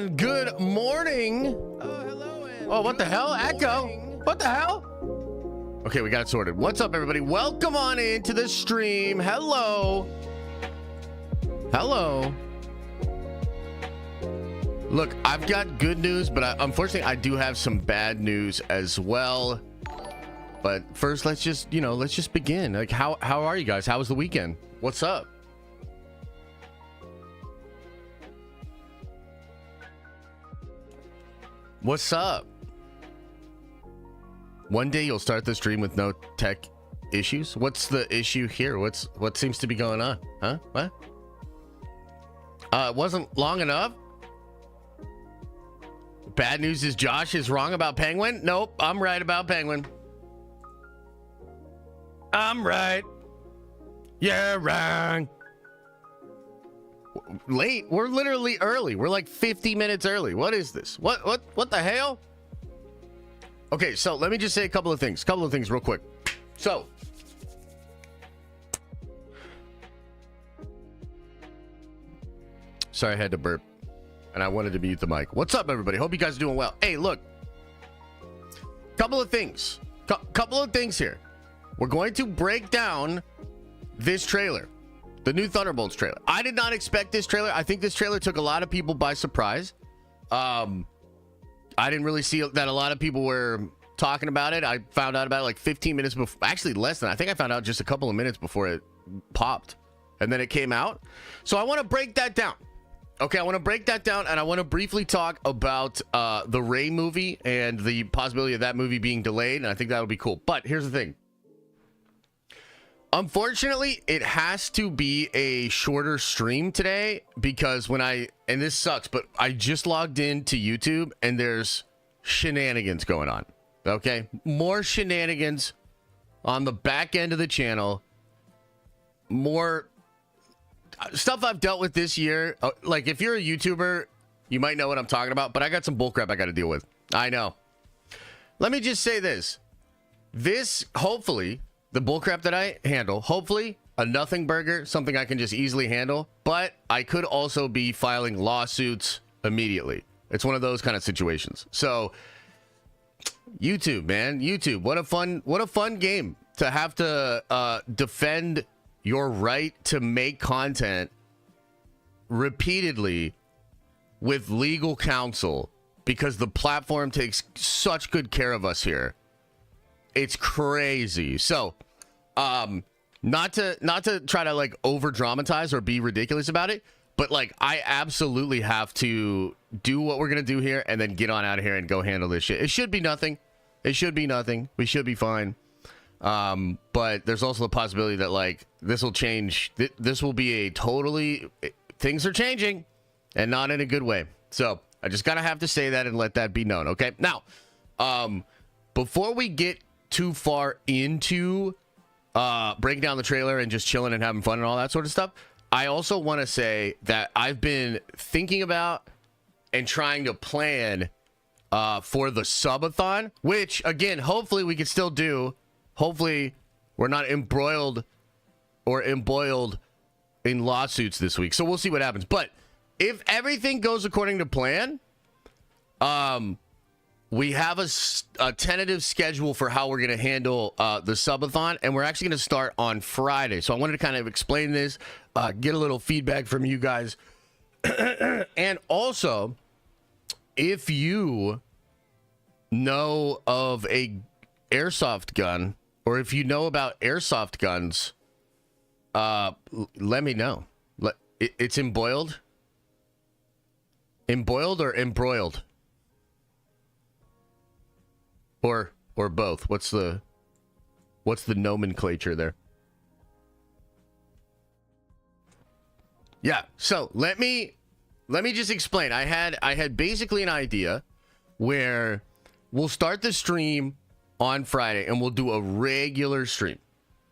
and good morning. Oh, what the hell? Echo. What the hell? Okay, we got it sorted. What's up, everybody? Welcome on into the stream. Hello. Hello. Look, I've got good news, but unfortunately, I do have some bad news as well. But first, let's just begin. Like, how are you guys? How was the weekend? What's up? What's up? One day you'll start the stream with no tech issues. What's the issue here? What seems to be going on? Huh? What? It wasn't long enough. Bad news is Josh is wrong about Penguin. Nope, I'm right about Penguin. I'm right. You're wrong. Late? We're literally early. We're like 50 minutes early. What is this? What the hell? Okay, so let me just say a couple of things real quick. So, sorry, I had to burp and I wanted to mute the mic. What's up, everybody? Hope you guys are doing well. Hey, look, couple of things here. We're going to break down this trailer, the new Thunderbolts trailer. I did not expect this trailer. I think this trailer took a lot of people by surprise. I didn't really see that a lot of people were talking about it. I found out about it like 15 minutes before, actually less than. I think I found out just a couple of minutes before it popped and then it came out. So I want to break that down. Okay, I want to break that down and I want to briefly talk about the Rey movie and the possibility of that movie being delayed. And I think that would be cool. But here's the thing. Unfortunately, it has to be a shorter stream today because and this sucks, but I just logged into YouTube and there's shenanigans going on. Okay, more shenanigans on the back end of the channel. More stuff I've dealt with this year. Like if you're a YouTuber, you might know what I'm talking about, but I got some bullcrap I got to deal with. I know. Let me just say this. Hopefully, the bullcrap that I handle, hopefully a nothing burger, something I can just easily handle, but I could also be filing lawsuits immediately. It's one of those kind of situations. So YouTube, man, YouTube, what a fun game to have to defend your right to make content repeatedly with legal counsel because the platform takes such good care of us here. It's crazy. So, not to try to like over dramatize or be ridiculous about it, but like I absolutely have to do what we're gonna do here and then get on out of here and go handle this shit. It should be nothing. We should be fine. But there's also the possibility that like this will change. This will be things are changing and not in a good way. So I just gotta have to say that and let that be known. Okay. Now, before we get too far into breaking down the trailer and just chilling and having fun and all that sort of stuff, I also want to say that I've been thinking about and trying to plan for the Subathon, which again, hopefully we can still do. Hopefully we're not embroiled in lawsuits this week. So we'll see what happens. But if everything goes according to plan, we have a tentative schedule for how we're going to handle the Subathon, and we're actually going to start on Friday. So I wanted to kind of explain this, get a little feedback from you guys. And also, if you know of a airsoft gun, or if you know about airsoft guns, let me know. It's embroiled or embroiled? Or both. What's the nomenclature there? Yeah. So let me just explain. I had basically an idea where we'll start the stream on Friday and we'll do a regular stream.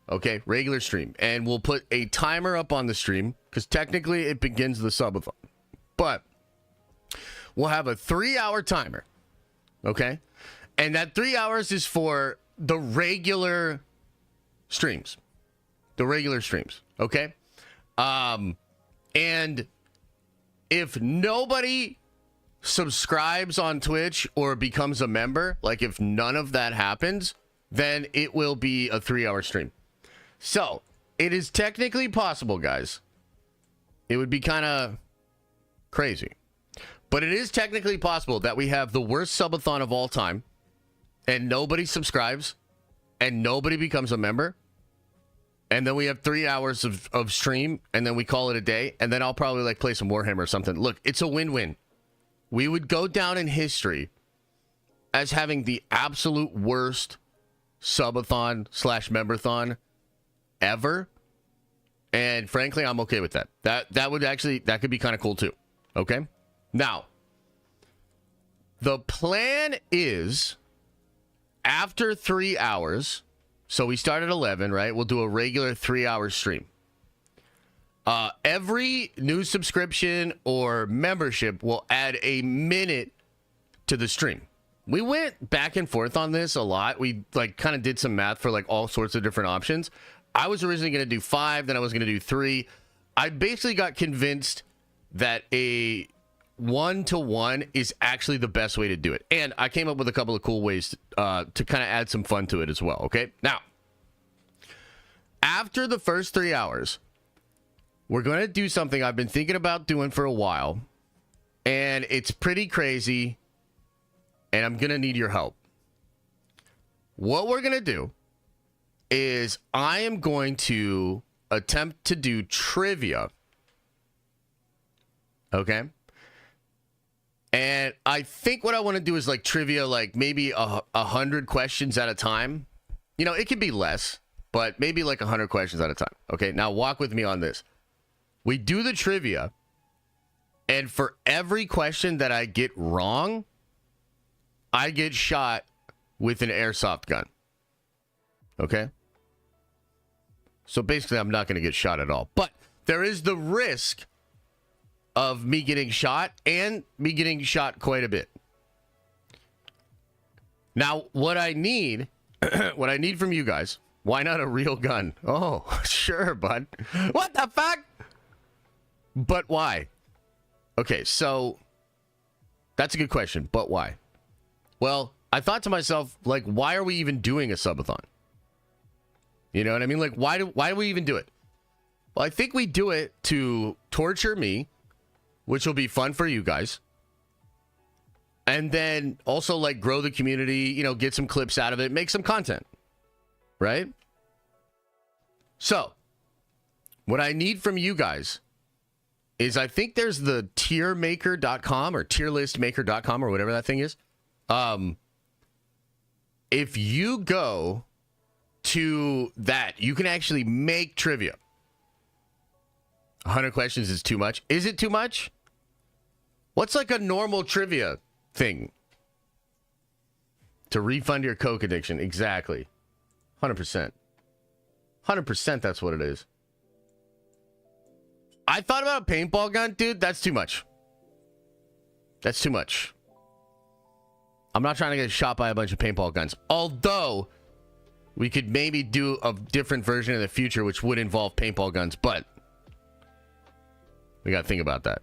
Okay, regular stream, and we'll put a timer up on the stream because technically it begins the subathon, but we'll have a 3-hour timer. Okay. And that 3 hours is for the regular streams. Okay. And if nobody subscribes on Twitch or becomes a member, like if none of that happens, then it will be a 3-hour stream. So it is technically possible, guys. It would be kind of crazy, but it is technically possible that we have the worst subathon of all time and nobody subscribes and nobody becomes a member. And then we have 3 hours of stream and then we call it a day. And then I'll probably like play some Warhammer or something. Look, it's a win-win. We would go down in history as having the absolute worst subathon / memberthon ever. And frankly, I'm okay with that. That could be kind of cool too. Okay. Now, the plan is after 3 hours, so we start at 11, right? We'll do a regular 3-hour stream. Every new subscription or membership will add a minute to the stream. We went back and forth on this a lot. We like kind of did some math for like all sorts of different options. I was originally going to do 5, then I was going to do 3. I basically got convinced that a 1-to-1 is actually the best way to do it. And I came up with a couple of cool ways to kind of add some fun to it as well, okay? Now, after the first 3 hours, we're going to do something I've been thinking about doing for a while, and it's pretty crazy, and I'm going to need your help. What we're going to do is I am going to attempt to do trivia. Okay. And I think what I want to do is like trivia, like maybe 100 questions at a time. You know, it could be less, but maybe like 100 questions at a time. Okay. Now walk with me on this. We do the trivia, and for every question that I get wrong, I get shot with an airsoft gun. Okay. So basically, I'm not going to get shot at all. But there is the risk of me getting shot and me getting shot quite a bit. Now, what I need from you guys, why not a real gun? Oh, sure, bud. What the fuck? But why? Okay, so that's a good question. But why? Well, I thought to myself, like, why are we even doing a subathon? You know what I mean? Like, why do we even do it? Well, I think we do it to torture me, which will be fun for you guys. And then also, like, grow the community, you know, get some clips out of it, make some content. Right? So, what I need from you guys is I think there's the tiermaker.com or tierlistmaker.com or whatever that thing is. If you go to that, you can actually make trivia. 100 questions is too much. Is it too much? What's like a normal trivia thing? To refund your coke addiction. Exactly. 100%. 100% that's what it is. I thought about a paintball gun, dude. That's too much. That's too much. I'm not trying to get shot by a bunch of paintball guns. Although we could maybe do a different version in the future which would involve paintball guns, but we got to think about that.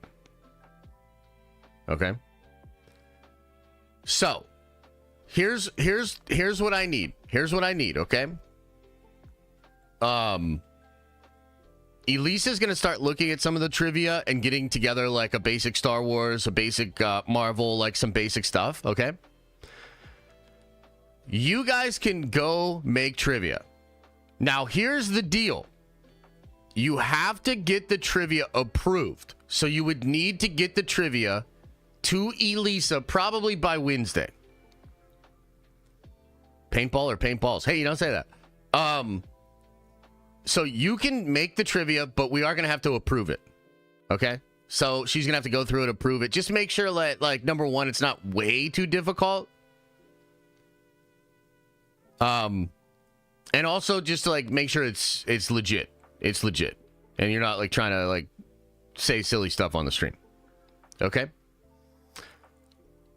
Okay? So, here's what I need. Here's what I need, okay? Elisa's going to start looking at some of the trivia and getting together like a basic Star Wars, a basic Marvel, like some basic stuff, okay? You guys can go make trivia. Now, here's the deal. You have to get the trivia approved. So you would need to get the trivia to Elisa probably by Wednesday. Paintball or paintballs? Hey, you don't say that. So you can make the trivia, but we are going to have to approve it. Okay? So she's going to have to go through and approve it. Just make sure that, like, number one, it's not way too difficult. And also just to, like, make sure it's legit. It's legit. And you're not, like, trying to, like, say silly stuff on the stream. Okay?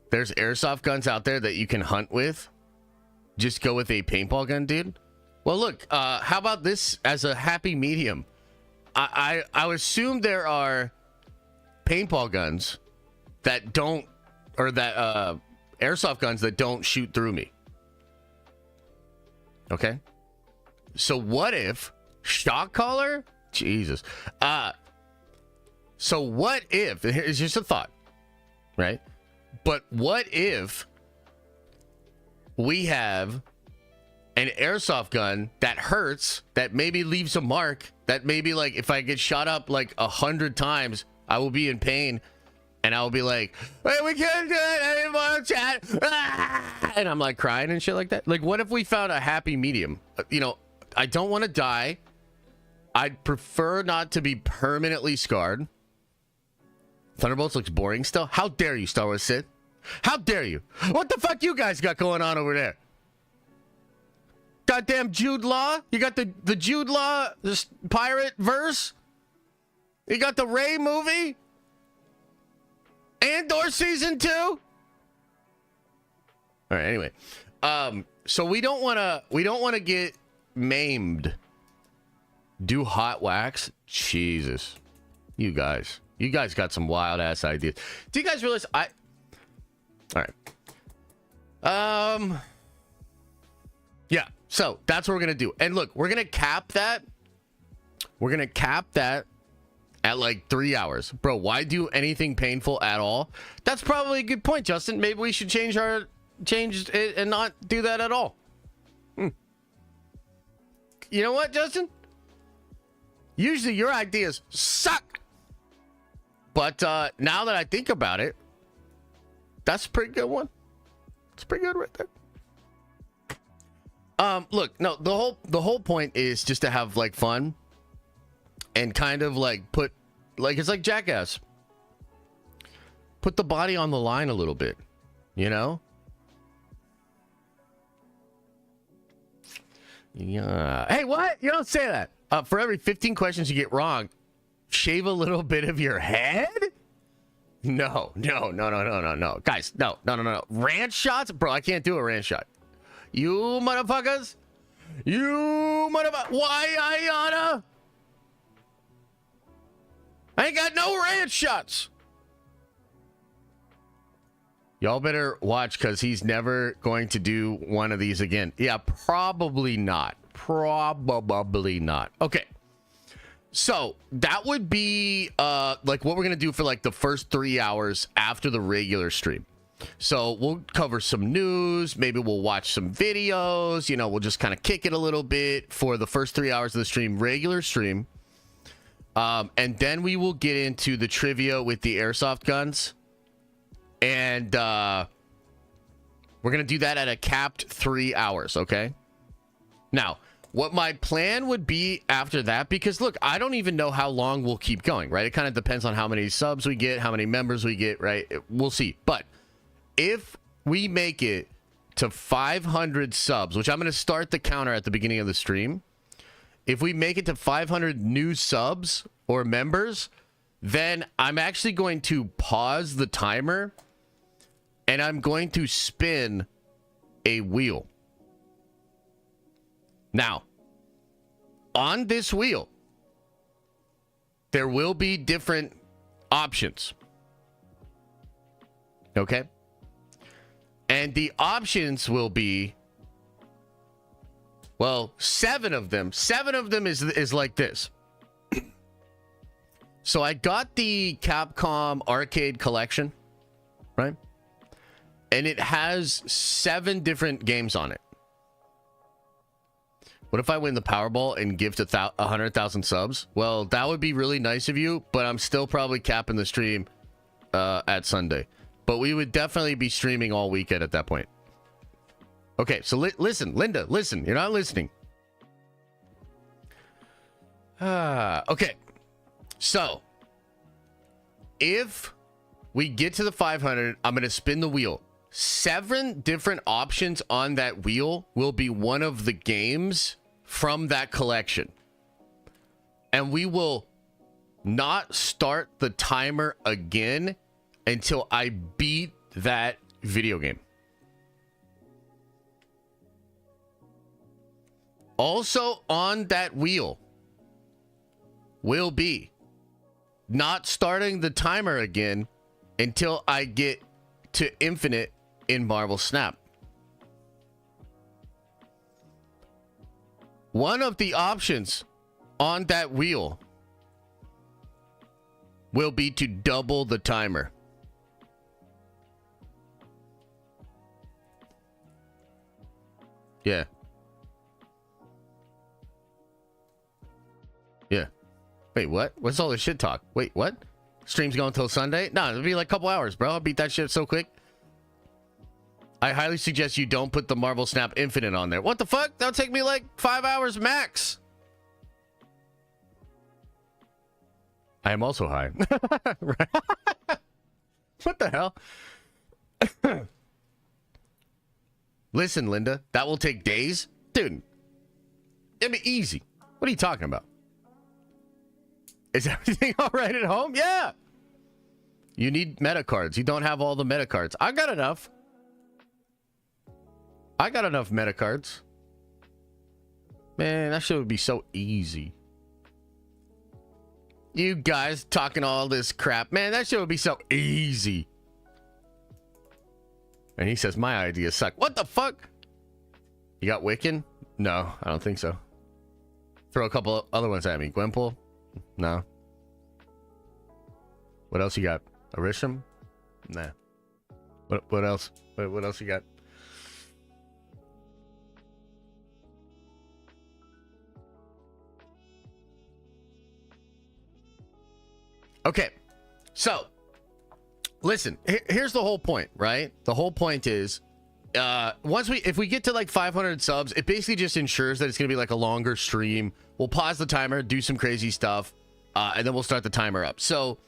There's airsoft guns out there that you can hunt with. Just go with a paintball gun, dude. Well, look, how about this as a happy medium? I assume there are paintball guns that don't or that airsoft guns that don't shoot through me. Okay. So what if shock collar? Jesus. So what if, it's just a thought, right? But what if we have an airsoft gun that hurts, that maybe leaves a mark, that maybe like if I get shot up like 100 times, I will be in pain and I will be like, hey, we can't do it anymore, chat. Ah! And I'm like crying and shit like that. Like, what if we found a happy medium? You know, I don't want to die. I'd prefer not to be permanently scarred. Thunderbolts looks boring still. How dare you, Star Wars Sith? How dare you? What the fuck you guys got going on over there? Goddamn Jude Law? You got the Jude Law this pirate verse? You got the Rey movie? Andor season 2? All right, anyway. So we don't want to get maimed. Do hot wax? Jesus. You guys got some wild ass ideas. Do you guys realize all right. Yeah, so that's what we're gonna do. And look, we're gonna cap that. We're gonna cap that at like 3 hours. Bro, why do anything painful at all? That's probably a good point, Justin. Maybe we should change it and not do that at all. You know what, Justin? Usually your ideas suck. But now that I think about it, that's a pretty good one. It's pretty good right there. Look, no, the whole point is just to have like fun and kind of like put, like, it's like Jackass. Put the body on the line a little bit, you know? Yeah. Hey, what? You don't say that. For every 15 questions you get wrong, shave a little bit of your head? No. Guys, no. Ranch shots? Bro, I can't do a ranch shot. You motherfuckers. Why, Ayana? I ain't got no ranch shots. Y'all better watch, because he's never going to do one of these again. Yeah, probably not. Probably not. Okay. So that would be like what we're going to do for like the first 3 hours after the regular stream. So we'll cover some news. Maybe we'll watch some videos. You know, we'll just kind of kick it a little bit for the first 3 hours of the stream, regular stream. And then we will get into the trivia with the airsoft guns. And we're going to do that at a capped 3 hours, okay? Now, what my plan would be after that, because look, I don't even know how long we'll keep going, right? It kind of depends on how many subs we get, how many members we get, right? We'll see. But if we make it to 500 subs, which I'm going to start the counter at the beginning of the stream. If we make it to 500 new subs or members, then I'm actually going to pause the timer and I'm going to spin a wheel. Now, on this wheel, there will be different options. Okay? And the options will be, well, 7 of them. 7 of them is like this. So I got the Capcom Arcade Collection, right? And it has 7 different games on it. What if I win the Powerball and gift 100,000 subs? Well, that would be really nice of you, but I'm still probably capping the stream at Sunday. But we would definitely be streaming all weekend at that point. Okay, so listen, Linda, listen. You're not listening. Okay. So, if we get to the 500, I'm going to spin the wheel. 7 different options on that wheel will be one of the games from that collection. And we will not start the timer again until I beat that video game. Also on that wheel will be not starting the timer again until I get to infinite in Marvel Snap. One of the options on that wheel will be to double the timer. Yeah. Yeah. Wait, what? What's all this shit talk? Wait, what? Stream's going till Sunday? No, it'll be like a couple hours, bro. I'll beat that shit so quick. I highly suggest you don't put the Marvel Snap Infinite on there. What the fuck? That'll take me like 5 hours max. I am also high. What the hell? Listen, Linda, that will take days. Dude, it'll be easy. What are you talking about? Is everything all right at home? Yeah. You need meta cards. You don't have all the meta cards. I got enough. I got enough meta cards. Man, that shit would be so easy. You guys talking all this crap. Man, that shit would be so easy. And he says, my ideas suck. What the fuck? You got Wiccan? No, I don't think so. Throw a couple other ones at me. Gwenpool? No. What else you got? Arisham? Nah. What else? What else you got? Okay, so listen, here's the whole point, right? The whole point is if we get to like 500 subs, it basically just ensures that it's gonna be like a longer stream. We'll pause the timer, do some crazy stuff, and then we'll start the timer up. So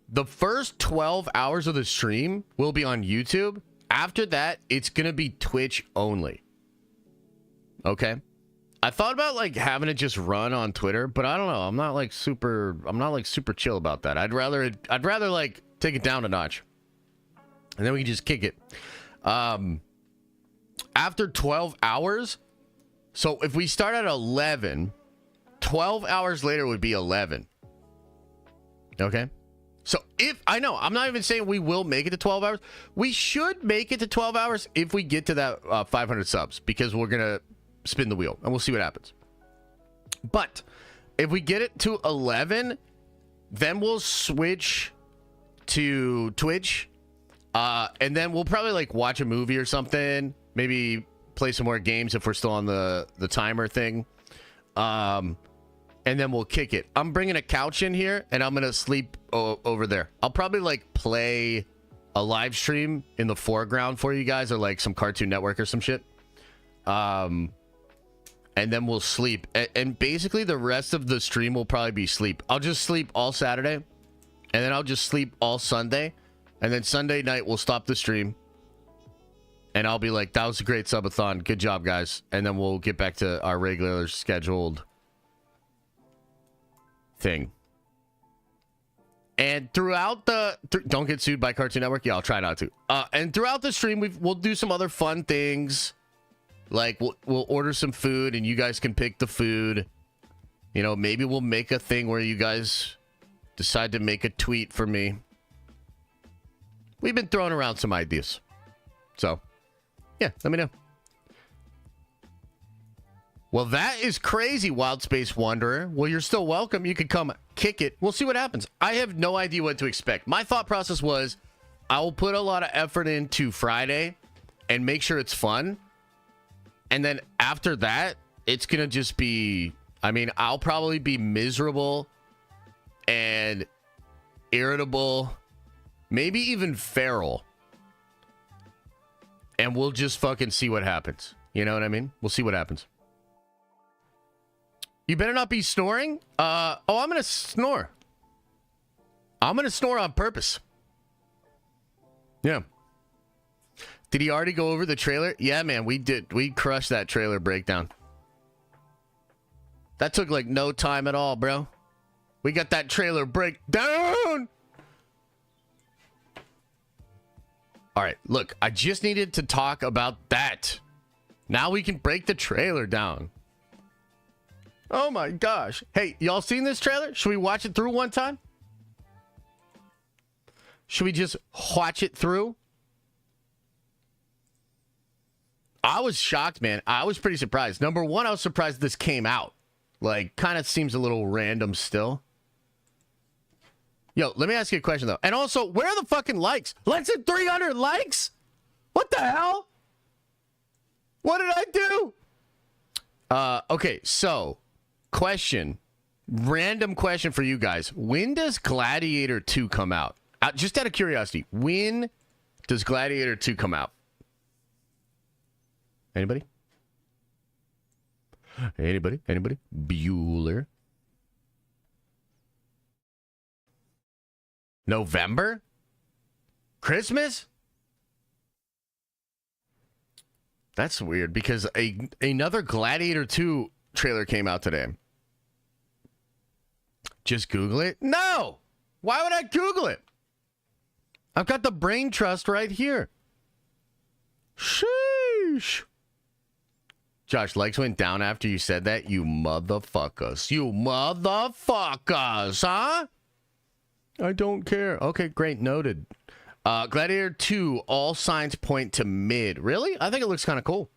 the first 12 hours of the stream will be on YouTube. After that, it's gonna be Twitch only. Okay. I thought about like having it just run on Twitter, but I don't know. I'm not like super chill about that. I'd rather like take it down a notch. And then we can just kick it. After 12 hours, so if we start at 11, 12 hours later would be 11. Okay? So if I know, I'm not even saying we will make it to 12 hours. We should make it to 12 hours if we get to that 500 subs, because we're going to spin the wheel and we'll see what happens. But if we get it to 11, then we'll switch to Twitch, and then we'll probably like watch a movie or something, maybe play some more games if we're still on the timer thing, and then we'll kick it. I'm bringing a couch in here and I'm gonna sleep over there. I'll probably like play a live stream in the foreground for you guys, or like some Cartoon Network or some shit. And then we'll sleep. And basically the rest of the stream will probably be sleep. I'll just sleep all Saturday. And then I'll just sleep all Sunday. And then Sunday night we'll stop the stream. And I'll be like, that was a great subathon. Good job, guys. And then we'll get back to our regular scheduled thing. And throughout the... don't get sued by Cartoon Network. Yeah, I'll try not to. And throughout the stream, we'll do some other fun things. Like, we'll order some food and you guys can pick the food. You know, maybe we'll make a thing where you guys decide to make a tweet for me. We've been throwing around some ideas. So, yeah, let me know. Well, that is crazy, Wild Space Wanderer. Well, you're still welcome. You could come kick it. We'll see what happens. I have no idea what to expect. My thought process was I will put a lot of effort into Friday and make sure it's fun. And then after that, it's going to just be, I mean, I'll probably be miserable and irritable, maybe even feral. And we'll just fucking see what happens. You know what I mean? We'll see what happens. You better not be snoring. I'm going to snore. I'm going to snore on purpose. Yeah. Did he already go over the trailer? Yeah, man, we did. We crushed that trailer breakdown. That took like no time at all, bro. We got that trailer breakdown. All right, look, I just needed to talk about that. Now we can break the trailer down. Oh my gosh. Hey, y'all seen this trailer? Should we watch it through one time? Should we just watch it through? I was shocked, man. I was pretty surprised. Number one, I was surprised this came out. Like, kind of seems a little random still. Yo, let me ask you a question, though. And also, where are the fucking likes? Less than 300 likes? What the hell? What did I do? Okay, so, question. Random question for you guys. When does Gladiator 2 come out? Just out of curiosity, when does Gladiator 2 come out? Anybody? Anybody? Anybody? Bueller? November? Christmas? That's weird because another Gladiator 2 trailer came out today. Just Google it? No! Why would I Google it? I've got the brain trust right here. Sheesh. Josh, likes went down after you said that. You motherfuckers. You motherfuckers, huh? I don't care. Okay, great. Noted. Gladiator 2, all signs point to mid. Really? I think it looks kind of cool.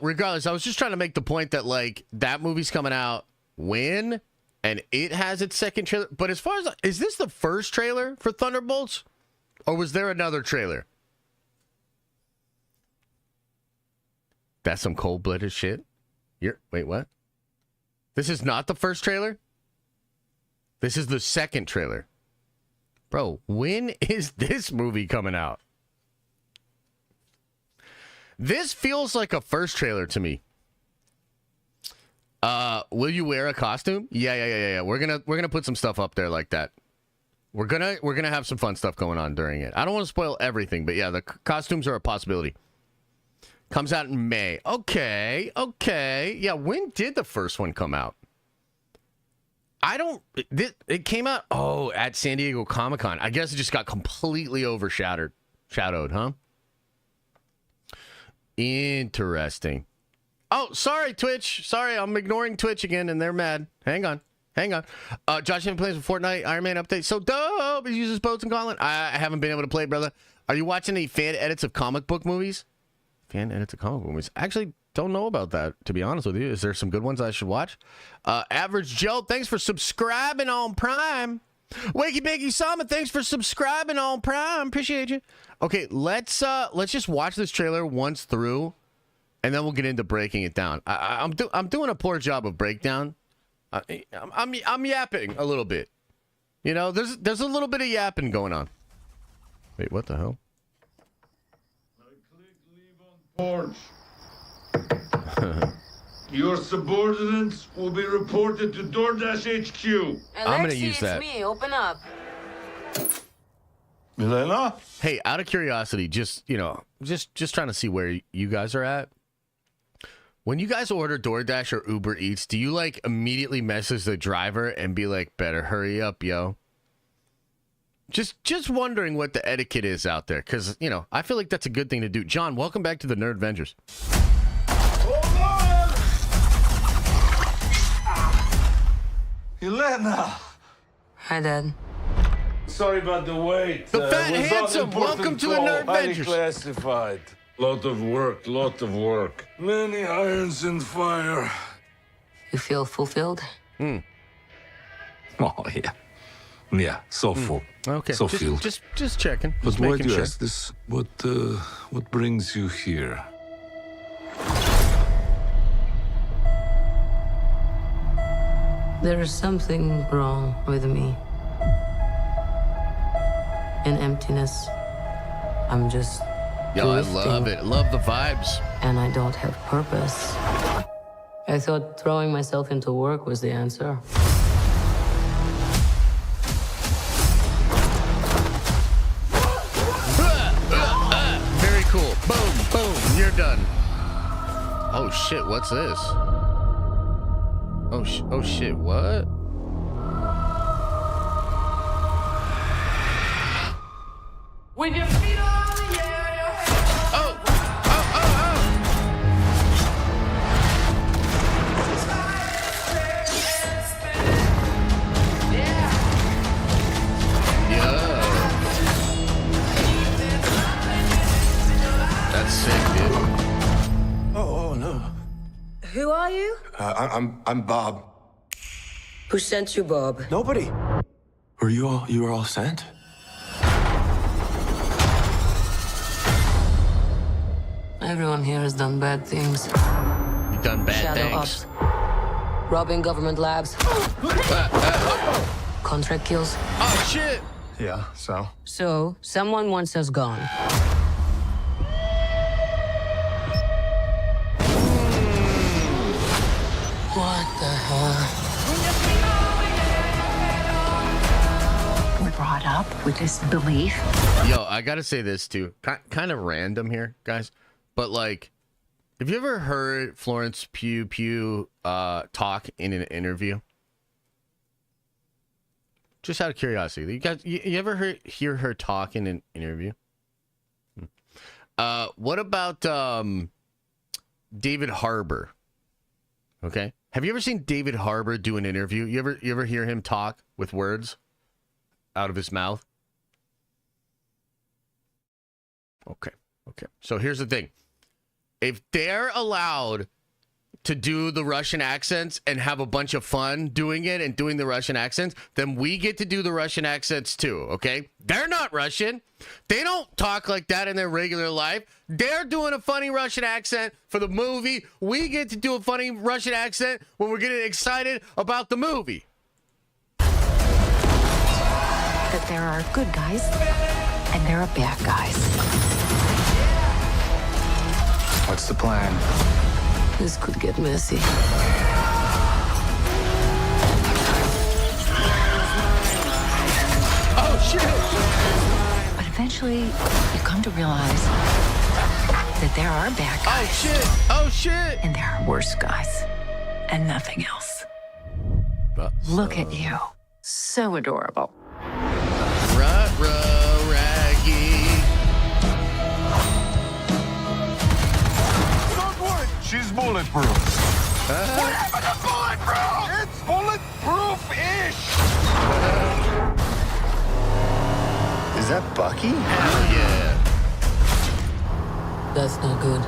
Regardless, I was just trying to make the point that, like, that movie's coming out when, and it has its second trailer. But as far as, is this the first trailer for Thunderbolts? Or was there another trailer? That's some cold-blooded shit. Wait, what? This is not the first trailer? This is the second trailer. Bro, when is this movie coming out? This feels like a first trailer to me. Will you wear a costume? Yeah. We're gonna put some stuff up there like that. We're gonna have some fun stuff going on during it. I don't want to spoil everything, but yeah, the costumes are a possibility. Comes out in May. Okay. Yeah, when did the first one come out? It came out, at San Diego Comic-Con. I guess it just got completely overshadowed, huh? Interesting. Oh, sorry, Twitch. Sorry, I'm ignoring Twitch again, and they're mad. Hang on. Josh haven't played with Fortnite Iron Man update. So dope. He uses boats and Colin. I haven't been able to play, brother. Are you watching any fan edits of comic book movies? Fan edits of comic book movies. Actually, don't know about that, to be honest with you. Is there some good ones I should watch? Average Joe, thanks for subscribing on Prime. Wakey Bakey Sama, thanks for subscribing on Prime. Appreciate you. Okay, let's just watch this trailer once through, and then we'll get into breaking it down. I'm doing a poor job of breakdown. I'm yapping a little bit. You know, there's a little bit of yapping going on. Wait, what the hell? Porch. Your subordinates will be reported to DoorDash HQ. I'm gonna use that. It's me. Open up. Milena? Hey, out of curiosity, just trying to see where you guys are at. When you guys order DoorDash or Uber Eats, do you like immediately message the driver and be like, "Better hurry up, yo"? Just wondering what the etiquette is out there, because, you know, I feel like that's a good thing to do. John, welcome back to the Nerd Avengers. Elena! Hi, Dad. Sorry about the wait. The fat handsome, welcome to the Nerd Avengers. Classified. Lot of work. Many irons in fire. You feel fulfilled? Oh, yeah. Yeah, so full. Okay, so filled. Just checking. But why do you ask this? What brings you here? There is something wrong with me. An emptiness. I'm just Yo, I drifting, love it. Love the vibes. and I don't have purpose. I thought throwing myself into work was the answer. Very cool. Boom, you're done. Oh shit, what's this? Oh shit, what? When your feet are on the air, Oh! That's sick, dude. are you? I'm Bob. Who sent you, Bob? Nobody. You were all sent? Everyone here has done bad things. You've done bad Shadow things. ops. Robbing government labs. Contract kills. Oh, shit. Yeah, so? So, someone wants us gone. What the hell? We're brought up with this belief. Yo, I gotta say this too. Kind of random here, guys. But like, have you ever heard Florence Pugh talk in an interview? Just out of curiosity, you guys, you ever hear her talk in an interview? What about David Harbour? Okay, have you ever seen David Harbour do an interview? You ever hear him talk with words out of his mouth? Okay. So here's the thing: if they're allowed to do the Russian accents and have a bunch of fun doing it and doing the Russian accents, then we get to do the Russian accents too, okay? They're not Russian. They don't talk like that in their regular life. They're doing a funny Russian accent for the movie. We get to do a funny Russian accent when we're getting excited about the movie. That there are good guys and there are bad guys. What's the plan? This could get messy. Oh, shit! But eventually, you come to realize that there are bad guys. Oh, shit! And there are worse guys. And nothing else. Look at you. So adorable. Ruh-roh, Raggy. Don't worry, she's bulletproof. What happened to bulletproof? It's bulletproof-ish. Is that Bucky? Hell yeah. That's not good.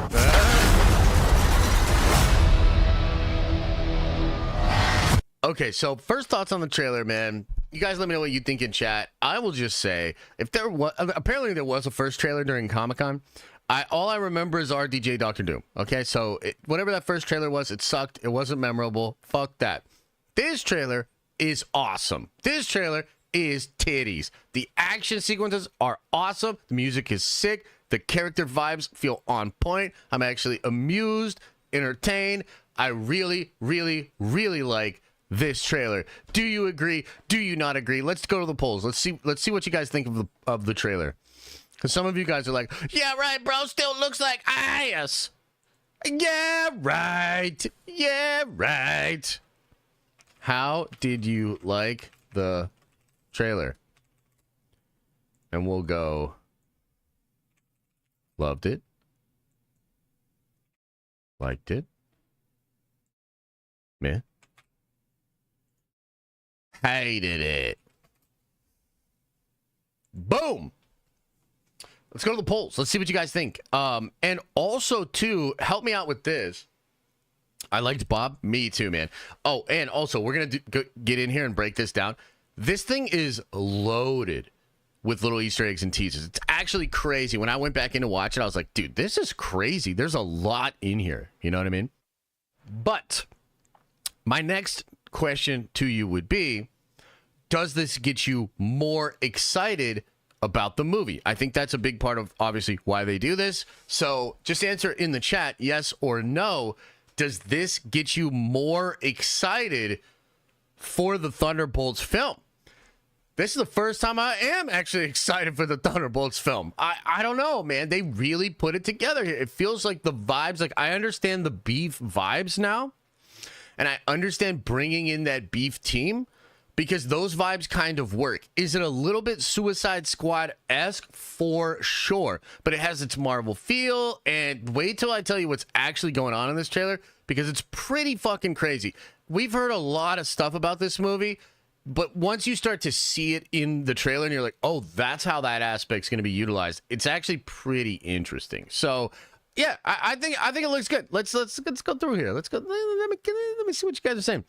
Okay, so first thoughts on the trailer, man. You guys let me know what you think in chat. I will just say, if there was, apparently there was a first trailer during Comic-Con. All I remember is RDJ Doctor Doom. Okay, so whatever that first trailer was, it sucked. It wasn't memorable. Fuck that. This trailer is awesome. This trailer is titties. The action sequences are awesome. The music is sick. The character vibes feel on point. I'm actually amused, entertained. I really, really, really like this trailer. Do you agree? Do you not agree? Let's go to the polls. Let's see what you guys think of the trailer. Because some of you guys are like, yeah, right, bro. Still looks like ass. Yeah, right. Yeah, right. How did you like the trailer? And we'll go. Loved it. Liked it. Meh. Hated it. Boom. Let's go to the polls. Let's see what you guys think. And also, too, help me out with this. I liked Bob. Me too, man. Oh, and also, we're going to get in here and break this down. This thing is loaded with little Easter eggs and teasers. It's actually crazy. When I went back in to watch it, I was like, dude, this is crazy. There's a lot in here. You know what I mean? But my next question to you would be, does this get you more excited about the movie? I think that's a big part of, obviously, why they do this. So just answer in the chat, yes or no. Does this get you more excited for the Thunderbolts film? This is the first time I am actually excited for the Thunderbolts film. I don't know, man. They really put it together here. It feels like the vibes, like I understand the beef vibes now. And I understand bringing in that beef team because those vibes kind of work. Is it a little bit Suicide Squad-esque? For sure. But it has its Marvel feel. And wait till I tell you what's actually going on in this trailer because it's pretty fucking crazy. We've heard a lot of stuff about this movie, but once you start to see it in the trailer and you're like, oh, that's how that aspect's going to be utilized, it's actually pretty interesting. So Yeah, I think it looks good. Let's go through here. Let's go. Let me see what you guys are saying.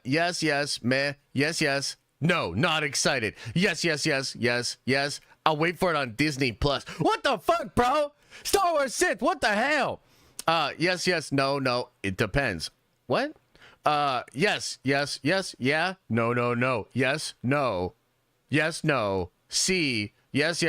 Yes, meh. Yes. No, not excited. Yes. I'll wait for it on Disney Plus. What the fuck, bro? Star Wars Sith. What the hell? Yes. No. It depends. What? Yes. Yeah. No. Yes. No. Yes. No. C. Yes.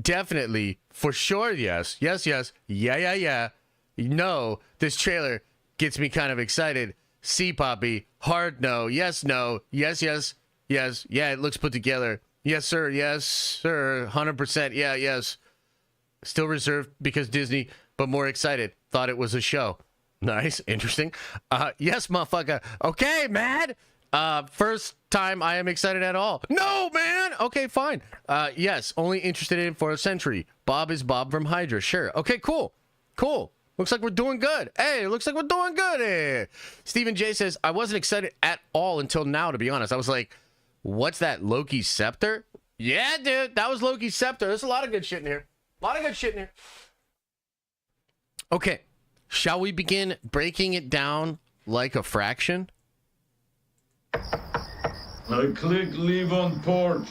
Definitely. For sure. Yes. Yeah. No. This trailer gets me kind of excited. C, Poppy. Hard no. Yes. Yes. Yeah, it looks put together. Yes, sir. 100%. Yeah, yes. Still reserved because Disney, but more excited. Thought it was a show. Nice. Interesting. Yes, motherfucker. Okay, man. First time I am excited at all. No, man. Okay, fine. Yes, only interested in for a Sentry. Bob is Bob from Hydra. Sure. Okay, cool. Looks like we're doing good. Hey, looks like we're doing good. Hey. Stephen J says, I wasn't excited at all until now, to be honest. I was like, what's that, Loki's scepter? Yeah, dude, that was Loki's scepter. There's a lot of good shit in here. Okay, shall we begin breaking it down like a fraction? I click leave on porch.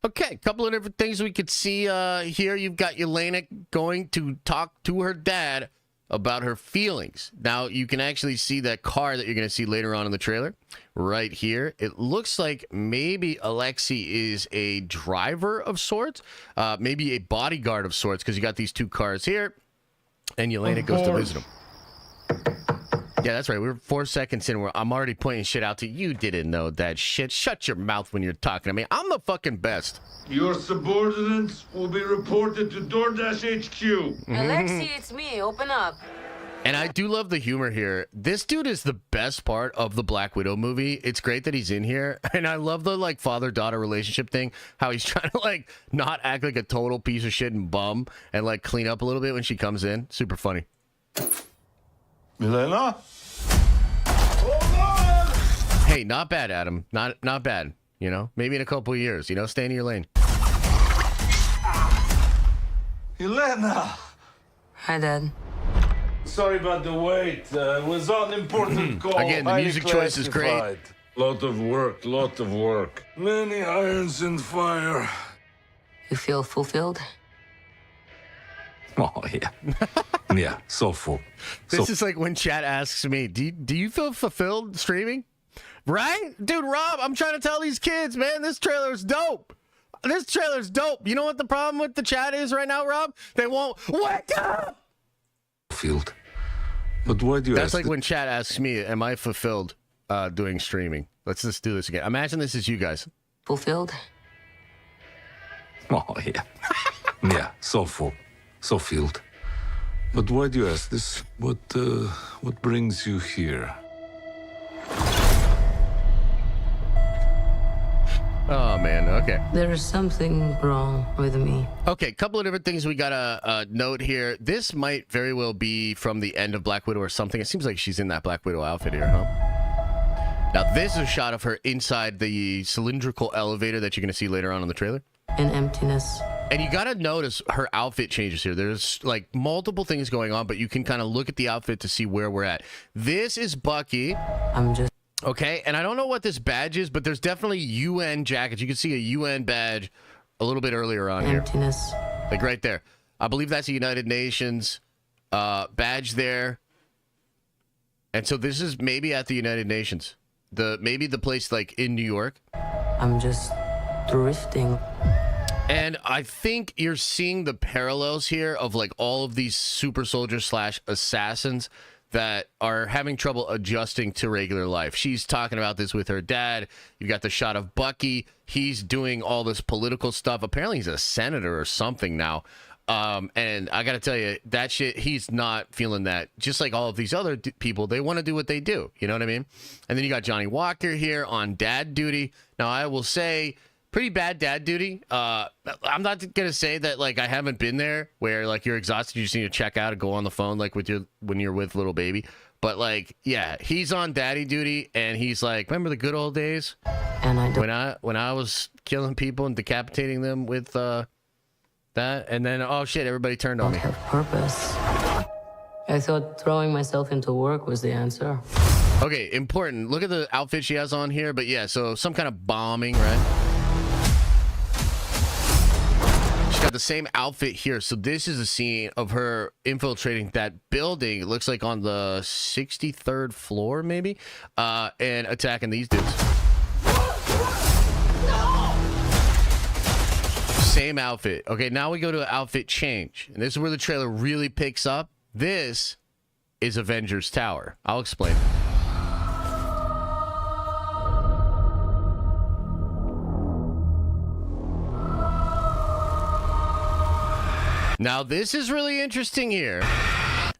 Okay, a couple of different things we could see here. You've got Yelena going to talk to her dad about her feelings. Now, you can actually see that car that you're going to see later on in the trailer right here. It looks like maybe Alexi is a driver of sorts, maybe a bodyguard of sorts, because you got these two cars here, and Yelena goes to visit him. Yeah, that's right. We were 4 seconds in where I'm already pointing shit out to you. Didn't know that shit. Shut your mouth when you're talking to me. I'm the fucking best. Your subordinates will be reported to DoorDash HQ. Alexi, it's me. Open up. And I do love the humor here. This dude is the best part of the Black Widow movie. It's great that he's in here. And I love the like father-daughter relationship thing. How he's trying to like not act like a total piece of shit and bum and like clean up a little bit when she comes in. Super funny. Milena? Hey, not bad, Adam. Not bad. You know, maybe in a couple of years. You know, stay in your lane. Milena! Hi, Dad. Sorry about the wait. It was an important call. Again, the music choice is great. Lot of work. Many irons in fire. You feel fulfilled? Oh, yeah. Yeah, so full. This is like when chat asks me, do you feel fulfilled streaming? Right? Dude, Rob, I'm trying to tell these kids, man, this trailer's dope. You know what the problem with the chat is right now, Rob? They won't wake up! Field. But why do you That's ask like when chat asks me, am I fulfilled doing streaming? Let's just do this again. Imagine this is you guys. Fulfilled? Oh, yeah. Yeah, so full. So filled. But why do you ask this? What brings you here? Oh, man. Okay. There is something wrong with me. Okay, couple of different things we got to note here. This might very well be from the end of Black Widow or something. It seems like she's in that Black Widow outfit here, huh? Now, this is a shot of her inside the cylindrical elevator that you're going to see later on in the trailer. An emptiness. And you got to notice her outfit changes here. There's like multiple things going on, but you can kind of look at the outfit to see where we're at. This is Bucky. I'm just... Okay, and I don't know what this badge is, but there's definitely UN jackets. You can see a UN badge a little bit earlier on here. Emptiness. Like right there. I believe that's a United Nations badge there. And so this is maybe at the United Nations. Maybe the place like in New York. I'm just drifting. And I think you're seeing the parallels here of like all of these super soldiers / assassins that are having trouble adjusting to regular life. She's talking about this with her dad. You've got the shot of Bucky. He's doing all this political stuff. Apparently he's a senator or something now. And I got to tell you, that shit, he's not feeling that. Just like all of these other people, they want to do what they do. You know what I mean? And then you got Johnny Walker here on dad duty. Now, I will say, pretty bad dad duty. I'm not gonna say that like I haven't been there where like you're exhausted, you just need to check out and go on the phone like with when you're with little baby. But like, yeah, he's on daddy duty and he's like, remember the good old days? And I don't... When I was killing people and decapitating them with that that, and then, oh shit, everybody turned on Don't me. have purpose. I thought throwing myself into work was the answer. Okay, important. Look at the outfit she has on here, but yeah, so some kind of bombing, right? She's got the same outfit here. So this is a scene of her infiltrating that building. It looks like on the 63rd floor, maybe, and attacking these dudes. Same outfit. Okay, now we go to an outfit change. And this is where the trailer really picks up. This is Avengers Tower. I'll explain. Now, this is really interesting here.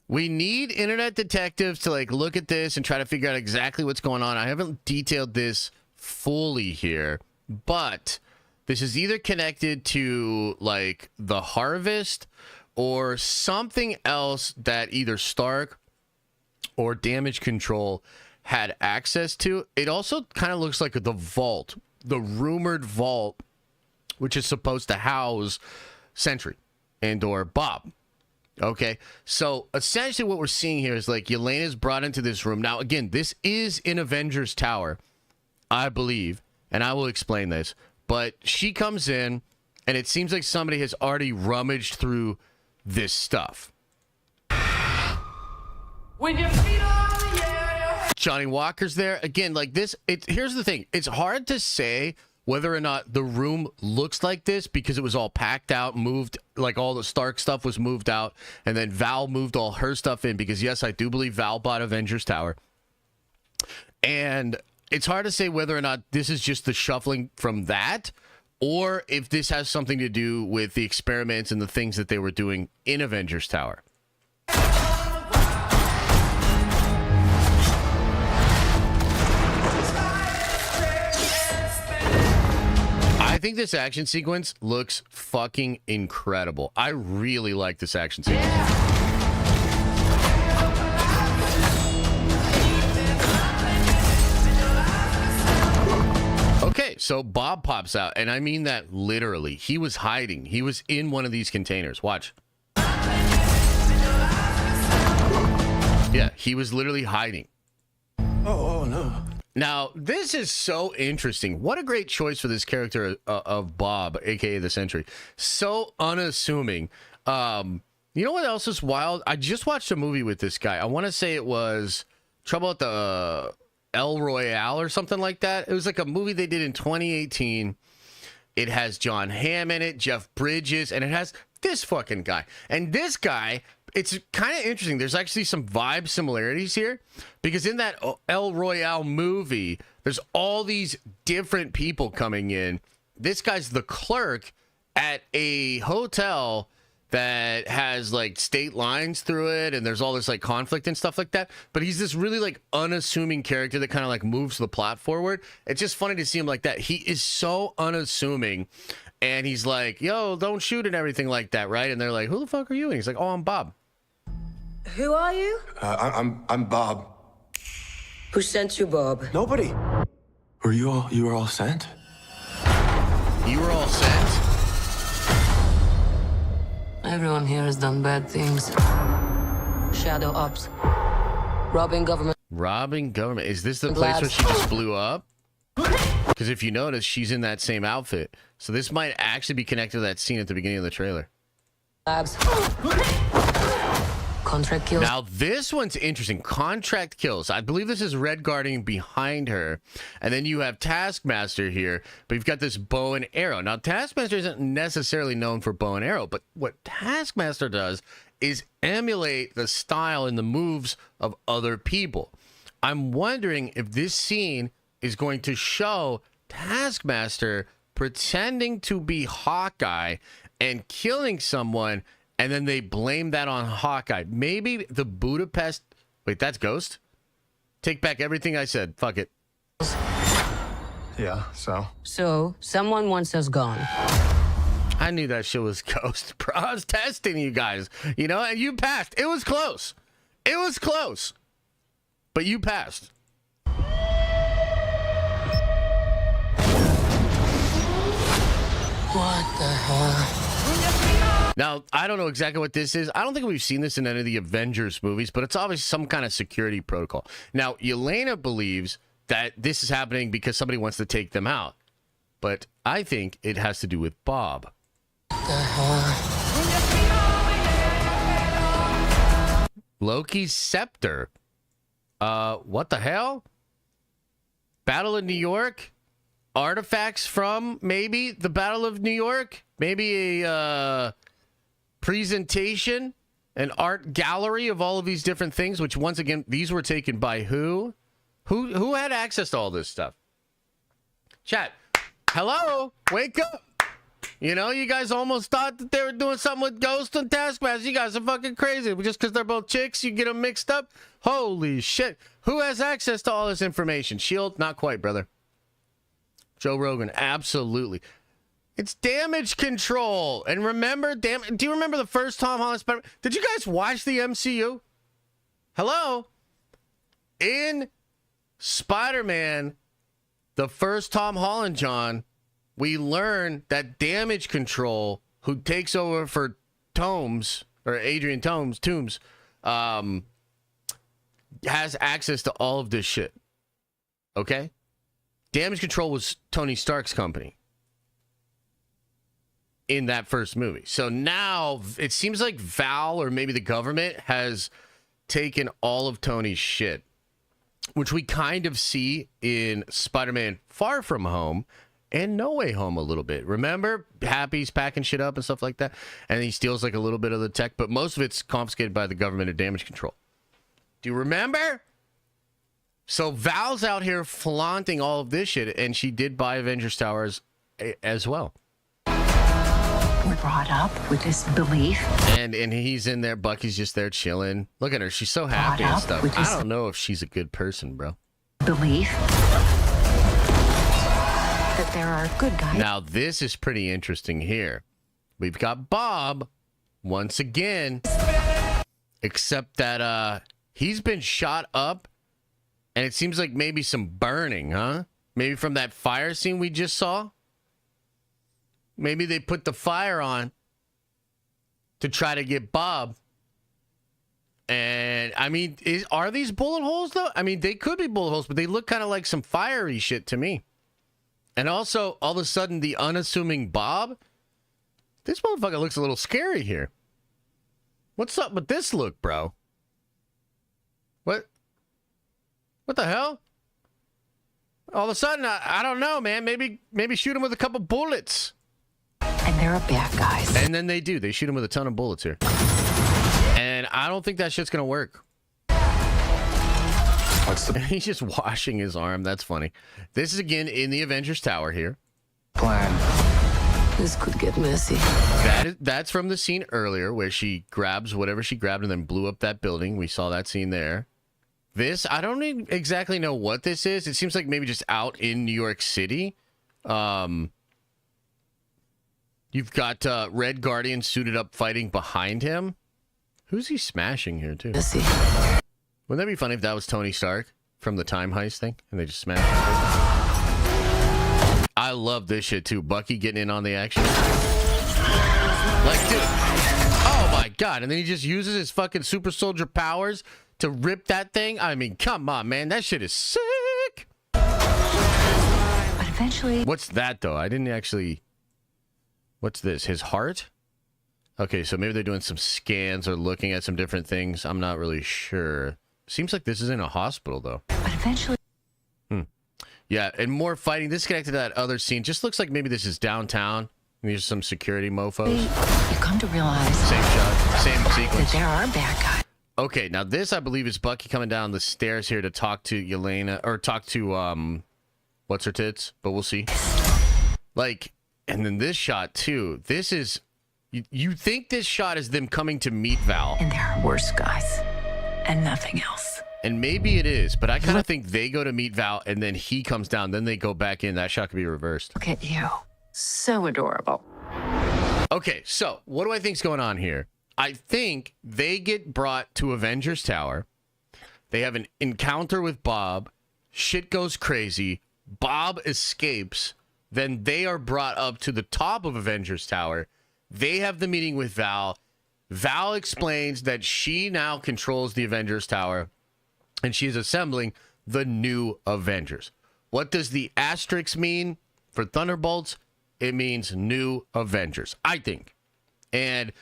We need internet detectives to like look at this and try to figure out exactly what's going on. I haven't detailed this fully here, but this is either connected to like the harvest or something else that either Stark or Damage Control had access to. It also kind of looks like the vault, the rumored vault, which is supposed to house Sentry and/or Bob. Okay, so essentially what we're seeing here is like Yelena's brought into this room. Now, again, this is in Avengers Tower, I believe, and I will explain this. But she comes in, and it seems like somebody has already rummaged through this stuff. When your feet are on the air. Johnny Walker's there. Again, like this, here's the thing. It's hard to say whether or not the room looks like this because it was all packed out, moved, like all the Stark stuff was moved out, and then Val moved all her stuff in because, yes, I do believe Val bought Avengers Tower. And it's hard to say whether or not this is just the shuffling from that or if this has something to do with the experiments and the things that they were doing in Avengers Tower. I think this action sequence looks fucking incredible. I really like this action sequence. Okay, so Bob pops out, and I mean that literally. He was hiding. He was in one of these containers. Watch. Yeah, he was literally hiding. Oh, no. Now, this is so interesting. What a great choice for this character of Bob, aka the Sentry. So unassuming. You know what else is wild? I just watched a movie with this guy. I want to say it was Trouble at the El Royale or something like that. It was like a movie they did in 2018. It has John Hamm in it, Jeff Bridges, and it has this fucking guy. And this guy, it's kind of interesting. There's actually some vibe similarities here because in that El Royale movie, there's all these different people coming in. This guy's the clerk at a hotel that has like state lines through it, and there's all this like conflict and stuff like that. But he's this really like unassuming character that kind of like moves the plot forward. It's just funny to see him like that. He is so unassuming, and he's like, "Yo, don't shoot," and everything like that, right? And they're like, "Who the fuck are you?" And he's like, "Oh, I'm Bob." Who are you? I'm Bob. Who sent you, Bob? Nobody. You were all sent? You were all sent? Everyone here has done bad things. Shadow ops. Robbing government. Robbing government. Is this the place where she just blew up? Because if you notice, she's in that same outfit. So this might actually be connected to that scene at the beginning of the trailer. Labs. Contract kills. Now, this one's interesting. Contract kills. I believe this is Red Guardian behind her. And then you have Taskmaster here, but you've got this bow and arrow. Now, Taskmaster isn't necessarily known for bow and arrow, but what Taskmaster does is emulate the style and the moves of other people. I'm wondering if this scene is going to show Taskmaster pretending to be Hawkeye and killing someone, and then they blame that on Hawkeye. Maybe the Budapest... Wait, that's Ghost? Take back everything I said. Fuck it. Yeah, so? So, someone wants us gone. I knew that shit was Ghost, bro. I was testing you guys. You know, and you passed. It was close. It was close. But you passed. What the hell? Now, I don't know exactly what this is. I don't think we've seen this in any of the Avengers movies, but it's obviously some kind of security protocol. Now, Yelena believes that this is happening because somebody wants to take them out. But I think it has to do with Bob. Loki's scepter. What the hell? Battle of New York? Artifacts from maybe the Battle of New York? Maybe a presentation? An art gallery of all of these different things, which once again, these were taken by who? Who had access to all this stuff? Chat. Hello? Wake up. You know, you guys almost thought that they were doing something with Ghost and Taskmaster. You guys are fucking crazy. Just because they're both chicks, you get them mixed up? Holy shit. Who has access to all this information? S.H.I.E.L.D.? Not quite, brother. Joe Rogan, absolutely. It's damage control. And remember, do you remember the first Tom Holland Spider-Man? Did you guys watch the MCU? Hello? In Spider-Man, the first Tom Holland, John, we learn that damage control, who takes over for Toomes, or Adrian Toomes, has access to all of this shit. Okay? Damage control was Tony Stark's company in that first movie. So now it seems like Val, or maybe the government, has taken all of Tony's shit, which we kind of see in Spider-Man Far From Home and No Way Home a little bit. Remember? Happy's packing shit up and stuff like that. And he steals like a little bit of the tech, but most of it's confiscated by the government and damage control. Do you remember? So Val's out here flaunting all of this shit, and she did buy Avengers Towers as well. We're brought up with this belief. And he's in there. Bucky's just there chilling. Look at her. She's so happy and stuff. I don't know if she's a good person, bro. Belief that there are good guys. Now, this is pretty interesting here. We've got Bob once again, except that he's been shot up, and it seems like maybe some burning, huh? Maybe from that fire scene we just saw. Maybe they put the fire on to try to get Bob. And, I mean, are these bullet holes, though? I mean, they could be bullet holes, but they look kind of like some fiery shit to me. And also, all of a sudden, the unassuming Bob, this motherfucker looks a little scary here. What's up with this look, bro? What the hell? All of a sudden, I don't know, man. Maybe shoot him with a couple bullets. And there are bad guys. And then they do. They shoot him with a ton of bullets here. And I don't think that shit's going to work. He's just washing his arm. That's funny. This is, again, in the Avengers Tower here. Plan. This could get messy. That's from the scene earlier where she grabs whatever she grabbed and then blew up that building. We saw that scene there. This, I don't exactly know what this is. It seems like maybe just out in New York City. You've got Red Guardian suited up fighting behind him. Who's he smashing here, too? Messy. Wouldn't that be funny if that was Tony Stark from the time heist thing and they just smashed him? I love this shit, too. Bucky getting in on the action. Like, dude. Oh, my God. And then he just uses his fucking super soldier powers to rip that thing. I mean, come on, man. That shit is sick. But eventually... What's that, though? I didn't actually... What's this? His heart? Okay, so maybe they're doing some scans or looking at some different things. I'm not really sure. Seems like this is in a hospital, though. But eventually... Yeah, and more fighting. This is connected to that other scene. Just looks like maybe this is downtown. There's some security mofos. You come to realize... Same shot, same sequence. That there are bad guys. Okay, now this, I believe, is Bucky coming down the stairs here to talk to Yelena, or talk to, what's her tits? But we'll see. Like, and then this shot, too. This is... You think this shot is them coming to meet Val. And there are worse guys. And nothing else. And maybe it is, but I kind of think they go to meet Val, and then he comes down, then they go back in. That shot could be reversed. Look at you. So adorable. Okay, so what do I think's going on here? I think they get brought to Avengers Tower. They have an encounter with Bob. Shit goes crazy. Bob escapes. Then they are brought up to the top of Avengers Tower. They have the meeting with Val. Val explains that she now controls the Avengers Tower, and she is assembling the new Avengers. What does the asterisk mean for Thunderbolts? It means new Avengers, I think. And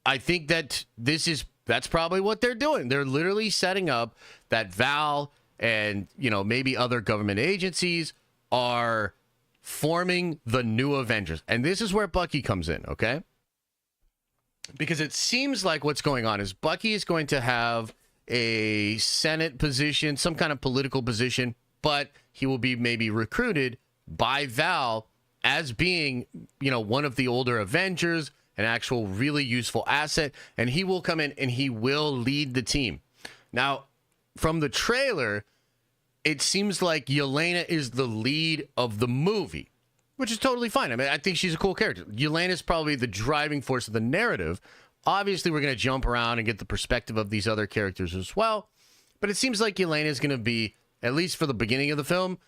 I think that that's probably what they're doing. They're literally setting up that Val and, maybe other government agencies are forming the new Avengers. And this is where Bucky comes in, okay? Because it seems like what's going on is Bucky is going to have a Senate position, some kind of political position, but he will be maybe recruited by Val as being, one of the older Avengers, an actual really useful asset, and he will come in and he will lead the team. Now, from the trailer, it seems like Yelena is the lead of the movie, which is totally fine. I mean, I think she's a cool character. Yelena is probably the driving force of the narrative. Obviously, we're going to jump around and get the perspective of these other characters as well, but it seems like Yelena is going to be, at least for the beginning of the film,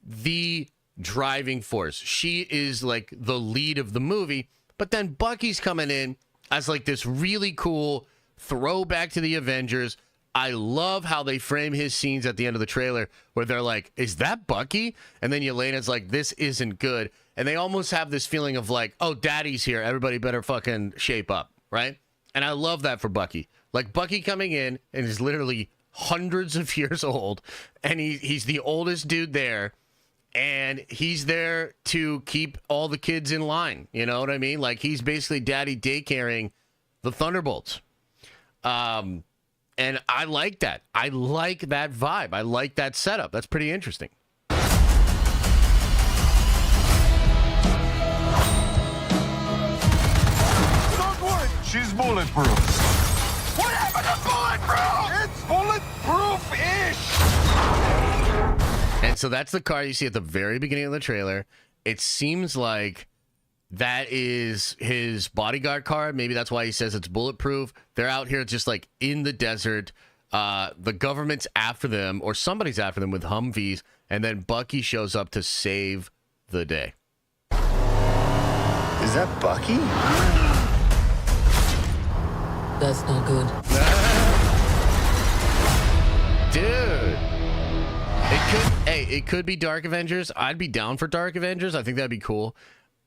the driving force. She is like the lead of the movie, but then Bucky's coming in as like this really cool throwback to the Avengers. I love how they frame his scenes at the end of the trailer where they're like, is that Bucky? And then Yelena's like, this isn't good. And they almost have this feeling of like, oh, daddy's here. Everybody better fucking shape up, right? And I love that for Bucky. Like Bucky coming in and is literally hundreds of years old, and he's the oldest dude there. And he's there to keep all the kids in line. You know what I mean? Like, he's basically daddy daycaring the Thunderbolts. And I like that. I like that vibe. I like that setup. That's pretty interesting. Don't worry, she's bulletproof. What happened to bulletproof? It's bulletproof-ish. And so that's the car you see at the very beginning of the trailer. It seems like that is his bodyguard car. Maybe that's why he says it's bulletproof. They're out here just like in the desert. The government's after them, or somebody's after them with Humvees. And then Bucky shows up to save the day. Is that Bucky? That's not good. Dude. It could be Dark Avengers. I'd be down for Dark Avengers. I think that'd be cool.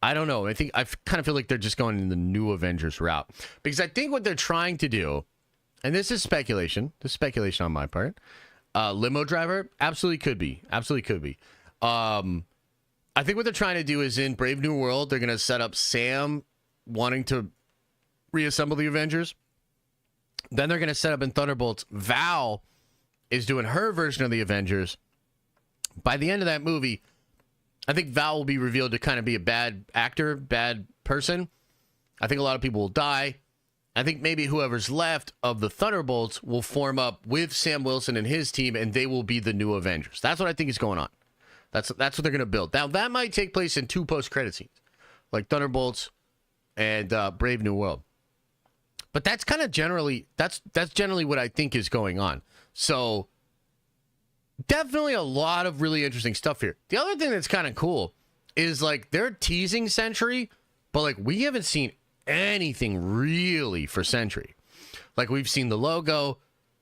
I don't know. I kind of feel like they're just going in the new Avengers route. Because I think what they're trying to do, and this is speculation. This is speculation on my part. Limo driver, absolutely could be. Absolutely could be. I think what they're trying to do is in Brave New World, they're going to set up Sam wanting to reassemble the Avengers. Then they're going to set up in Thunderbolts, Val is doing her version of the Avengers. By the end of that movie, I think Val will be revealed to kind of be a bad actor, bad person. I think a lot of people will die. I think maybe whoever's left of the Thunderbolts will form up with Sam Wilson and his team, and they will be the new Avengers. That's what I think is going on. That's what they're going to build. Now, that might take place in 2 post-credit scenes, like Thunderbolts and Brave New World. But that's kind of generally, that's generally what I think is going on. So definitely a lot of really interesting stuff here. The other thing that's kind of cool is like they're teasing Sentry, but like we haven't seen anything really for Sentry. Like we've seen the logo,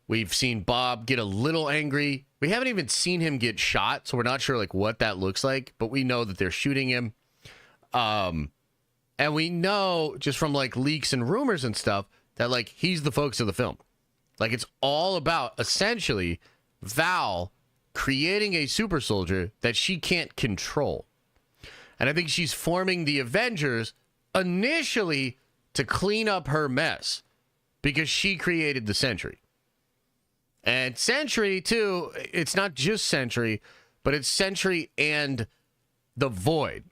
we've seen Bob get a little angry. We haven't even seen him get shot, so we're not sure like what that looks like, but we know that they're shooting him. And we know just from like leaks and rumors and stuff that like he's the focus of the film. Like it's all about essentially Val creating a super soldier that she can't control. And I think she's forming the Avengers initially to clean up her mess because she created the Sentry. And Sentry, too, it's not just Sentry, but it's Sentry and the Void.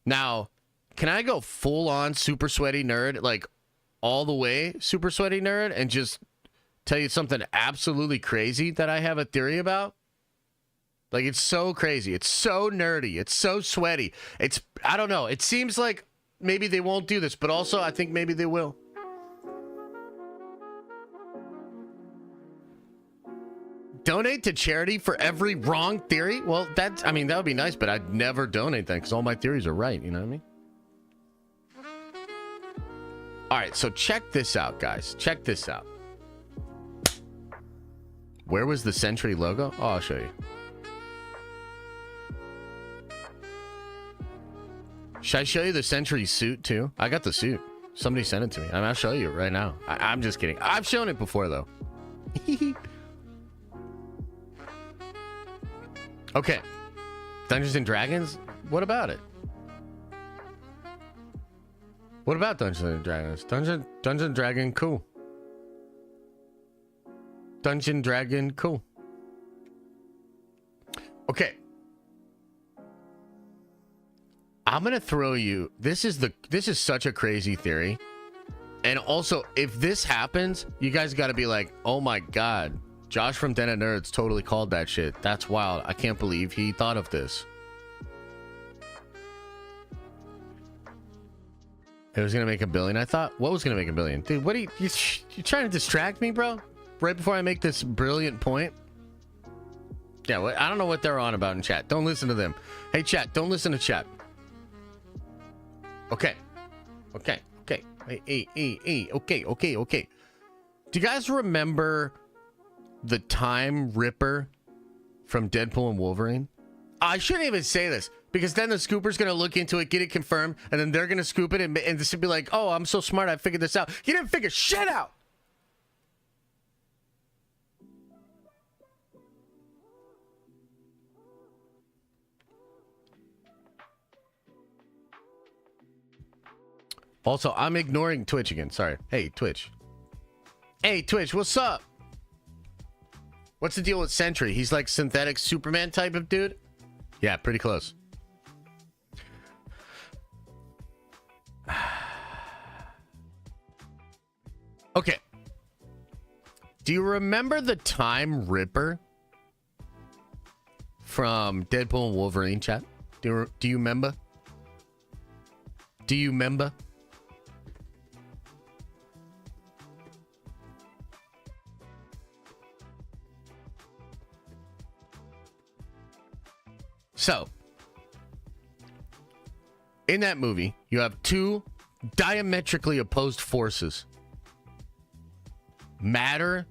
Now, can I go full-on super sweaty nerd, like all the way super sweaty nerd, and just tell you something absolutely crazy that I have a theory about? Like, it's so crazy. It's so nerdy. It's so sweaty. I don't know. It seems like maybe they won't do this, but also I think maybe they will. Donate to charity for every wrong theory? Well, that would be nice, but I'd never donate that because all my theories are right. You know what I mean? All right, so check this out, guys. Check this out. Where was the Sentry logo? Oh, I'll show you. Should I show you the Sentry suit too? I got the suit. Somebody sent it to me. I'll show you right now. I'm just kidding. I've shown it before though. Okay. Dungeons and Dragons? What about it? What about Dungeons and Dragons? Dungeon Dragon, cool. Dungeon Dragon, cool. Okay. I'm gonna throw you. This is such a crazy theory. And also, if this happens, you guys gotta be like, oh my god, Josh from Den of Nerds totally called that shit. That's wild. I can't believe he thought of this. It was gonna make $1 billion, I thought. What was gonna make $1 billion? Dude, what are you trying to distract me, bro? Right before I make this brilliant point? Yeah, I don't know what they're on about in chat. Don't listen to them. Hey, chat, don't listen to chat. Okay. Okay. Okay. Okay. Do you guys remember the Time Ripper from Deadpool and Wolverine? I shouldn't even say this because then the scooper's going to look into it, get it confirmed, and then they're going to scoop it and just be like, oh, I'm so smart, I figured this out. You didn't figure shit out. Also, I'm ignoring Twitch again. Sorry. Hey, Twitch. Hey, Twitch, what's up? What's the deal with Sentry? He's like synthetic Superman type of dude? Yeah, pretty close. Okay. Do you remember the Time Ripper from Deadpool and Wolverine, chat? Do you remember? Do you remember? So, in that movie, you have two diametrically opposed forces. Matter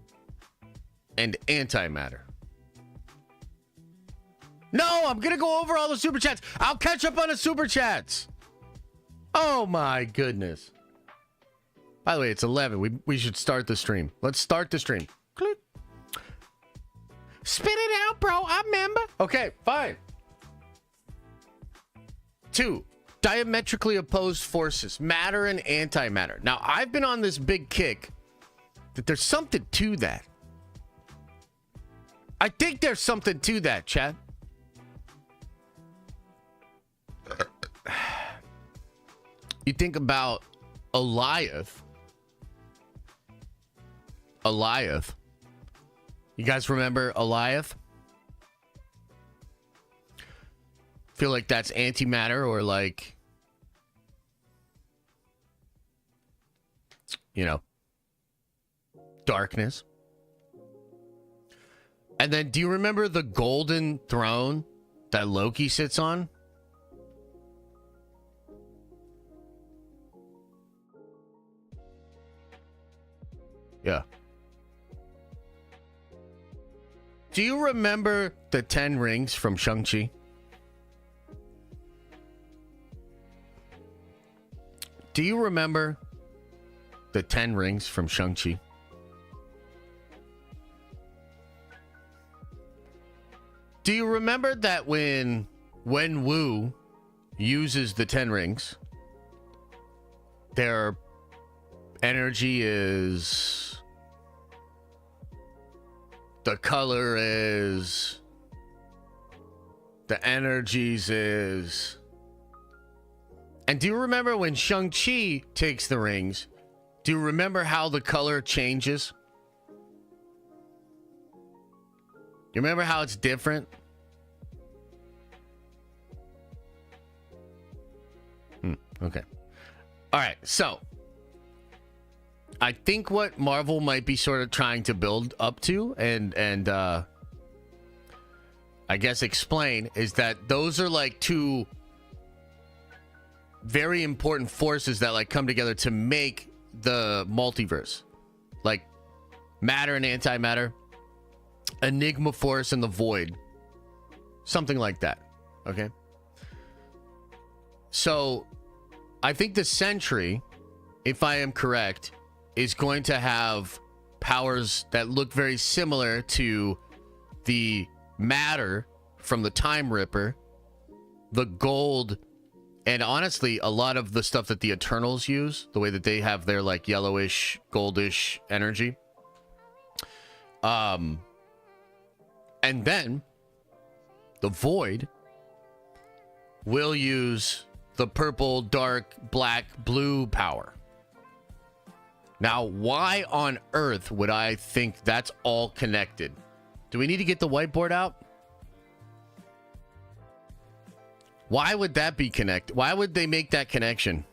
and antimatter. No, I'm going to go over all the super chats. I'll catch up on the super chats. Oh my goodness. By the way, it's 11. We should start the stream. Let's start the stream. Click. Spit it out, bro. I remember. Okay, fine. Two diametrically opposed forces, matter and antimatter. Now, I've been on this big kick that there's something to that. I think there's something to that, chat. You think about Goliath. You guys remember Goliath? Feel like that's antimatter or like, you know, darkness. And then do you remember the golden throne that Loki sits on? Yeah. Do you remember the 10 rings from Shang-Chi? Do you remember the 10 rings from Shang-Chi? Do you remember that when Wu uses the 10 rings, their energy is, the color is, the energies is. And do you remember when Shang-Chi takes the rings, do you remember how the color changes? You remember how it's different? Okay. All right. So I think what Marvel might be sort of trying to build up to and I guess explain is that those are like two very important forces that like come together to make the multiverse, like matter and antimatter, Enigma Force and the Void, something like that. Okay. So I think the Sentry, if I am correct, is going to have powers that look very similar to the matter from the Time Ripper, the gold, and honestly, a lot of the stuff that the Eternals use, the way that they have their like yellowish, goldish energy. And then the Void will use the purple, dark, black, blue power. Now, why on earth would I think that's all connected? Do we need to get the whiteboard out? Why would that be connected? Why would they make that connection?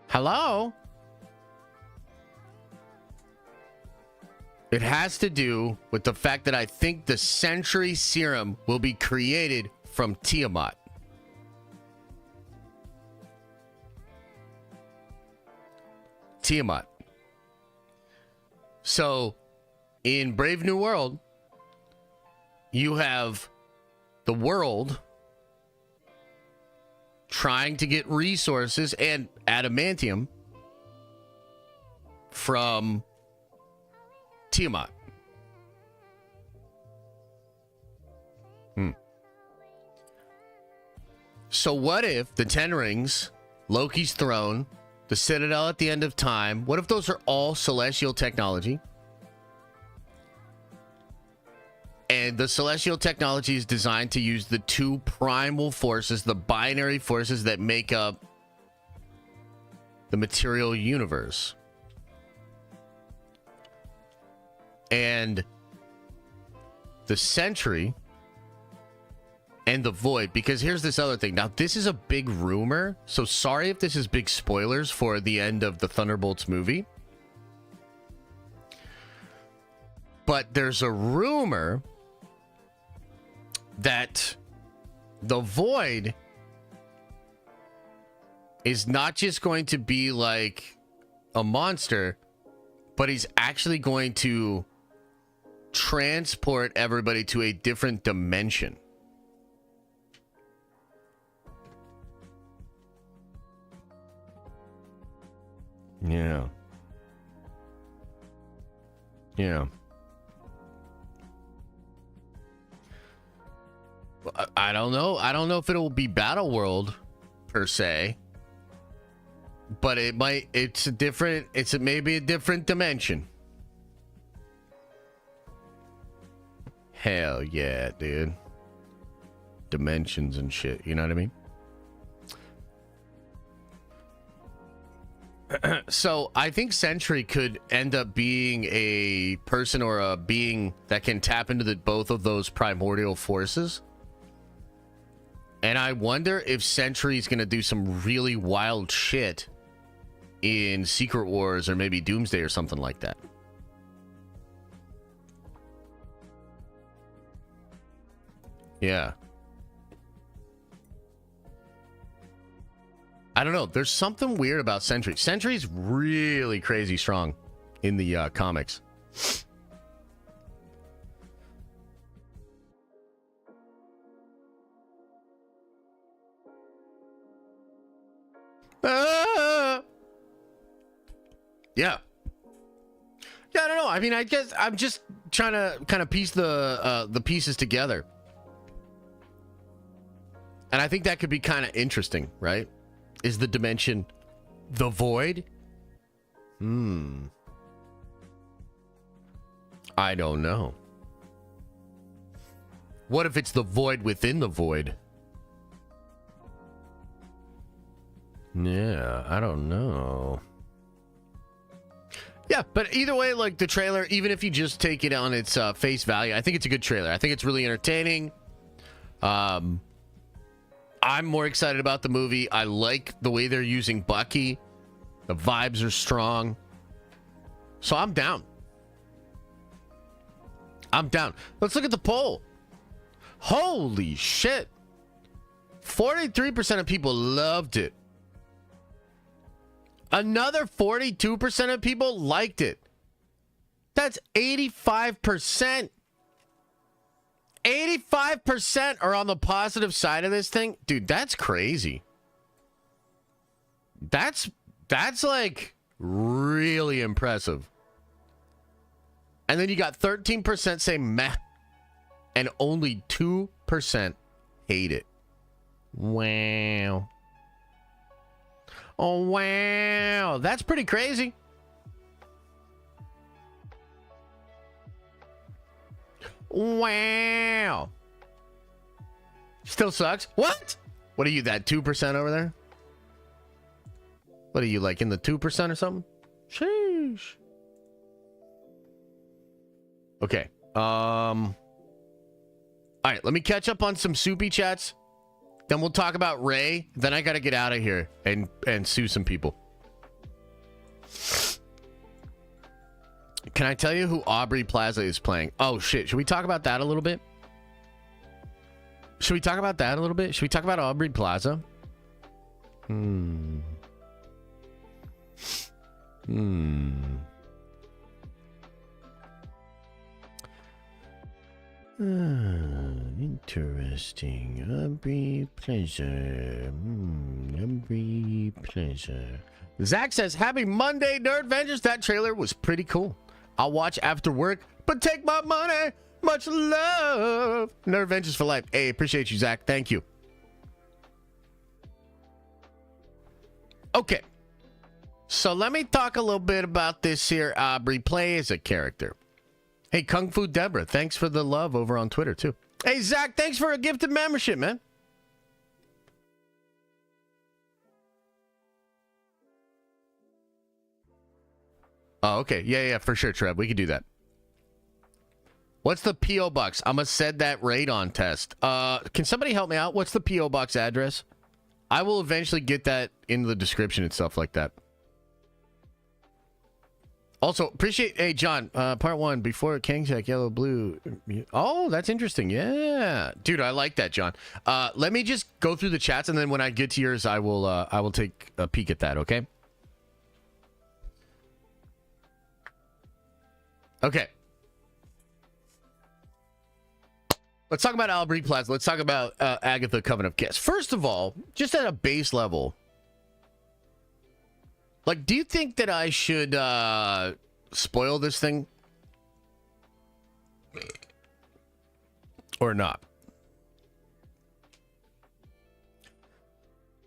Hello? It has to do with the fact that I think the Sentry serum will be created from Tiamat. Tiamat. So, in Brave New World, you have the world trying to get resources and adamantium from Tiamat. So what if the 10 Rings, Loki's throne, the Citadel at the end of time, what if those are all celestial technology? And the celestial technology is designed to use the two primal forces, the binary forces that make up the material universe. And the Sentry and the Void, because here's this other thing. Now, this is a big rumor, so sorry if this is big spoilers for the end of the Thunderbolts movie. But there's a rumor that the Void is not just going to be like a monster, but he's actually going to transport everybody to a different dimension. Yeah. Yeah. I don't know. I don't know if it'll be Battle World per se, but it might. It's a different. Maybe a different dimension. Hell yeah, dude. Dimensions and shit. You know what I mean? So I think Sentry could end up being a person or a being that can tap into both of those primordial forces. And I wonder if Sentry's going to do some really wild shit in Secret Wars or maybe Doomsday or something like that. Yeah. I don't know. There's something weird about Sentry. Sentry's really crazy strong in the comics. Yeah. Yeah, I don't know. I mean, I guess I'm just trying to kind of piece the pieces together. And I think that could be kind of interesting, right? Is the dimension the Void? I don't know. What if it's the Void within the Void? Yeah, I don't know. Yeah, but either way, like the trailer, even if you just take it on its face value, I think it's a good trailer. I think it's really entertaining. I'm more excited about the movie. I like the way they're using Bucky. The vibes are strong. So I'm down. I'm down. Let's look at the poll. Holy shit. 43% of people loved it. Another 42% of people liked it. That's 85%. 85% are on the positive side of this thing. Dude, that's crazy. That's like really impressive. And then you got 13% say meh, and only 2% hate it. Wow. Oh, wow. That's pretty crazy. Wow. Still sucks. What? What are you, that 2% over there? What are you, like in the 2% or something? Sheesh. Okay. All right, let me catch up on some soupy chats. Then we'll talk about Ray. Then I got to get out of here and sue some people. Can I tell you who Aubrey Plaza is playing? Oh, shit. Should we talk about that a little bit? Should we talk about that a little bit? Should we talk about Aubrey Plaza? Interesting. Aubrey Plaza. Aubrey Plaza. Zach says, happy Monday, Nerdvengers. That trailer was pretty cool. I'll watch after work, but take my money. Much love. Nerdvengers for life. Hey, appreciate you, Zach. Thank you. Okay. So let me talk a little bit about this here Aubrey play as a character. Hey, Kung Fu Deborah, thanks for the love over on Twitter, too. Hey, Zach, thanks for a gifted membership, man. Oh, okay. Yeah, for sure, Trev. We could do that. What's the P.O. Box? I'm going to send that radon test. Can somebody help me out? What's the P.O. Box address? I will eventually get that in the description and stuff like that. Also, appreciate... Hey, John, part 1, before Kang's Jack, yellow, blue. Oh, that's interesting. Yeah. Dude, I like that, John. Let me just go through the chats, and then when I get to yours, I will take a peek at that, okay? Okay. Let's talk about Aubrey Plaza. Let's talk about Agatha Coven of Chaos. First of all, just at a base level... Like, do you think that I should spoil this thing? Or not?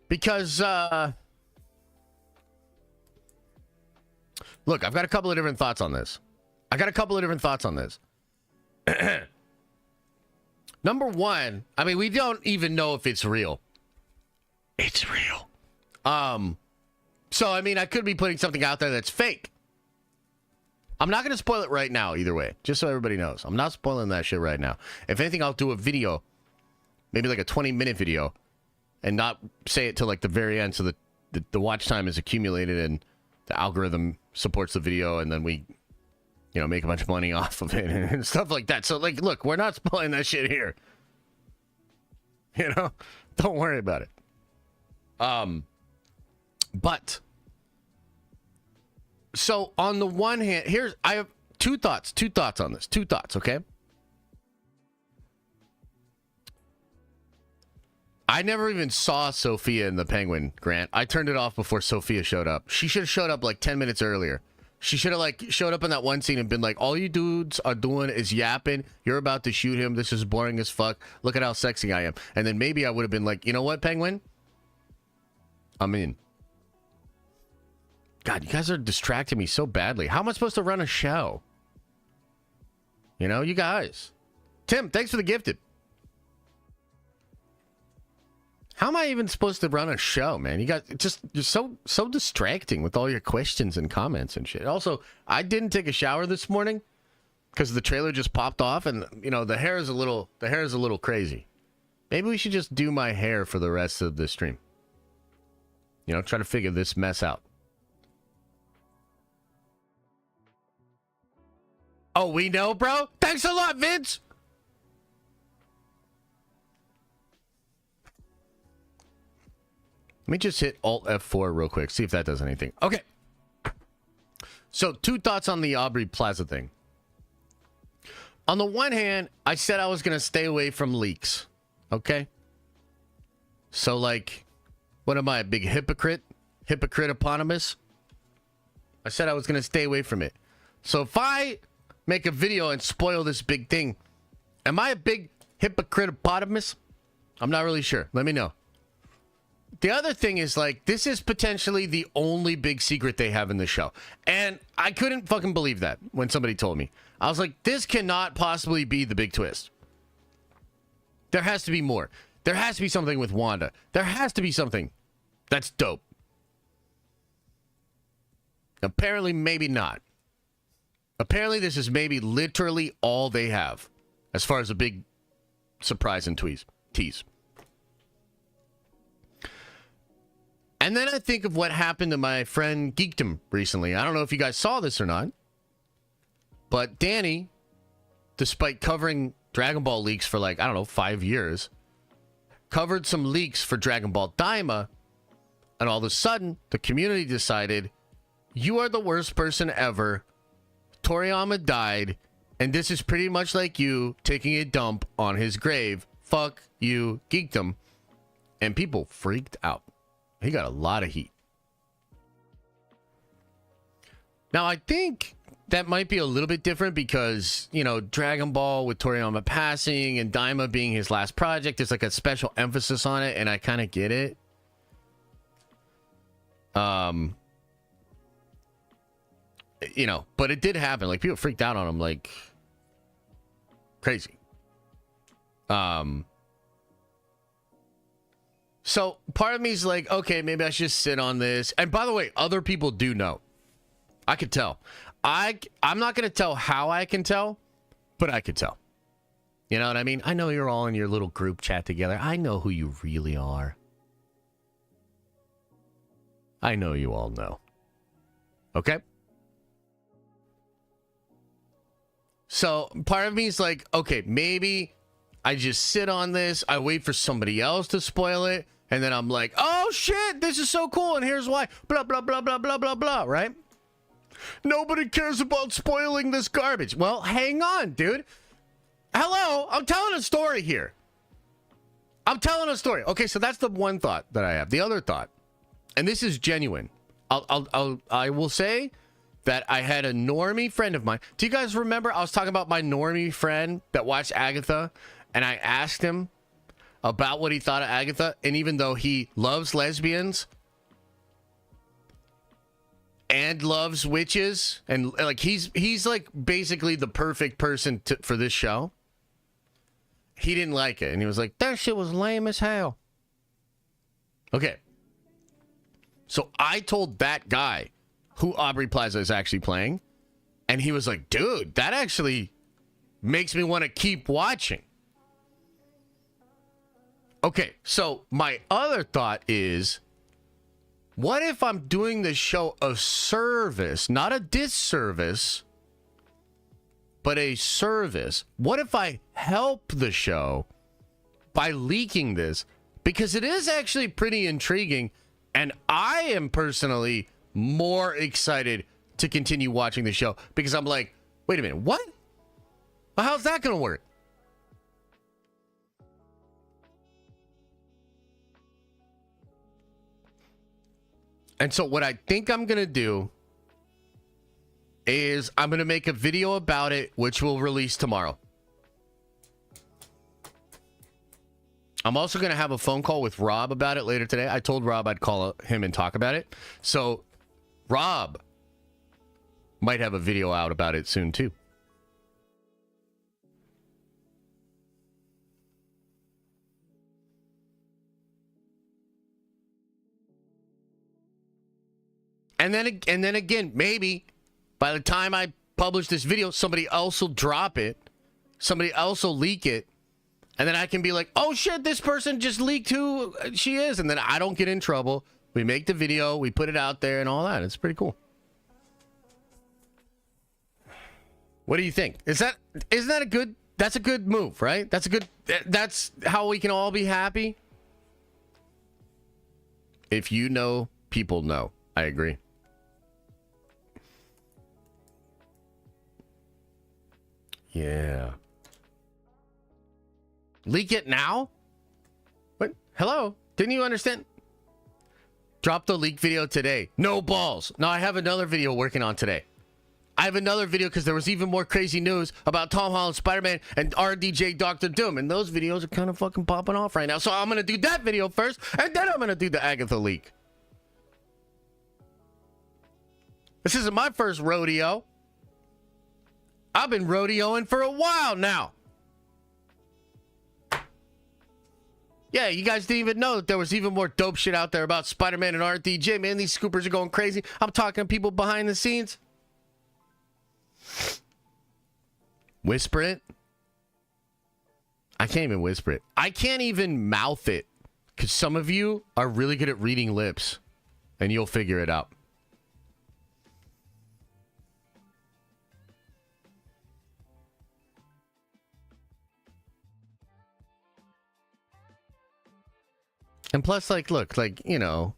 Because, look, I've got a couple of different thoughts on this. Number one, I mean, we don't even know if it's real. It's real. So, I mean, I could be putting something out there that's fake. I'm not going to spoil it right now, either way. Just so everybody knows. I'm not spoiling that shit right now. If anything, I'll do a video. Maybe like a 20-minute video. And not say it till like the very end so the watch time is accumulated and the algorithm supports the video. And then we, you know, make a bunch of money off of it and stuff like that. So, like, look, we're not spoiling that shit here. You know? Don't worry about it. But, so on the one hand, I have two thoughts on this. Two thoughts, okay? I never even saw Sophia in the Penguin, Grant. I turned it off before Sophia showed up. She should have showed up like 10 minutes earlier. She should have like showed up in that one scene and been like, all you dudes are doing is yapping. You're about to shoot him. This is boring as fuck. Look at how sexy I am. And then maybe I would have been like, you know what, Penguin? I'm in. God, you guys are distracting me so badly. How am I supposed to run a show? You know, you guys. Tim, thanks for the gifted. How am I even supposed to run a show, man? You guys you're so distracting with all your questions and comments and shit. Also, I didn't take a shower this morning because the trailer just popped off and, you know, the hair is a little crazy. Maybe we should just do my hair for the rest of the stream. You know, try to figure this mess out. Oh, we know, bro? Thanks a lot, Vince! Let me just hit Alt F4 real quick, see if that does anything. Okay. So, 2 thoughts on the Aubrey Plaza thing. On the one hand, I said I was going to stay away from leaks. Okay? So, like, what am I, a big hypocrite? Hypocrite eponymous? I said I was going to stay away from it. So, if I make a video and spoil this big thing, am I a big hypocrite eponymous? I'm not really sure. Let me know. The other thing is, like, this is potentially the only big secret they have in the show. And I couldn't fucking believe that when somebody told me. I was like, this cannot possibly be the big twist. There has to be more. There has to be something with Wanda. There has to be something that's dope. Apparently, maybe not. Apparently, this is maybe literally all they have as far as a big surprise and tease. And then I think of what happened to my friend Geekdom recently. I don't know if you guys saw this or not, but Danny, despite covering Dragon Ball leaks for like, I don't know, 5 years, covered some leaks for Dragon Ball Daima, and all of a sudden, the community decided, you are the worst person ever. Toriyama died, and this is pretty much like you taking a dump on his grave. Fuck you, Geekdom. And people freaked out. He got a lot of heat. Now, I think that might be a little bit different because, you know, Dragon Ball with Toriyama passing and Daima being his last project, there's like a special emphasis on it, and I kind of get it. You know, but it did happen. Like, people freaked out on him like crazy. So part of me is like, okay, maybe I should just sit on this. And by the way, other people do know. I could tell. I'm not going to tell how I can tell, but I could tell. You know what I mean? I know you're all in your little group chat together. I know who you really are. I know you all know. Okay? So part of me is like, okay, maybe I just sit on this. I wait for somebody else to spoil it. And then I'm like, oh shit, this is so cool. And here's why. Blah, blah, blah, blah, blah, blah, blah, right? Nobody cares about spoiling this garbage. Well, hang on, dude. Hello, I'm telling a story here. I'm telling a story. Okay, so that's the one thought that I have. The other thought, and this is genuine. I will say that I had a normie friend of mine. Do you guys remember I was talking about my normie friend that watched Agatha? And I asked him about what he thought of Agatha. And even though he loves lesbians and loves witches, and like he's like basically the perfect person for this show, he didn't like it. And he was like, that shit was lame as hell. Okay. So I told that guy who Aubrey Plaza is actually playing. And he was like, dude, that actually makes me want to keep watching. Okay, so my other thought is, what if I'm doing this show a service, not a disservice, but a service? What if I help the show by leaking this? Because it is actually pretty intriguing, and I am personally more excited to continue watching the show because I'm like, wait a minute, what? Well, how's that going to work? And so what I think I'm going to do is I'm going to make a video about it, which will release tomorrow. I'm also going to have a phone call with Rob about it later today. I told Rob I'd call him and talk about it. So Rob might have a video out about it soon too. And then again, maybe by the time I publish this video, somebody else will drop it. Somebody else will leak it. And then I can be like, oh shit, this person just leaked who she is. And then I don't get in trouble. We make the video, we put it out there and all that. It's pretty cool. What do you think? Isn't that a good? That's a good move, right? That's how we can all be happy. If you know, people know. I agree. Yeah. Leak it now? What? Hello? Didn't you understand? Drop the leak video today. No balls. No, I have another video working on today. I have another video because there was even more crazy news about Tom Holland Spider-Man and RDJ Dr. Doom. And those videos are kind of fucking popping off right now. So I'm going to do that video first. And then I'm going to do the Agatha leak. This isn't my first rodeo. I've been rodeoing for a while now. Yeah, you guys didn't even know that there was even more dope shit out there about Spider-Man and RDJ. Man, these scoopers are going crazy. I'm talking to people behind the scenes. Whisper it. I can't even whisper it. I can't even mouth it. Because some of you are really good at reading lips. And you'll figure it out. And plus, like, look, like, you know,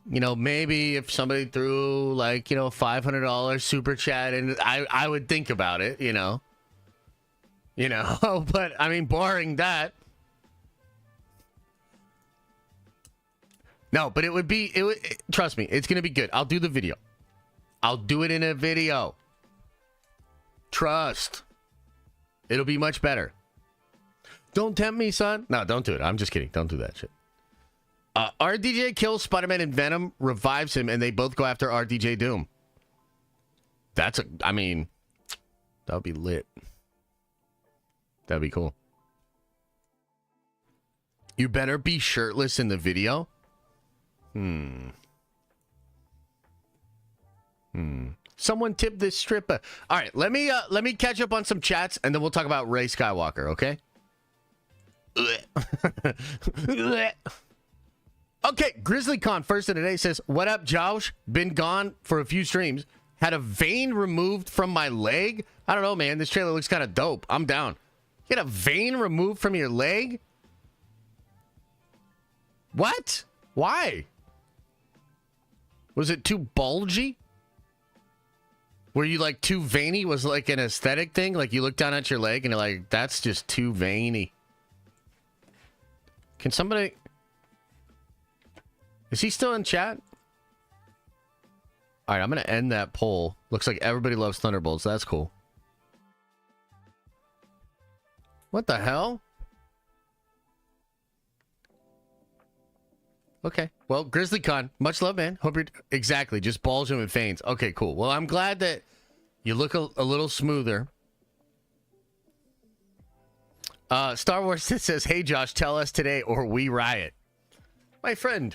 maybe if somebody threw, like, $500 super chat, and I would think about it, you know. But, I mean, barring that. No, but trust me, it's going to be good. I'll do the video. I'll do it in a video. Trust. It'll be much better. Don't tempt me, son. No, don't do it. I'm just kidding. Don't do that shit. RDJ kills Spider-Man and Venom, revives him, and they both go after RDJ Doom. That would be lit. That'd be cool. You better be shirtless in the video. Someone tip this stripper. All right, let me catch up on some chats, and then we'll talk about Rey Skywalker, okay? Okay, GrizzlyCon first of the day says, what up, Josh? Been gone for a few streams. Had a vein removed from my leg. I don't know, man. This trailer looks kind of dope. I'm down. You had a vein removed from your leg? What? Why? Was it too bulgy? Were you like too veiny? Was like an aesthetic thing? Like you look down at your leg and you're like, that's just too veiny. Can somebody... Is he still in chat? All right, I'm going to end that poll. Looks like everybody loves Thunderbolts. That's cool. What the hell? Okay. Well, GrizzlyCon, much love, man. Hope you're... Exactly, just bulging with veins. Okay, cool. Well, I'm glad that you look a little smoother. Star Wars says, hey, Josh, tell us today or we riot. My friend,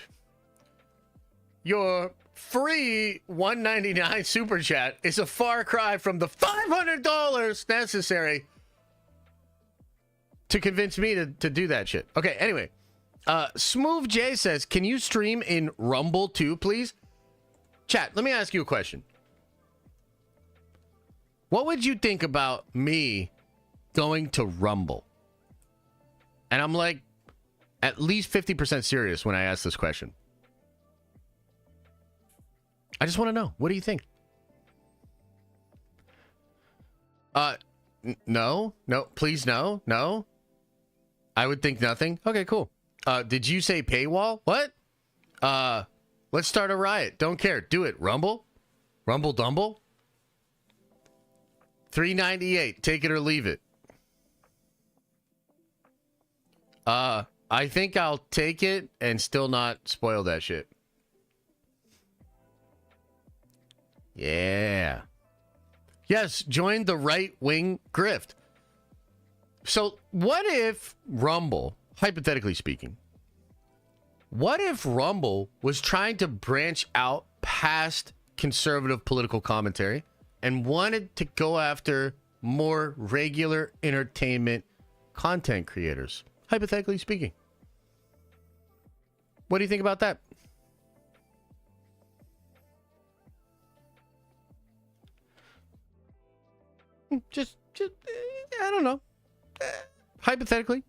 your free $1.99 super chat is a far cry from the $500 necessary to convince me to do that shit. Okay, anyway. Smooth J says, can you stream in Rumble too, please? Chat, let me ask you a question. What would you think about me going to Rumble? And I'm like at least 50% serious when I ask this question. I just want to know. What do you think? No, please no. I would think nothing. Okay, cool. Did you say paywall? What? Let's start a riot. Don't care. Do it. Rumble? Rumble Dumble? $3.98. Take it or leave it. I think I'll take it and still not spoil that shit. Yeah. Yes, join the right-wing grift. So, what if Rumble, hypothetically speaking, what if Rumble was trying to branch out past conservative political commentary and wanted to go after more regular entertainment content creators? Hypothetically speaking. What do you think about that? Just I don't know. Hypothetically.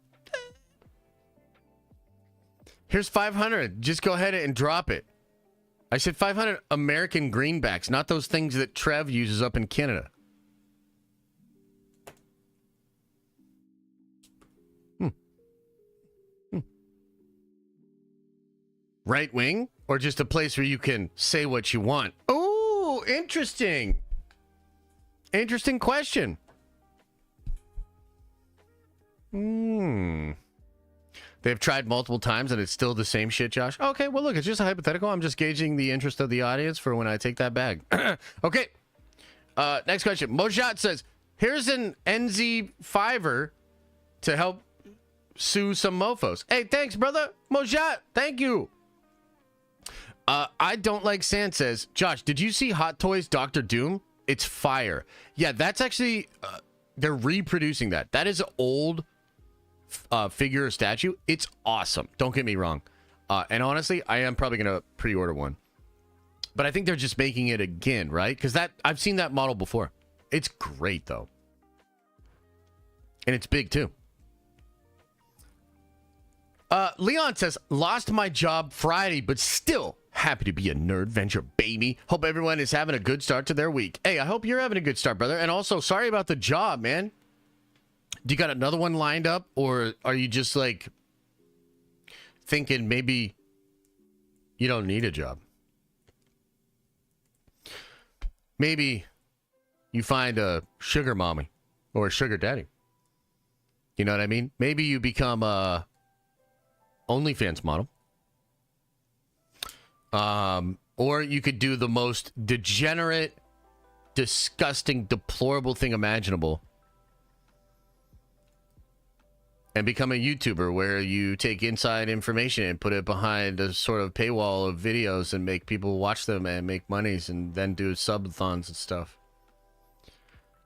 Here's 500. Just go ahead and drop it. I said 500 American greenbacks, not those things that Trev uses up in Canada. Right wing? Or just a place where you can say what you want? Oh, interesting. Interesting question. They've tried multiple times and it's still the same shit, Josh. Okay, well, look, it's just a hypothetical. I'm just gauging the interest of the audience for when I take that bag. Okay. Next question. Mojat says, here's an NZ Fiverr to help sue some mofos. Hey, thanks, brother. Mojat, thank you. I don't like sand says, Josh, did you see Hot Toys Dr. Doom? It's fire. Yeah, that's actually, they're reproducing that. That is an old figure or statue. It's awesome. Don't get me wrong. And honestly, I am probably going to pre-order one. But I think they're just making it again, right? Because that I've seen that model before. It's great, though. And it's big, too. Leon says, lost my job Friday, but still happy to be a nerd venture, baby. Hope everyone is having a good start to their week. Hey, I hope you're having a good start, brother. And also, sorry about the job, man. Do you got another one lined up? Or are you just, like, thinking maybe you don't need a job? Maybe you find a sugar mommy or a sugar daddy. You know what I mean? Maybe you become a OnlyFans model. Or you could do the most degenerate, disgusting, deplorable thing imaginable and become a YouTuber where you take inside information and put it behind a sort of paywall of videos and make people watch them and make monies and then do subathons and stuff.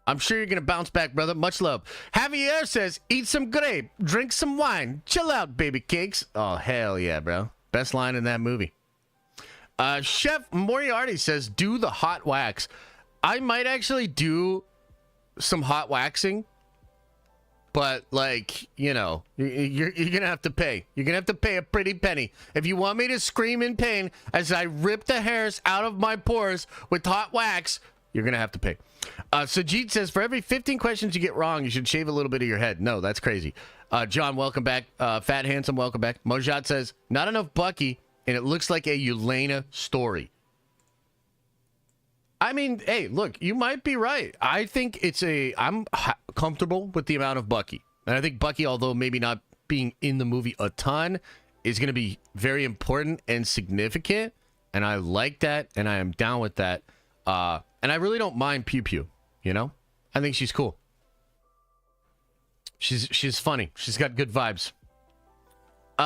I'm sure you're going to bounce back, brother. Much love. Javier says, eat some grape, drink some wine, chill out, baby cakes. Oh, hell yeah, bro. Best line in that movie. Chef Moriarty says, do the hot wax. I might actually do some hot waxing, but, like, you know, you're going to have to pay. You're going to have to pay a pretty penny. If you want me to scream in pain as I rip the hairs out of my pores with hot wax, you're going to have to pay. Sajid says, for every 15 questions you get wrong, you should shave a little bit of your head. No, that's crazy. John, welcome back. Fat Handsome, welcome back. Mojat says, not enough Bucky, and it looks like a Yelena story. I mean, hey, look, you might be right. I think I'm comfortable with the amount of Bucky. And I think Bucky, although maybe not being in the movie a ton, is going to be very important and significant. And I like that, and I am down with that. And I really don't mind Pew Pew, you know? I think she's cool. She's funny. She's got good vibes.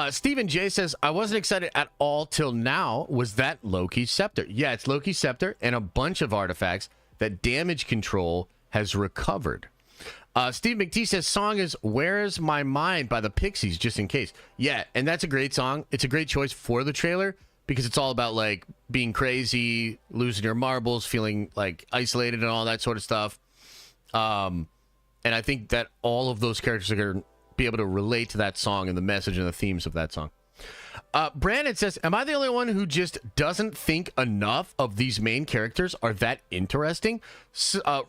Stephen J says, I wasn't excited at all till now. Was that Loki's scepter? Yeah, it's Loki's scepter and a bunch of artifacts that Damage Control has recovered. Steve McTee says, song is Where's My Mind by the Pixies, just in case. Yeah, and that's a great song. It's a great choice for the trailer because it's all about, like, being crazy, losing your marbles, feeling, like, isolated and all that sort of stuff. And I think that all of those characters are going to be able to relate to that song and the message and the themes of that song. Brandon says, am I the only one who just doesn't think enough of these main characters are that interesting?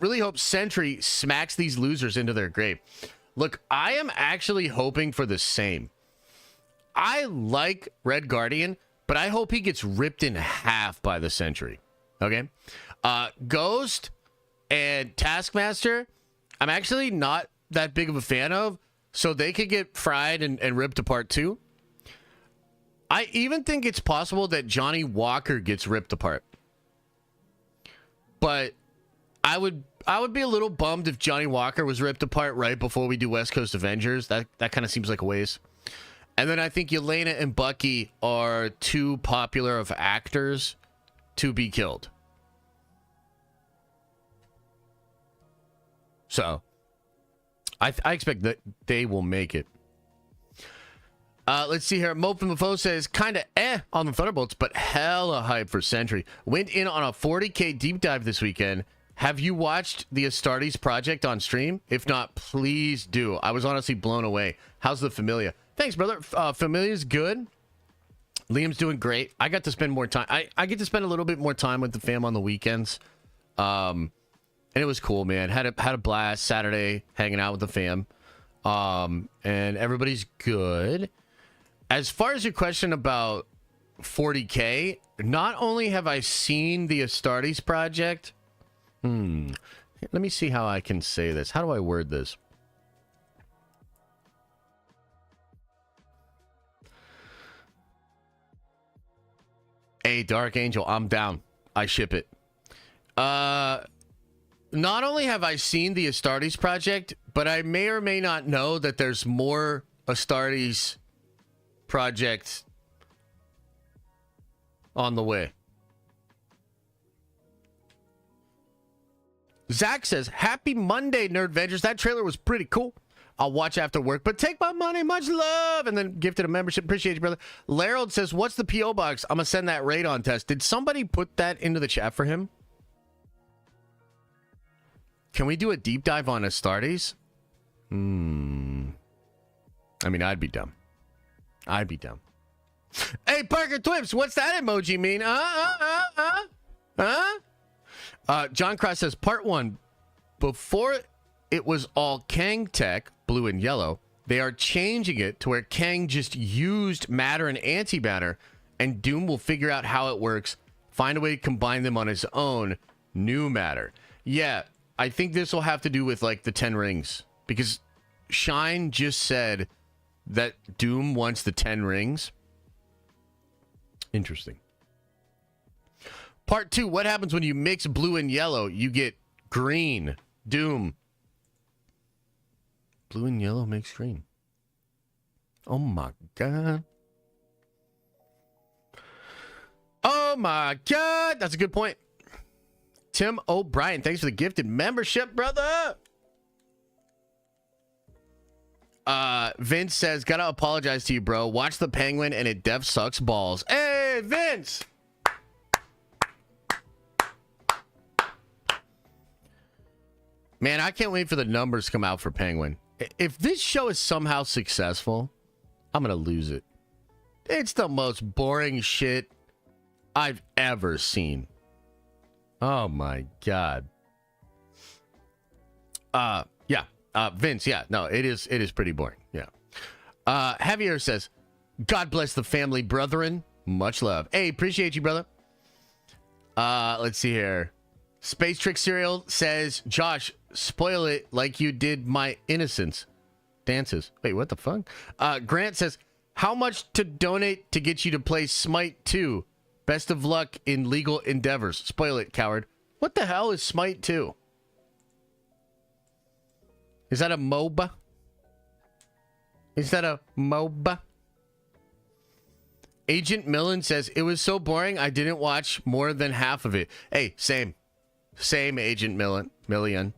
Really hope Sentry smacks these losers into their grave. Look, I am actually hoping for the same. I like Red Guardian, but I hope he gets ripped in half by the Sentry. Okay? Ghost and Taskmaster, I'm actually not that big of a fan of, so they could get fried and ripped apart too. I even think it's possible that Johnny Walker gets ripped apart. But I would be a little bummed if Johnny Walker was ripped apart right before we do West Coast Avengers. That kind of seems like a waste. And then I think Yelena and Bucky are too popular of actors to be killed. So I expect that they will make it. Let's see here. Mo from the Foe says, kind of on the Thunderbolts, but hella hype for Sentry. Went in on a 40K deep dive this weekend Have you watched the Astartes project on stream? If not, please do. I was honestly blown away. How's the Familia? Thanks, brother. Familia's good. Liam's doing great. I got to spend more time. I get to spend a little bit more time with the fam on the weekends. And it was cool, man. Had a blast Saturday hanging out with the fam. And everybody's good. As far as your question about 40K, not only have I seen the Astartes project. Let me see how I can say this. How do I word this? Hey, Dark Angel, I'm down. I ship it. Not only have I seen the Astartes project, but I may or may not know that there's more Astartes projects on the way. Zach says, happy Monday, Nerdvengers. That trailer was pretty cool. I'll watch after work, but take my money. Much love. And then gifted a membership. Appreciate you, brother. Larold says, what's the P.O. box? I'm going to send that radon test. Did somebody put that into the chat for him? Can we do a deep dive on Astartes? I mean, I'd be dumb. I'd be dumb. Hey, Parker Twips, what's that emoji mean? John Cross says, part 1. Before it was all Kang tech, blue and yellow, they are changing it to where Kang just used matter and antimatter, and Doom will figure out how it works, find a way to combine them on his own, new matter. Yeah, I think this will have to do with, like, the 10 rings, because Shine just said that Doom wants the 10 rings. Interesting. Part 2, what happens when you mix blue and yellow? You get green. Doom. Blue and yellow makes green. Oh my god. Oh my god. That's a good point. Tim O'Brien, thanks for the gifted membership, brother. Vince says, gotta apologize to you, bro. Watch the Penguin and it dev sucks balls. Hey, Vince. Man, I can't wait for the numbers to come out for Penguin. If this show is somehow successful, I'm going to lose it. It's the most boring shit I've ever seen. Oh, my God. Yeah. Vince, yeah. No, it is pretty boring. Yeah. Javier says, God bless the family, brethren. Much love. Hey, appreciate you, brother. Let's see here. Space Trick Cereal says, Josh, spoil it like you did my innocence dances. Wait, what the fuck? Grant says, how much to donate to get you to play Smite 2? Best of luck in legal endeavors. Spoil it, coward. What the hell is Smite 2? Is that a MOBA? Is that a MOBA? Agent Millen says, it was so boring I didn't watch more than half of it. Hey, same. Same, Agent Million.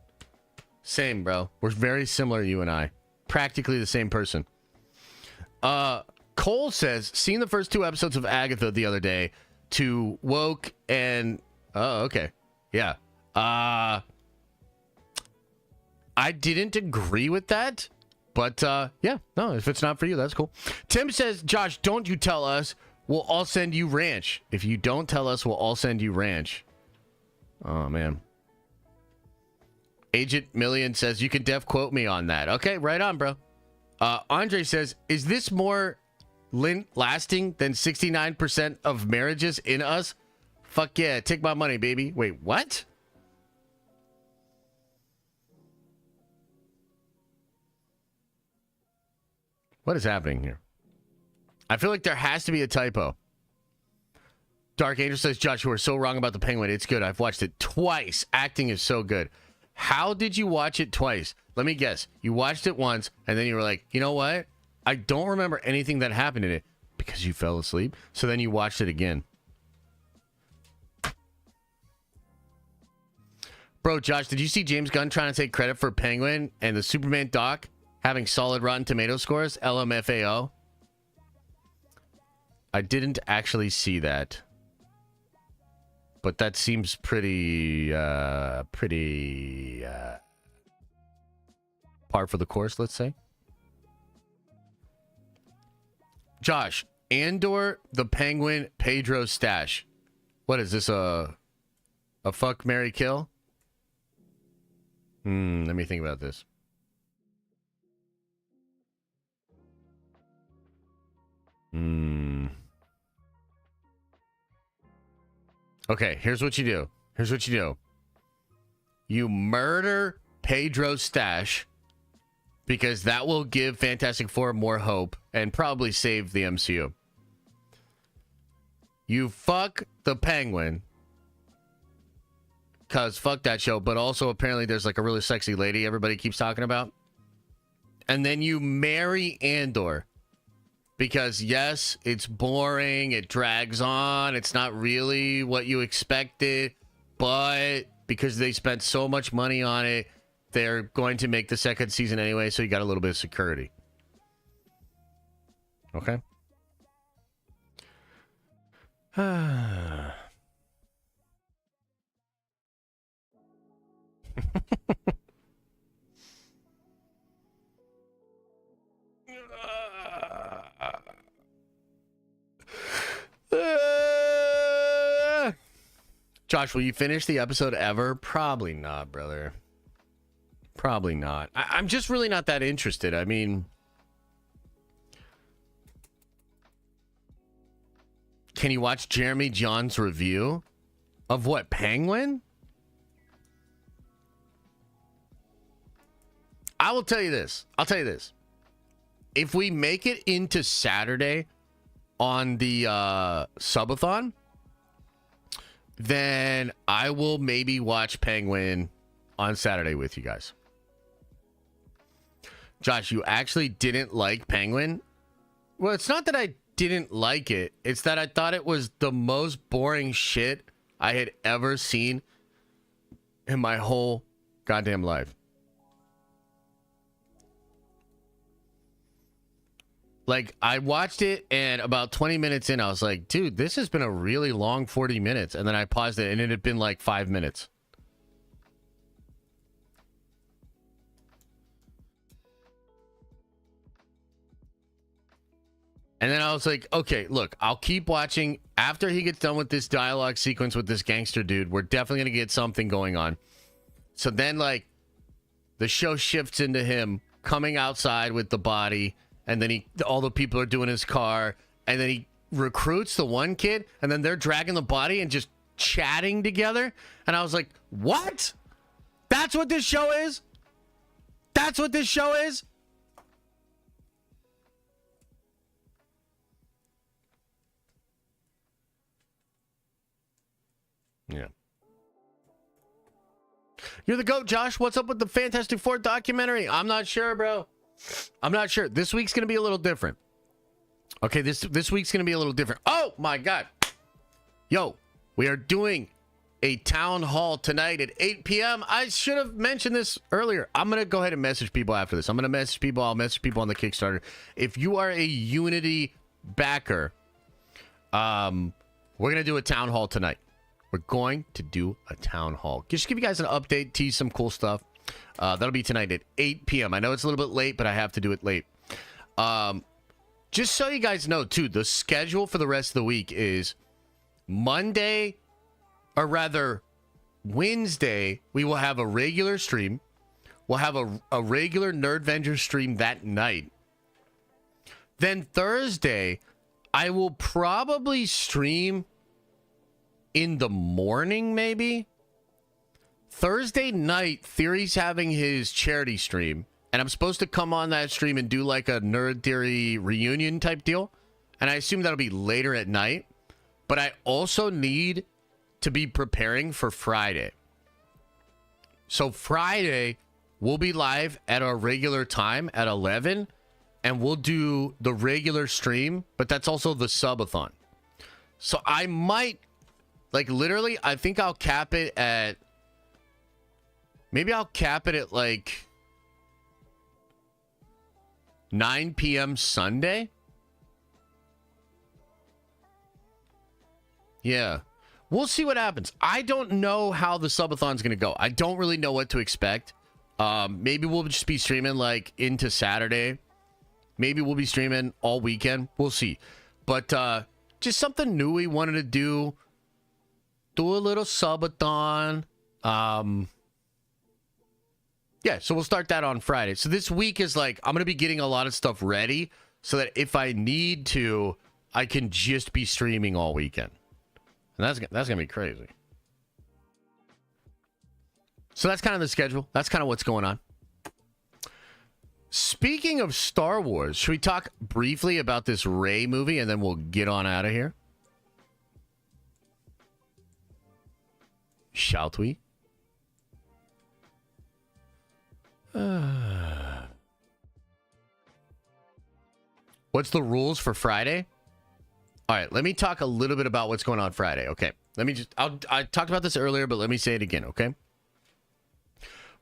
Same, bro. We're very similar, you and I. Practically the same person. Cole says, seen the first 2 episodes of Agatha the other day to woke and... Oh, okay. Yeah. I didn't agree with that, but yeah. No, if it's not for you, that's cool. Tim says, Josh, don't you tell us. We'll all send you ranch. If you don't tell us, we'll all send you ranch. Oh, man. Agent Million says, you can def quote me on that. Okay, right on, bro. Andre says, is this more lasting than 69% of marriages in us? Fuck yeah, take my money, baby. Wait, what? What is happening here? I feel like there has to be a typo. Dark Angel says, Josh, you are so wrong about the Penguin. It's good. I've watched it twice. Acting is so good. How did you watch it twice? Let me guess. You watched it once, and then you were like, you know what? I don't remember anything that happened in it because you fell asleep. So then you watched it again. Bro, Josh, did you see James Gunn trying to take credit for Penguin and the Superman doc having solid Rotten Tomato scores? LMFAO. I didn't actually see that. but that seems pretty par for the course, let's say. Josh, Andor, the Penguin, Pedro stash. What is this, a fuck, marry, kill? Let me think about this. Okay, here's what you do. You murder Pedro stash because that will give Fantastic Four more hope and probably save the MCU. You fuck the Penguin because fuck that show, but also apparently there's like a really sexy lady everybody keeps talking about. And then you marry Andor because yes, it's boring, it drags on, it's not really what you expected, but because they spent so much money on it, they're going to make the second season anyway, so you got a little bit of security. Okay. Josh, will you finish the episode ever? Probably not, brother. Probably not. I'm just really not that interested. I mean, can you watch Jeremy John's review of what, Penguin? I will tell you this. If we make it into Saturday on the Subathon, then I will maybe watch Penguin on Saturday with you guys. Josh, you actually didn't like Penguin? Well, it's not that I didn't like it. It's that I thought it was the most boring shit I had ever seen in my whole goddamn life. Like, I watched it, and about 20 minutes in, I was like, dude, this has been a really long 40 minutes. And then I paused it, and it had been like 5 minutes. And then I was like, okay, look, I'll keep watching. After he gets done with this dialogue sequence with this gangster dude, we're definitely going to get something going on. So then, like, the show shifts into him coming outside with the body. And then all the people are doing his car. And then he recruits the one kid. And then they're dragging the body and just chatting together. And I was like, what? That's what this show is? That's what this show is? Yeah. You're the GOAT, Josh. What's up with the Fantastic Four documentary? I'm not sure, bro. I'm not sure. This week's going to be a little different. Okay, this week's going to be a little different. Oh, my God. Yo, we are doing a town hall tonight at 8 p.m. I should have mentioned this earlier. I'm going to go ahead and message people after this. I'm going to message people. I'll message people on the Kickstarter. If you are a Unity backer, we're going to do a town hall tonight. We're going to do a town hall. Just give you guys an update, tease some cool stuff. That'll be tonight at 8 p.m. I know it's a little bit late, but I have to do it late. Just so you guys know, too, the schedule for the rest of the week is Monday, or rather Wednesday, we will have a regular stream. We'll have a regular Nerdventure stream that night. Then Thursday, I will probably stream in the morning, maybe. Thursday night, Theory's having his charity stream, and I'm supposed to come on that stream and do like a Nerd Theory reunion type deal, and I assume that'll be later at night, but I also need to be preparing for Friday. So Friday, we'll be live at our regular time at 11, and we'll do the regular stream, but that's also the subathon. So I might, like, literally, I think I'll cap it at, maybe I'll cap it at like 9 p.m. Sunday. Yeah. we'll see what happens. I don't know how the subathon's going to go. I don't really know what to expect. Maybe we'll just be streaming like into Saturday. Maybe we'll be streaming all weekend. We'll see. But just something new we wanted to do. Do a little subathon. Yeah, so we'll start that on Friday. So this week is like, I'm going to be getting a lot of stuff ready so that if I need to, I can just be streaming all weekend. And that's going to be crazy. So that's kind of the schedule. That's kind of what's going on. Speaking of Star Wars, should we talk briefly about this Rey movie and then we'll get on out of here? Shall we? What's the rules for Friday? All right, let me talk a little bit about what's going on Friday. Okay, let me just, I talked about this earlier, but let me say it again, okay?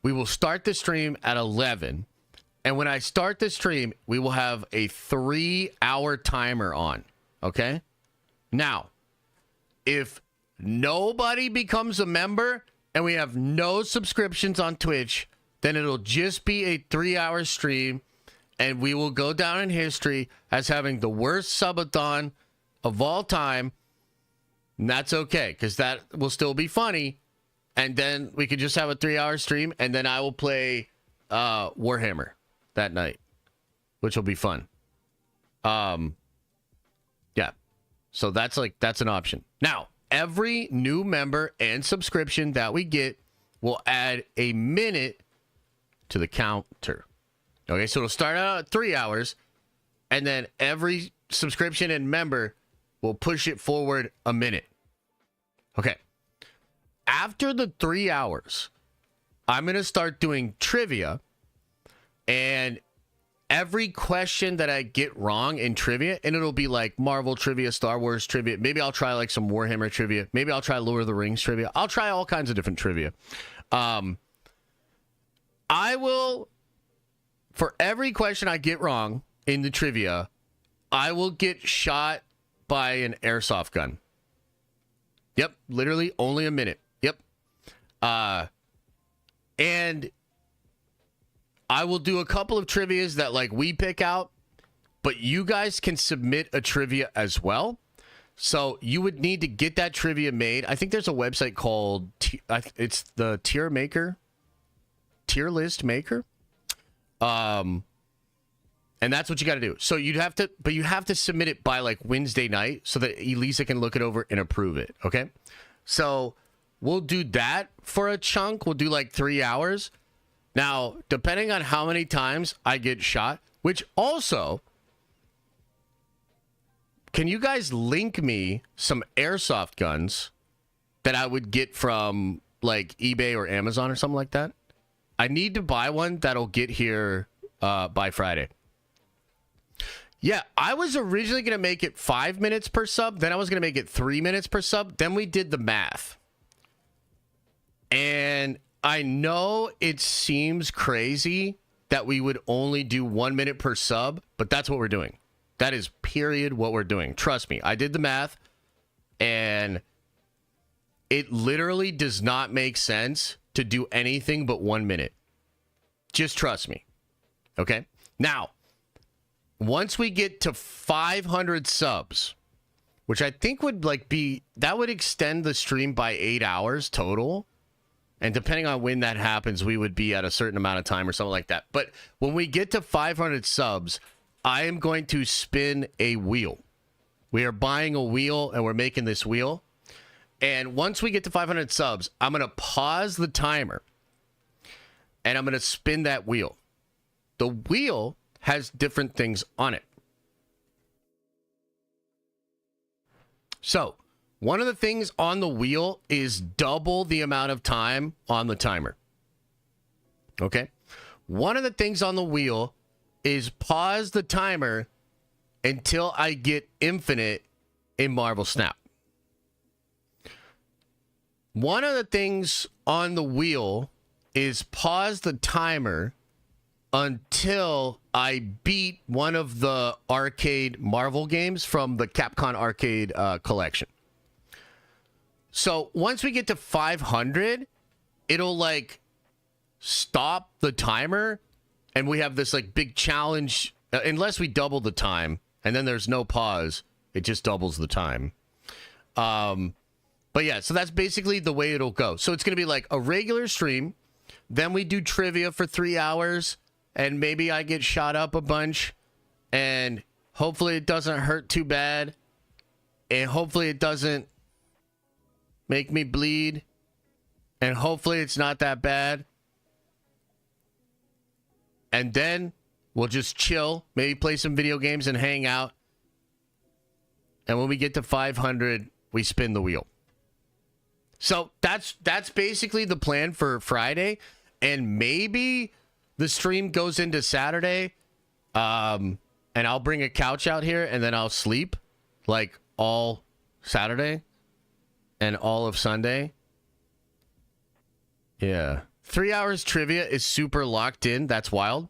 We will start the stream at 11. And when I start the stream, we will have a 3-hour timer on, okay? Now, if nobody becomes a member and we have no subscriptions on Twitch, then it'll just be a 3-hour stream, and we will go down in history as having the worst subathon of all time. And that's okay, because that will still be funny. And then we could just have a 3-hour stream, and then I will play Warhammer that night, which will be fun. Yeah. So that's an option. Now, every new member and subscription that we get will add a minute to the counter. Okay, so it'll start out at 3 hours, and then every subscription and member will push it forward a minute. Okay. After the 3 hours, I'm going to start doing trivia, and every question that I get wrong in trivia, and it'll be like Marvel trivia, Star Wars trivia. Maybe I'll try like some Warhammer trivia. Maybe I'll try Lord of the Rings trivia. I'll try all kinds of different trivia. I will, for every question I get wrong in the trivia, I will get shot by an airsoft gun. Yep, literally only a minute. Yep. And I will do a couple of trivias that like we pick out, but you guys can submit a trivia as well. So you would need to get that trivia made. I think there's a website called, it's the Tier List Maker. And that's what you got to do. So you have to submit it by like Wednesday night so that Elisa can look it over and approve it. Okay. So we'll do that for a chunk. We'll do like 3 hours. Now, depending on how many times I get shot, which also, can you guys link me some airsoft guns that I would get from like eBay or Amazon or something like that? I need to buy one that'll get here by Friday. Yeah, I was originally going to make it 5 minutes per sub. Then I was going to make it 3 minutes per sub. Then we did the math. And I know it seems crazy that we would only do 1 minute per sub, but that's what we're doing. That is period what we're doing. Trust me, I did the math, and it literally does not make sense to do anything but 1 minute. Just trust me. Okay? Now, once we get to 500 subs, which I think would like be, that would extend the stream by 8 hours total. And depending on when that happens, we would be at a certain amount of time or something like that. But when we get to 500 subs, I am going to spin a wheel. We are buying a wheel, and we're making this wheel. And once we get to 500 subs, I'm going to pause the timer, and I'm going to spin that wheel. The wheel has different things on it. So, one of the things on the wheel is double the amount of time on the timer. Okay? One of the things on the wheel is pause the timer until I get infinite in Marvel Snap. One of the things on the wheel is pause the timer until I beat one of the arcade Marvel games from the Capcom Arcade collection. So once we get to 500, it'll like stop the timer, and we have this like big challenge. Unless we double the time, and then there's no pause, it just doubles the time. But yeah, so that's basically the way it'll go. So it's gonna be like a regular stream, then we do trivia for 3 hours, and maybe I get shot up a bunch, and hopefully it doesn't hurt too bad, and hopefully it doesn't make me bleed, and hopefully it's not that bad. And then we'll just chill, maybe play some video games and hang out. And when we get to 500, we spin the wheel. So that's basically the plan for Friday. And maybe the stream goes into Saturday. And I'll bring a couch out here and then I'll sleep like all Saturday and all of Sunday. Yeah. 3 hours trivia is super locked in. That's wild.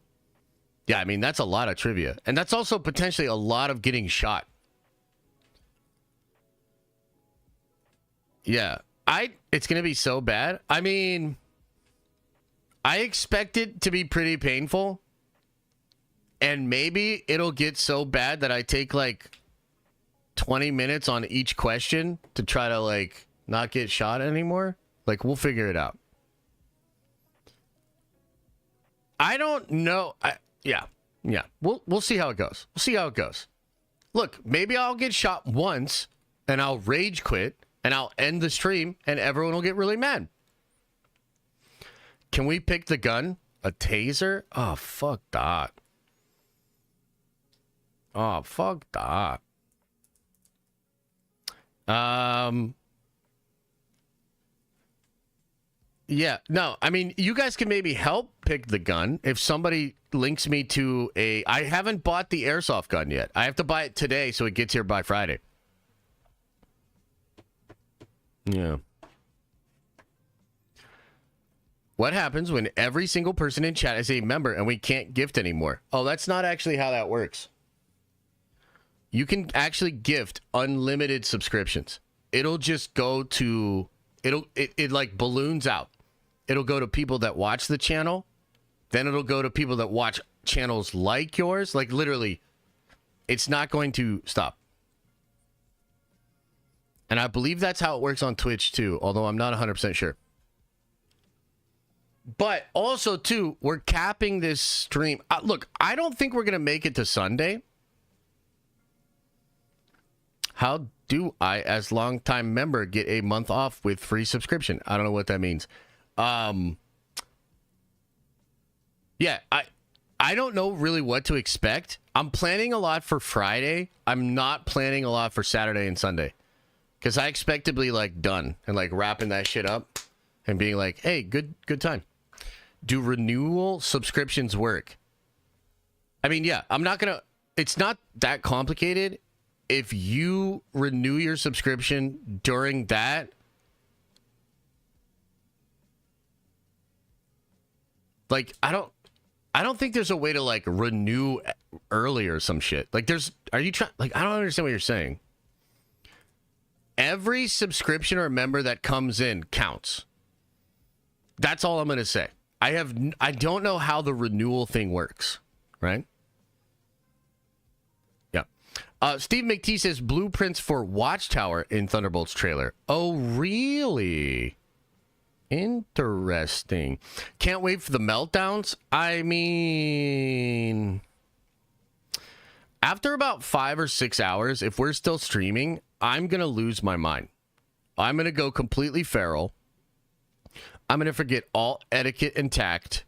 Yeah, I mean, that's a lot of trivia. And that's also potentially a lot of getting shot. Yeah. It's going to be so bad. I mean, I expect it to be pretty painful. And maybe it'll get so bad that I take like 20 minutes on each question to try to like not get shot anymore. Like, we'll figure it out. I don't know. Yeah. We'll see how it goes. We'll see how it goes. Look, maybe I'll get shot once and I'll rage quit and I'll end the stream and everyone will get really mad. Can we pick the gun? A taser? Oh, fuck that. Oh, fuck that. Yeah, no, I mean, you guys can maybe help pick the gun if somebody links me to a... I haven't bought the airsoft gun yet. I have to buy it today so it gets here by Friday. Yeah. What happens when every single person in chat is a member and we can't gift anymore? Oh, that's not actually how that works. You can actually gift unlimited subscriptions. It'll just go to... It like balloons out. It'll go to people that watch the channel. Then it'll go to people that watch channels like yours. Like, literally, it's not going to stop. And I believe that's how it works on Twitch, too. Although I'm not 100% sure. But also, too, we're capping this stream. Look, I don't think we're going to make it to Sunday. How do I, as longtime member, get a month off with free subscription? I don't know what that means. Yeah, I don't know really what to expect. I'm planning a lot for Friday. I'm not planning a lot for Saturday and Sunday. Because I expect to be, like, done. And, like, wrapping that shit up. And being like, hey, good time. Do renewal subscriptions work? I mean, yeah, I'm not going to... It's not that complicated. If you renew your subscription during that, like, I don't think there's a way to like renew early or some shit. Like, are you trying, like, I don't understand what you're saying. Every subscription or member that comes in counts. That's all I'm going to say. I don't know how the renewal thing works, right? Steve McTee says blueprints for Watchtower in Thunderbolts trailer. Oh, really? Interesting. Can't wait for the meltdowns. I mean, after about 5 or 6 hours, if we're still streaming, I'm going to lose my mind. I'm going to go completely feral. I'm going to forget all etiquette and tact.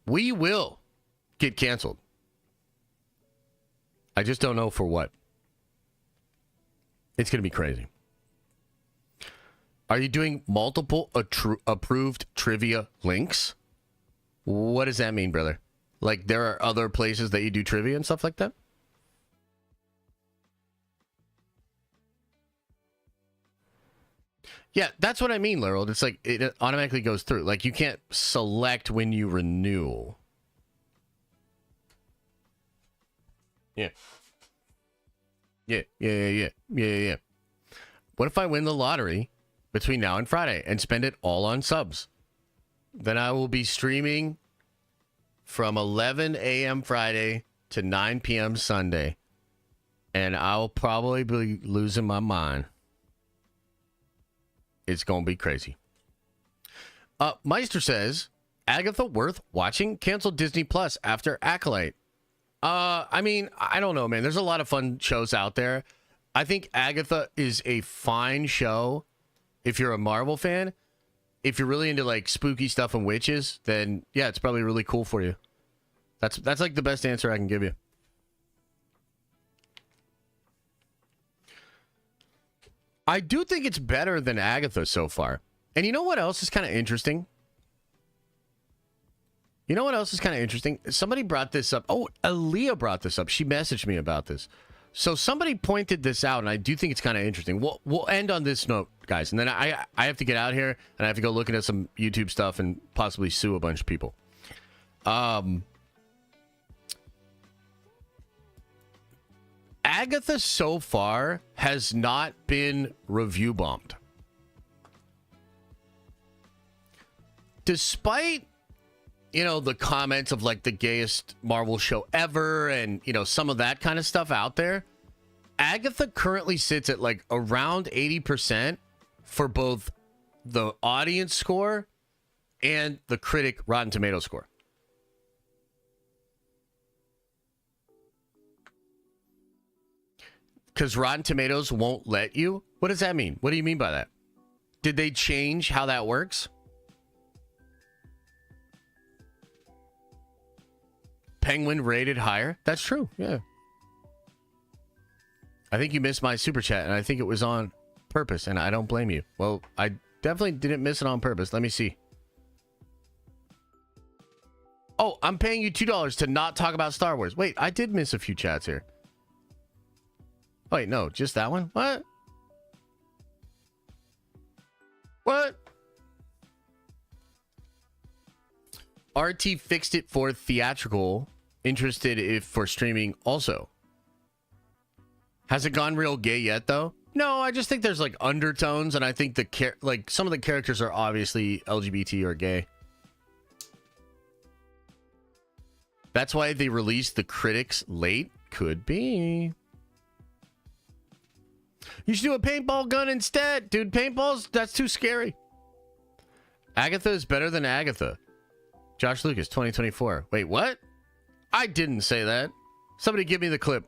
We will get canceled. I just don't know for what. It's going to be crazy. Are you doing multiple approved trivia links? What does that mean, brother? Like, there are other places that you do trivia and stuff like that? Yeah, that's what I mean, Laurel. It's like, it automatically goes through. Like, you can't select when you renew. Yeah. Yeah. what if I win the lottery between now and Friday and spend it all on subs? Then I will be streaming from 11 a.m. Friday to 9 p.m. Sunday. And I'll probably be losing my mind. It's going to be crazy. Meister says, Agatha worth watching? Cancel Disney Plus after Acolyte. I mean, I don't know, man. There's a lot of fun shows out there. I think Agatha is a fine show if you're a Marvel fan. If you're really into like spooky stuff and witches, then yeah, it's probably really cool for you. That's like the best answer I can give you. I do think it's better than Agatha so far. And you know what else is kind of interesting? Somebody brought this up. Oh, Aaliyah brought this up. She messaged me about this. So somebody pointed this out, and I do think it's kind of interesting. We'll end on this note, guys. And then I have to get out here, and I have to go looking at some YouTube stuff and possibly sue a bunch of people. Agatha so far has not been review bombed. Despite, you know, the comments of like the gayest Marvel show ever and, you know, some of that kind of stuff out there, Agatha currently sits at like around 80% for both the audience score and the critic Rotten Tomatoes score. Because Rotten Tomatoes won't let you? What does that mean? What do you mean by that? Did they change how that works? Penguin rated higher? That's true, yeah. I think you missed my super chat, and I think it was on purpose, and I don't blame you. Well, I definitely didn't miss it on purpose. Let me see. Oh, I'm paying you $2 to not talk about Star Wars. Wait, I did miss a few chats here. Wait, no, just that one? What? What? RT fixed it for theatrical. Interested if for streaming also. Has it gone real gay yet, though? No, I just think there's like undertones, and I think the some of the characters are obviously LGBT or gay. That's why they released the critics late. Could be. You should do a paintball gun instead. Dude, paintballs, that's too scary. Agatha is better than Agatha. Josh Lucas, 2024. Wait, what? I didn't say that. Somebody give me the clip.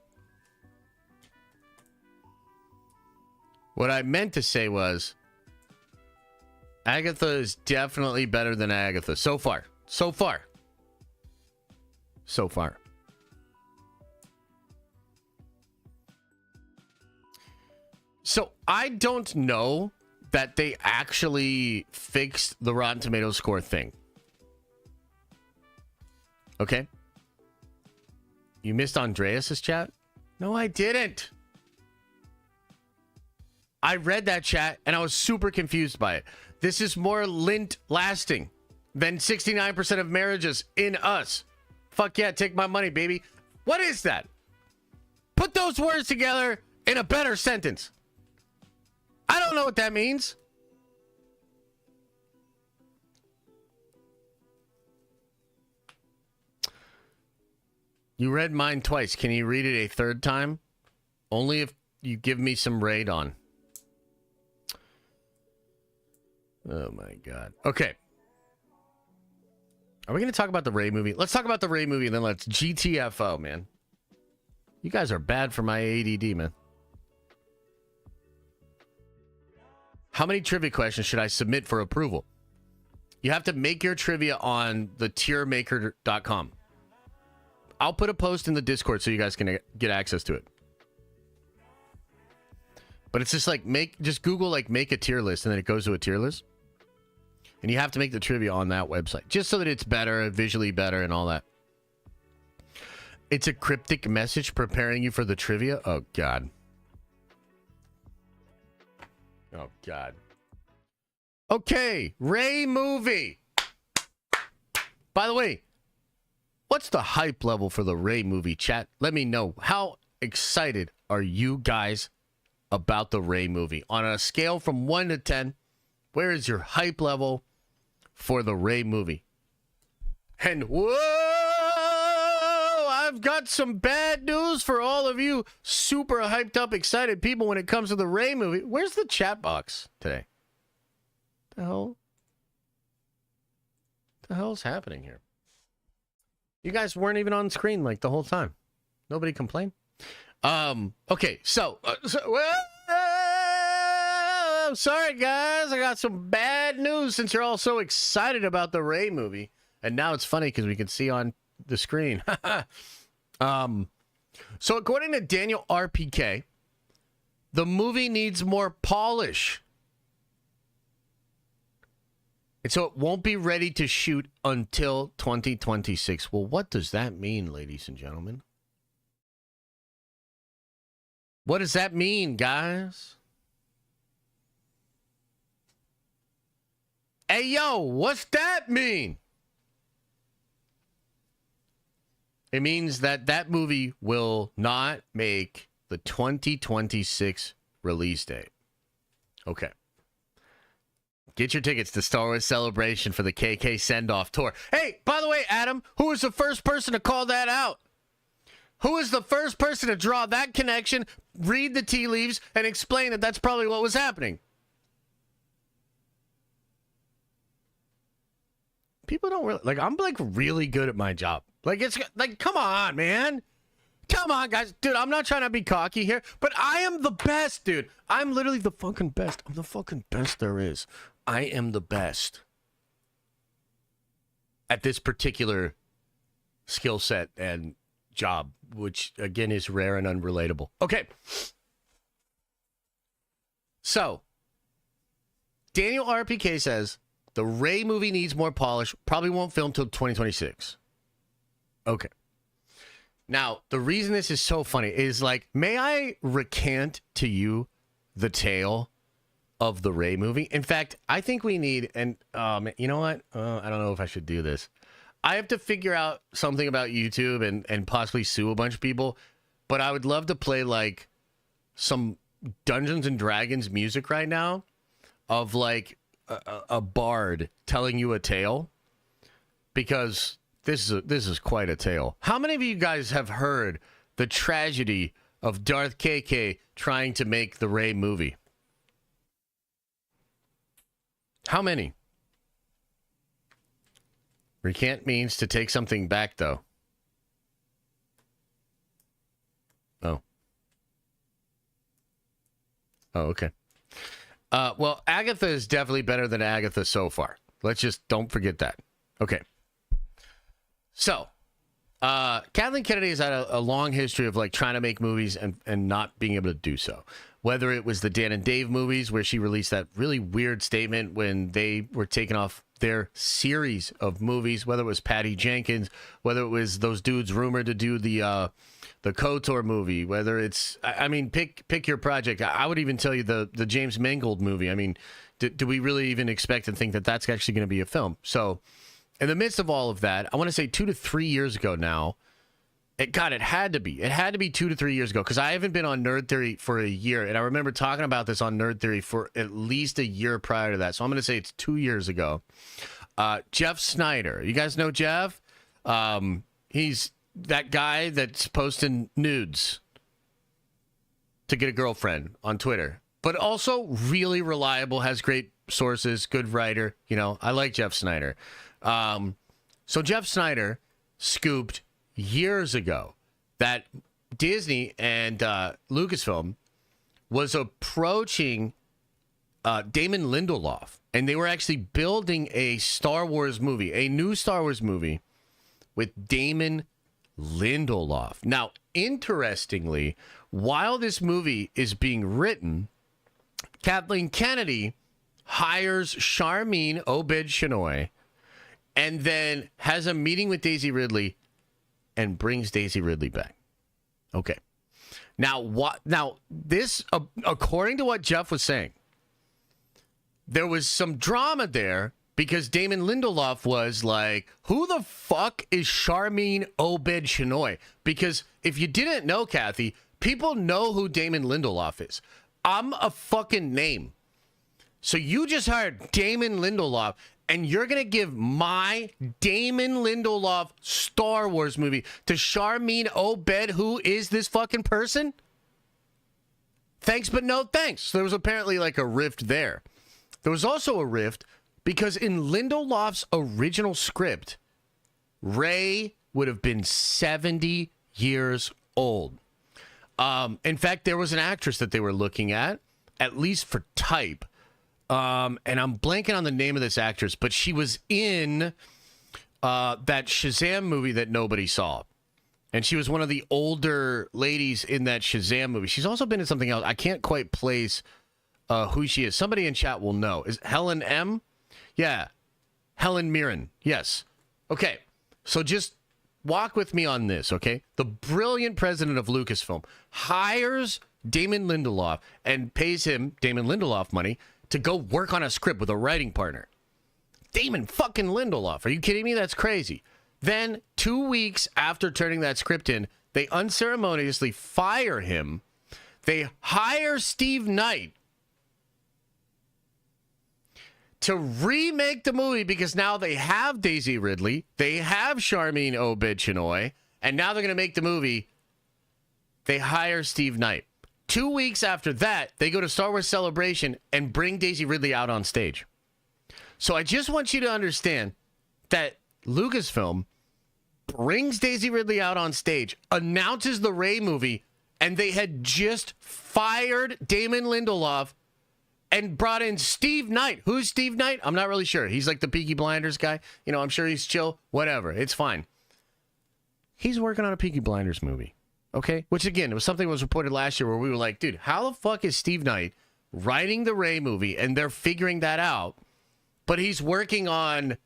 What I meant to say was Agatha is definitely better than Agatha. So far. So far. So far. So I don't know that they actually fixed the Rotten Tomatoes score thing. Okay? You missed Andreas's chat? No, I didn't. I read that chat and I was super confused by it. This is more lint lasting than 69% of marriages in us. Fuck yeah, take my money, baby. What is that? Put those words together in a better sentence. I don't know what that means. You read mine twice. Can you read it a third time? Only if you give me some raid on. Oh my God. Okay. Are we going to talk about the Ray movie? Let's talk about the Ray movie and then let's GTFO, man. You guys are bad for my ADD, man. How many trivia questions should I submit for approval? You have to make your trivia on the tiermaker.com. I'll put a post in the Discord so you guys can get access to it. But it's just like just Google like make a tier list and then it goes to a tier list. And you have to make the trivia on that website just so that it's better, visually better and all that. It's a cryptic message preparing you for the trivia. Oh God. Oh God. Okay, Ray movie. By the way, what's the hype level for the Ray movie, chat? Let me know. How excited are you guys about the Rey movie? On a scale from 1 to 10, where is your hype level for the Rey movie? And whoa, I've got some bad news for all of you super hyped up, excited people when it comes to the Rey movie. Where's the chat box today? The hell's happening here? You guys weren't even on screen like the whole time. Nobody complained. Okay, so I'm sorry guys, I got some bad news since you're all so excited about the Rey movie, and now it's funny because we can see on the screen. So according to Daniel RPK, the movie needs more polish. And so it won't be ready to shoot until 2026. Well, what does that mean, ladies and gentlemen? What does that mean, guys? Hey, yo, what's that mean? It means that that movie will not make the 2026 release date. Okay. Get your tickets to Star Wars Celebration for the KK Send-Off Tour. Hey, by the way, Adam, who was the first person to call that out? Who was the first person to draw that connection, read the tea leaves, and explain that that's probably what was happening? People don't really, like, I'm, like, really good at my job. Like, it's, like, come on, man. Come on, guys. Dude, I'm not trying to be cocky here, but I am the best, dude. I'm literally the fucking best. I'm the fucking best there is. I am the best at this particular skill set and job, which, again, is rare and unrelatable. Okay. So, Daniel RPK says the Rey movie needs more polish. Probably won't film till 2026. Okay. Now, the reason this is so funny is, like, may I recant to you the tale of the Rey movie? In fact, I think we need, and you know what? I don't know if I should do this. I have to figure out something about YouTube and possibly sue a bunch of people, but I would love to play, like, some Dungeons and Dragons music right now of, like, a bard telling you a tale, because this is quite a tale. How many of you guys have heard the tragedy of Darth KK trying to make the Rey movie? How many? Recant means to take something back, though. Oh. Oh, okay. Well, Agatha is definitely better than Agatha so far. Let's just don't forget that. Okay. So, Kathleen Kennedy has had a long history of, like, trying to make movies and not being able to do so. Whether it was the Dan and Dave movies, where she released that really weird statement when they were taking off their series of movies, whether it was Patty Jenkins, whether it was those dudes rumored to do the KOTOR movie, whether it's, I mean, pick your project. I would even tell you the James Mangold movie. I mean, do we really even expect and think that that's actually going to be a film? So, in the midst of all of that, I want to say 2 to 3 years ago now, it had to be 2 to 3 years ago, because I haven't been on Nerd Theory for a year, and I remember talking about this on Nerd Theory for at least a year prior to that, so I'm going to say it's 2 years ago. Jeff Snyder, you guys know Jeff? He's that guy that's posting nudes to get a girlfriend on Twitter, but also really reliable, has great sources, good writer. You know, I like Jeff Snyder. So Jeff Snyder scooped years ago that Disney and Lucasfilm was approaching Damon Lindelof, and they were actually building a Star Wars movie, a new Star Wars movie with Damon Lindelof. Now, interestingly, while this movie is being written, Kathleen Kennedy hires Charmin Obed-Chinoy and then has a meeting with Daisy Ridley and brings Daisy Ridley back. Okay. Now, this, according to what Jeff was saying, there was some drama there because Damon Lindelof was like, who the fuck is Charmin Obed-Chinoy? Because if you didn't know, Kathy, people know who Damon Lindelof is. I'm a fucking name. So you just hired Damon Lindelof, and you're going to give my Damon Lindelof Star Wars movie to Charmin Obed, who is this fucking person? Thanks, but no thanks. So there was apparently like a rift there. There was also a rift because in Lindelof's original script, Rey would have been 70 years old. In fact, there was an actress that they were looking at least for type. And I'm blanking on the name of this actress, but she was in that Shazam movie that nobody saw. And she was one of the older ladies in that Shazam movie. She's also been in something else. I can't quite place who she is. Somebody in chat will know. Is Helen M? Yeah. Helen Mirren. Yes. Okay. So just walk with me on this, okay? The brilliant president of Lucasfilm hires Damon Lindelof and pays him, Damon Lindelof, money to go work on a script with a writing partner. Damon fucking Lindelof. Are you kidding me? That's crazy. Then 2 weeks after turning that script in, they unceremoniously fire him. They hire Steve Knight to remake the movie because now they have Daisy Ridley, they have Charmin Obed-Chinoy, and now they're going to make the movie. They hire Steve Knight. 2 weeks after that, they go to Star Wars Celebration and bring Daisy Ridley out on stage. So I just want you to understand that Lucasfilm brings Daisy Ridley out on stage, announces the Rey movie, and they had just fired Damon Lindelof and brought in Steve Knight. Who's Steve Knight? I'm not really sure. He's like the Peaky Blinders guy. You know, I'm sure he's chill. Whatever. It's fine. He's working on a Peaky Blinders movie. Okay? Which, again, it was something that was reported last year where we were like, dude, how the fuck is Steve Knight writing the Rey movie and they're figuring that out, but he's working on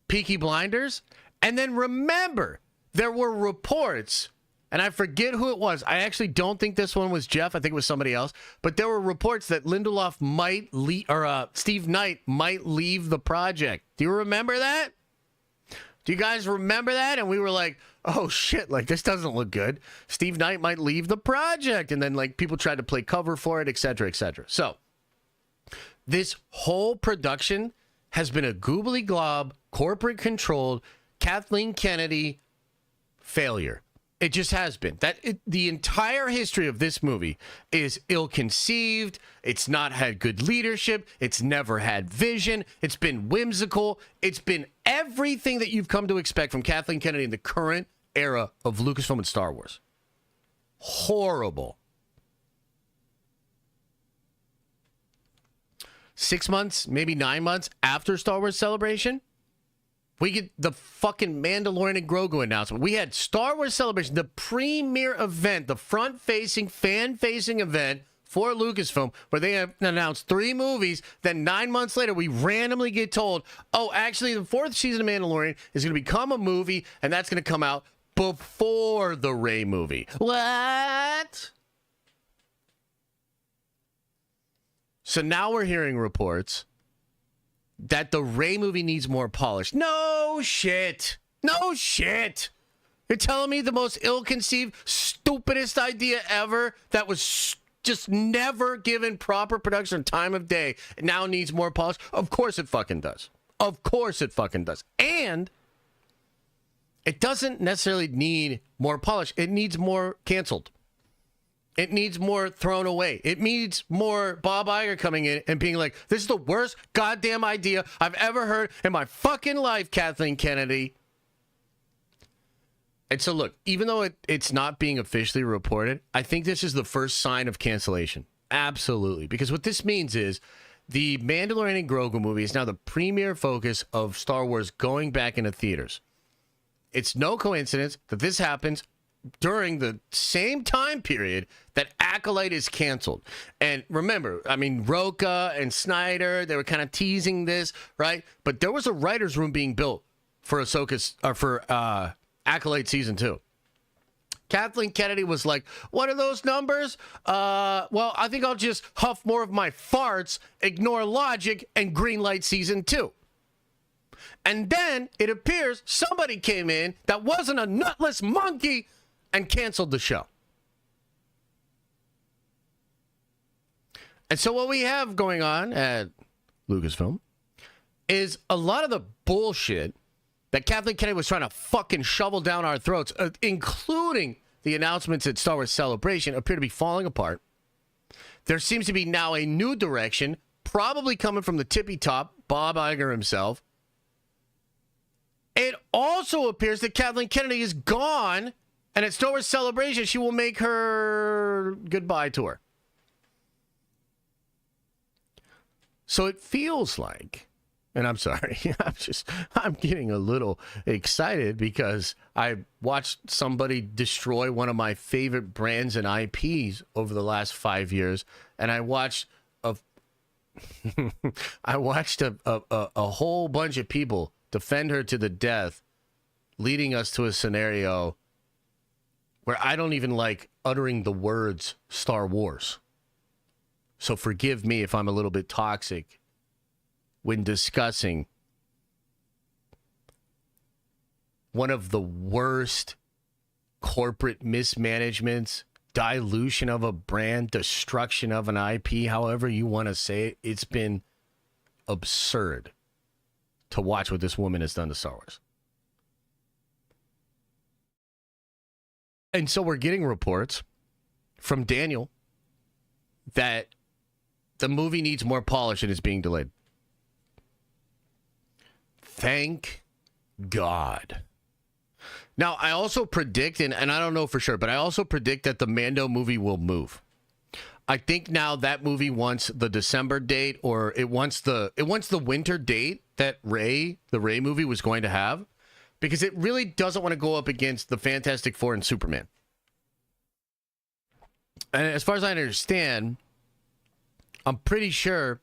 Peaky Blinders? And then remember, there were reports, and I forget who it was. I actually don't think this one was Jeff. I think it was somebody else. But there were reports that Lindelof might leave, or Steve Knight might leave the project. Do you remember that? Do you guys remember that? And we were like, oh shit, like this doesn't look good. Steve Knight might leave the project. And then like people tried to play cover for it, et cetera, et cetera. So this whole production has been a goobly glob, corporate controlled, Kathleen Kennedy failure. It just has been. The entire history of this movie is ill-conceived. It's not had good leadership. It's never had vision. It's been whimsical. It's been everything that you've come to expect from Kathleen Kennedy in the current era of Lucasfilm and Star Wars. Horrible. 6 months, maybe 9 months after Star Wars Celebration, we get the fucking Mandalorian and Grogu announcement. We had Star Wars Celebration, the premier event, the front-facing, fan-facing event for Lucasfilm, where they have announced 3 movies. Then 9 months later, we randomly get told, oh, actually, the 4th season of Mandalorian is going to become a movie, and that's going to come out before the Rey movie. What? So now we're hearing reports that the Rey movie needs more polish. No shit. No shit. You're telling me the most ill-conceived, stupidest idea ever that was just never given proper production time of day now needs more polish? Of course it fucking does. Of course it fucking does. And it doesn't necessarily need more polish. It needs more canceled. It needs more thrown away. It needs more Bob Iger coming in and being like, this is the worst goddamn idea I've ever heard in my fucking life, Kathleen Kennedy. And so, look, even though it's not being officially reported, I think this is the first sign of cancellation. Absolutely. Because what this means is the Mandalorian and Grogu movie is now the premier focus of Star Wars going back into theaters. It's no coincidence that this happens during the same time period that Acolyte is canceled. And remember, I mean, Roca and Snyder, they were kind of teasing this, right? But there was a writer's room being built for Ahsoka's, or for Acolyte Season 2. Kathleen Kennedy was like, what are those numbers? Well, I think I'll just huff more of my farts, ignore logic, and greenlight Season 2. And then it appears somebody came in that wasn't a nutless monkey and canceled the show. And so what we have going on at Lucasfilm is a lot of the bullshit that Kathleen Kennedy was trying to fucking shovel down our throats, including the announcements at Star Wars Celebration, appear to be falling apart. There seems to be now a new direction, probably coming from the tippy top, Bob Iger himself. It also appears that Kathleen Kennedy is gone, and at Star Wars Celebration, she will make her goodbye tour. So it feels like, and I'm sorry, I'm getting a little excited because I watched somebody destroy one of my favorite brands and IPs over the last 5 years, and I watched a whole bunch of people defend her to the death, leading us to a scenario where I don't even like uttering the words Star Wars. So forgive me if I'm a little bit toxic when discussing one of the worst corporate mismanagements, dilution of a brand, destruction of an IP, however you want to say it. It's been absurd to watch what this woman has done to Star Wars. And so we're getting reports from Daniel that the movie needs more polish and is being delayed. Thank God. Now, I also predict, and I don't know for sure, but I also predict that the Mando movie will move. I think now that movie wants the December date, or it wants the winter date that the Rey movie was going to have, because it really doesn't want to go up against the Fantastic Four and Superman. And as far as I understand, I'm pretty sure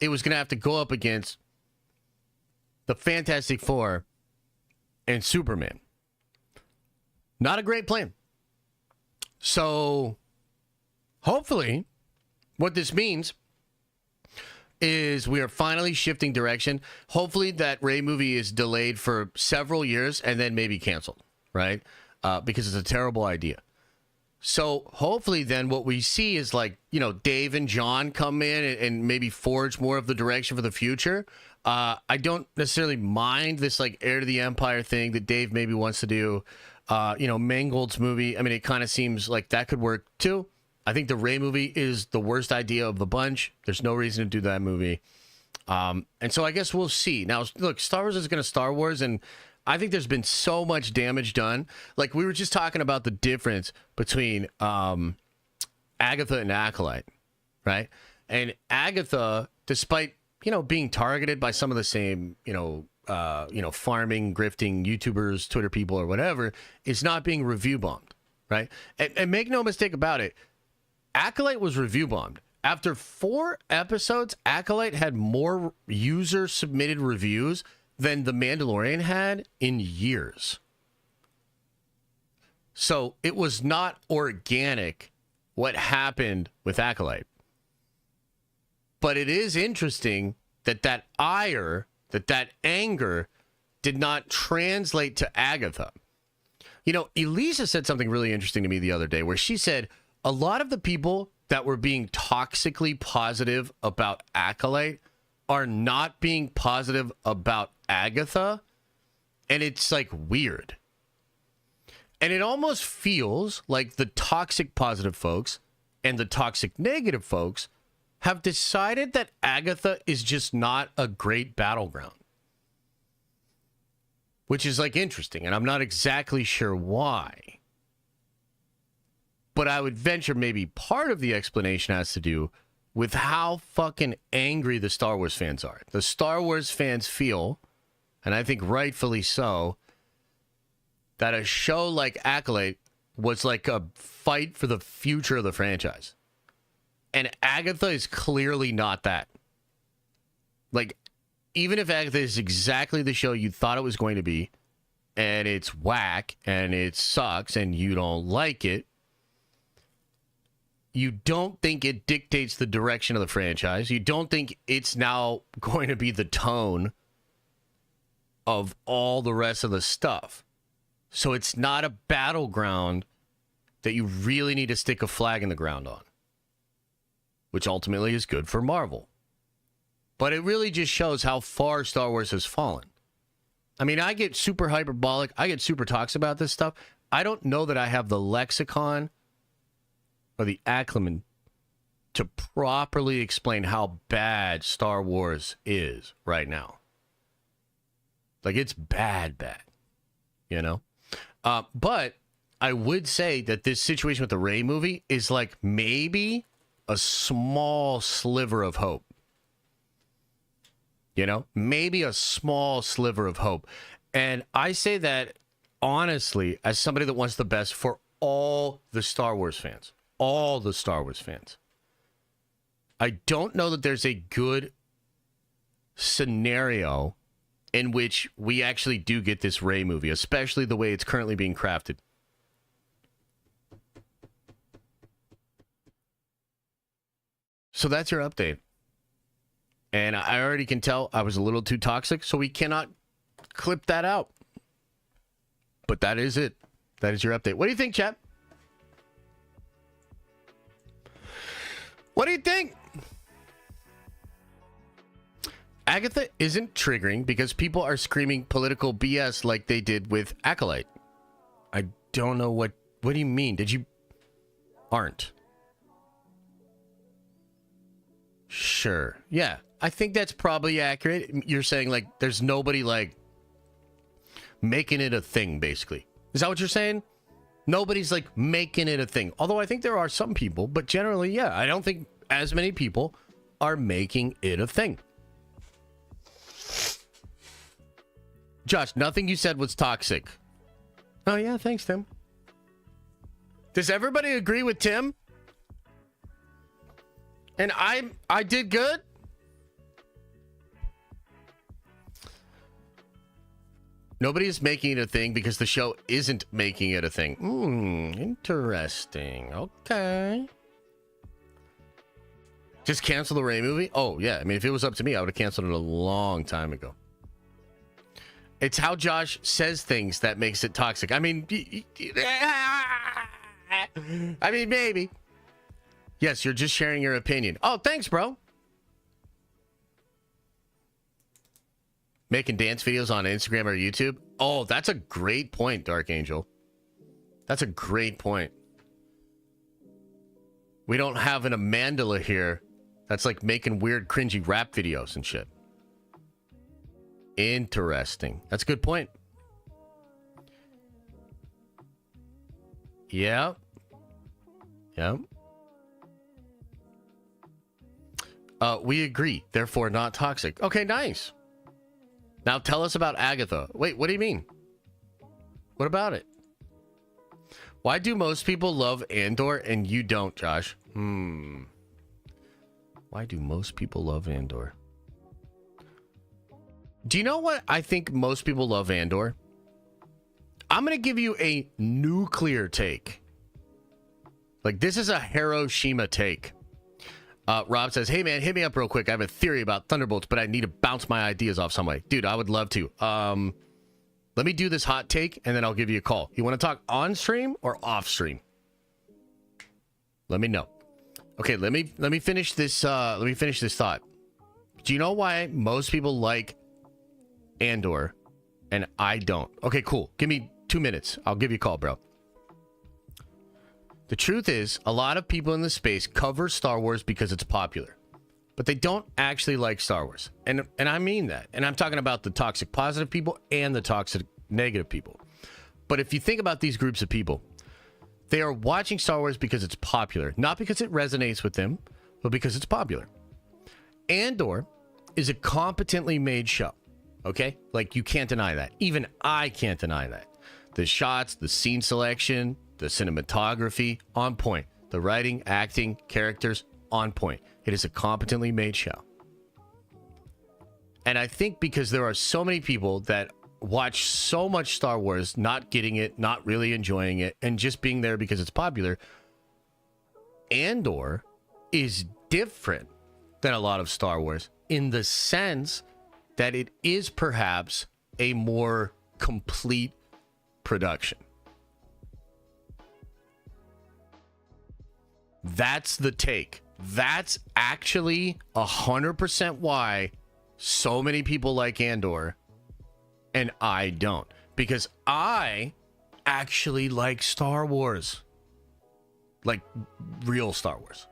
it was going to have to go up against the Fantastic Four and Superman. Not a great plan. So, hopefully, what this means is we are finally shifting direction. Hopefully, that Rey movie is delayed for several years and then maybe canceled, right? Because it's a terrible idea. So hopefully then what we see is like, Dave and John come in and maybe forge more of the direction for the future. I don't necessarily mind this like Heir to the Empire thing that Dave maybe wants to do. Mangold's movie, I mean, it kind of seems like that could work too. I think the Rey movie is the worst idea of the bunch. There's no reason to do that movie. And so I guess we'll see. Now, look, Star Wars is going to Star Wars, and I think there's been so much damage done. Like, we were just talking about the difference between Agatha and Acolyte, right? And Agatha, despite, being targeted by some of the same, farming, grifting YouTubers, Twitter people, or whatever, is not being review bombed, right? And make no mistake about it, Acolyte was review bombed. After 4 episodes, Acolyte had more user-submitted reviews than The Mandalorian had in years. So it was not organic what happened with Acolyte. But it is interesting that ire, that anger did not translate to Agatha. Elisa said something really interesting to me the other day where she said a lot of the people that were being toxically positive about Acolyte are not being positive about Agatha, and it's like weird. And it almost feels like the toxic positive folks and the toxic negative folks have decided that Agatha is just not a great battleground. Which is like interesting, and I'm not exactly sure why. But I would venture maybe part of the explanation has to do with how fucking angry the Star Wars fans are. The Star Wars fans feel, and I think rightfully so, that a show like Acolyte was like a fight for the future of the franchise. And Agatha is clearly not that. Like, even if Agatha is exactly the show you thought it was going to be, and it's whack, and it sucks, and you don't like it, you don't think it dictates the direction of the franchise. You don't think it's now going to be the tone of all the rest of the stuff. So it's not a battleground that you really need to stick a flag in the ground on. which ultimately is good for Marvel. But it really just shows how far Star Wars has fallen. I mean, I get super hyperbolic. I get super talks about this stuff. I don't know that I have the lexicon or the acumen to properly explain how bad Star Wars is right now. Like, it's bad, you know? But I would say that this situation with the Rey movie is like maybe a small sliver of hope. You know, maybe a small sliver of hope. And I say that honestly, as somebody that wants the best for all the Star Wars fans. All the Star Wars fans. I don't know that there's a good scenario in which we actually do get this Rey movie, especially the way it's currently being crafted. So that's your update. And I already can tell I was a little too toxic, so we cannot clip that out. But that is it. That is your update. What do you think, chat? What do you think? Agatha isn't triggering because people are screaming political BS like they did with Acolyte. I don't know what do you mean? Did you... Aren't. Sure. Yeah. I think that's probably accurate. You're saying, like, there's nobody, like, making it a thing, basically. Is that what you're saying? Nobody's, like, making it a thing. Although I think there are some people, but generally, yeah, I don't think as many people are making it a thing. Josh, nothing you said was toxic. Oh, yeah, thanks, Tim. Does everybody agree with Tim? And I did good? Nobody's making it a thing because the show isn't making it a thing. Interesting. Okay. Just cancel the Rey movie? Oh, yeah. I mean, if it was up to me, I would have canceled it a long time ago. It's how Josh says things that makes it toxic. I mean, maybe. Yes, you're just sharing your opinion. Oh, thanks, bro. Making dance videos on Instagram or YouTube? Oh, that's a great point, Dark Angel. That's a great point. We don't have an Amandala here that's like making weird, cringy rap videos and shit. Interesting. That's a good point. Yeah. Yeah. We agree. Therefore, not toxic. Okay, nice. Now tell us about Agatha. Wait, what do you mean? What about it? Why do most people love Andor and you don't, Josh? Why do most people love Andor? Do you know what I think most people love Andor? I'm going to give you a nuclear take. Like, this is a Hiroshima take. Rob says, hey, man, hit me up real quick. I have a theory about Thunderbolts, but I need to bounce my ideas off some way. Dude, I would love to. Let me do this hot take, and then I'll give you a call. You want to talk on stream or off stream? Let me know. Okay, let me finish this. Let me finish this thought. Do you know why most people like Andor and I don't? Okay, cool. Give me 2 minutes. I'll give you a call, bro. The truth is, a lot of people in the space cover Star Wars because it's popular, but they don't actually like Star Wars. And I mean that. And I'm talking about the toxic positive people and the toxic negative people. But if you think about these groups of people, they are watching Star Wars because it's popular, not because it resonates with them, but because it's popular. Andor is a competently made show. Okay? Like, you can't deny that. Even I can't deny that. The shots, the scene selection, the cinematography, on point. The writing, acting, characters, on point. It is a competently made show. And I think because there are so many people that watch so much Star Wars, not getting it, not really enjoying it, and just being there because it's popular, Andor is different than a lot of Star Wars in the sense that it is perhaps a more complete production. That's the take. That's actually 100% why so many people like Andor and I don't. Because I actually like Star Wars. Like real Star Wars.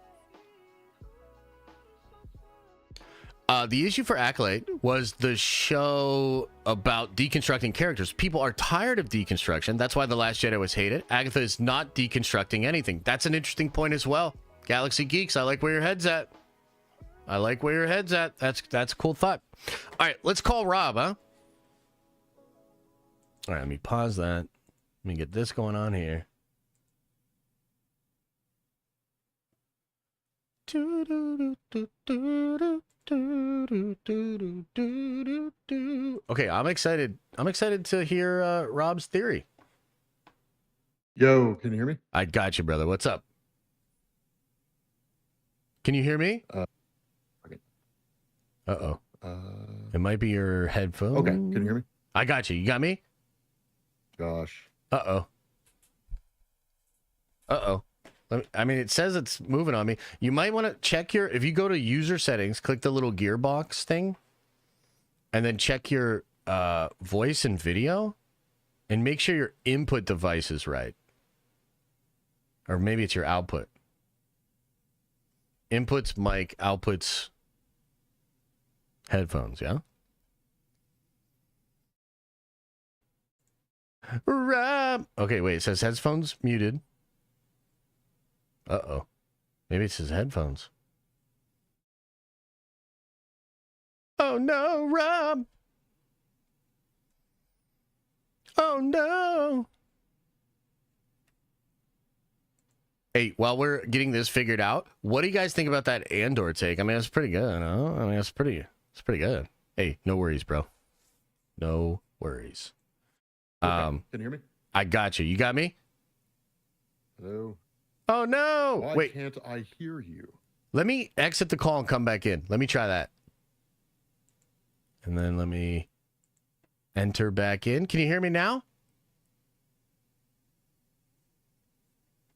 The issue for Acolyte was the show about deconstructing characters. People are tired of deconstruction. That's why The Last Jedi was hated. Agatha is not deconstructing anything. That's an interesting point as well. Galaxy Geeks, I like where your head's at. I like where your head's at. That's a cool thought. All right, let's call Rob, huh? All right, let me pause that. Let me get this going on here. Okay, I'm excited. I'm excited to hear Rob's theory. Yo, can you hear me? I got you, brother. What's up? Can you hear me? Okay. Uh-oh. It might be your headphone. Okay, can you hear me? I got you. You got me? Gosh. Uh-oh. Uh-oh. I mean, it says it's moving on me. You might want to check your... If you go to user settings, click the little gearbox thing, and then check your voice and video, and make sure your input device is right. Or maybe it's your output. Inputs, mic, outputs, headphones, yeah? Rob. Okay, wait, it says headphones muted. Uh-oh. Maybe it's his headphones. Oh no, Rob. Oh no. Hey, while we're getting this figured out, what do you guys think about that Andor take? I mean, it's pretty good, no? I mean, it's pretty good. Hey, no worries, bro. No worries. Okay. Can you hear me? I got you. You got me? Hello. Oh no! Why Wait, can't I hear you? let me exit the call and come back in. Let me try that. And then let me enter back in. Can you hear me now?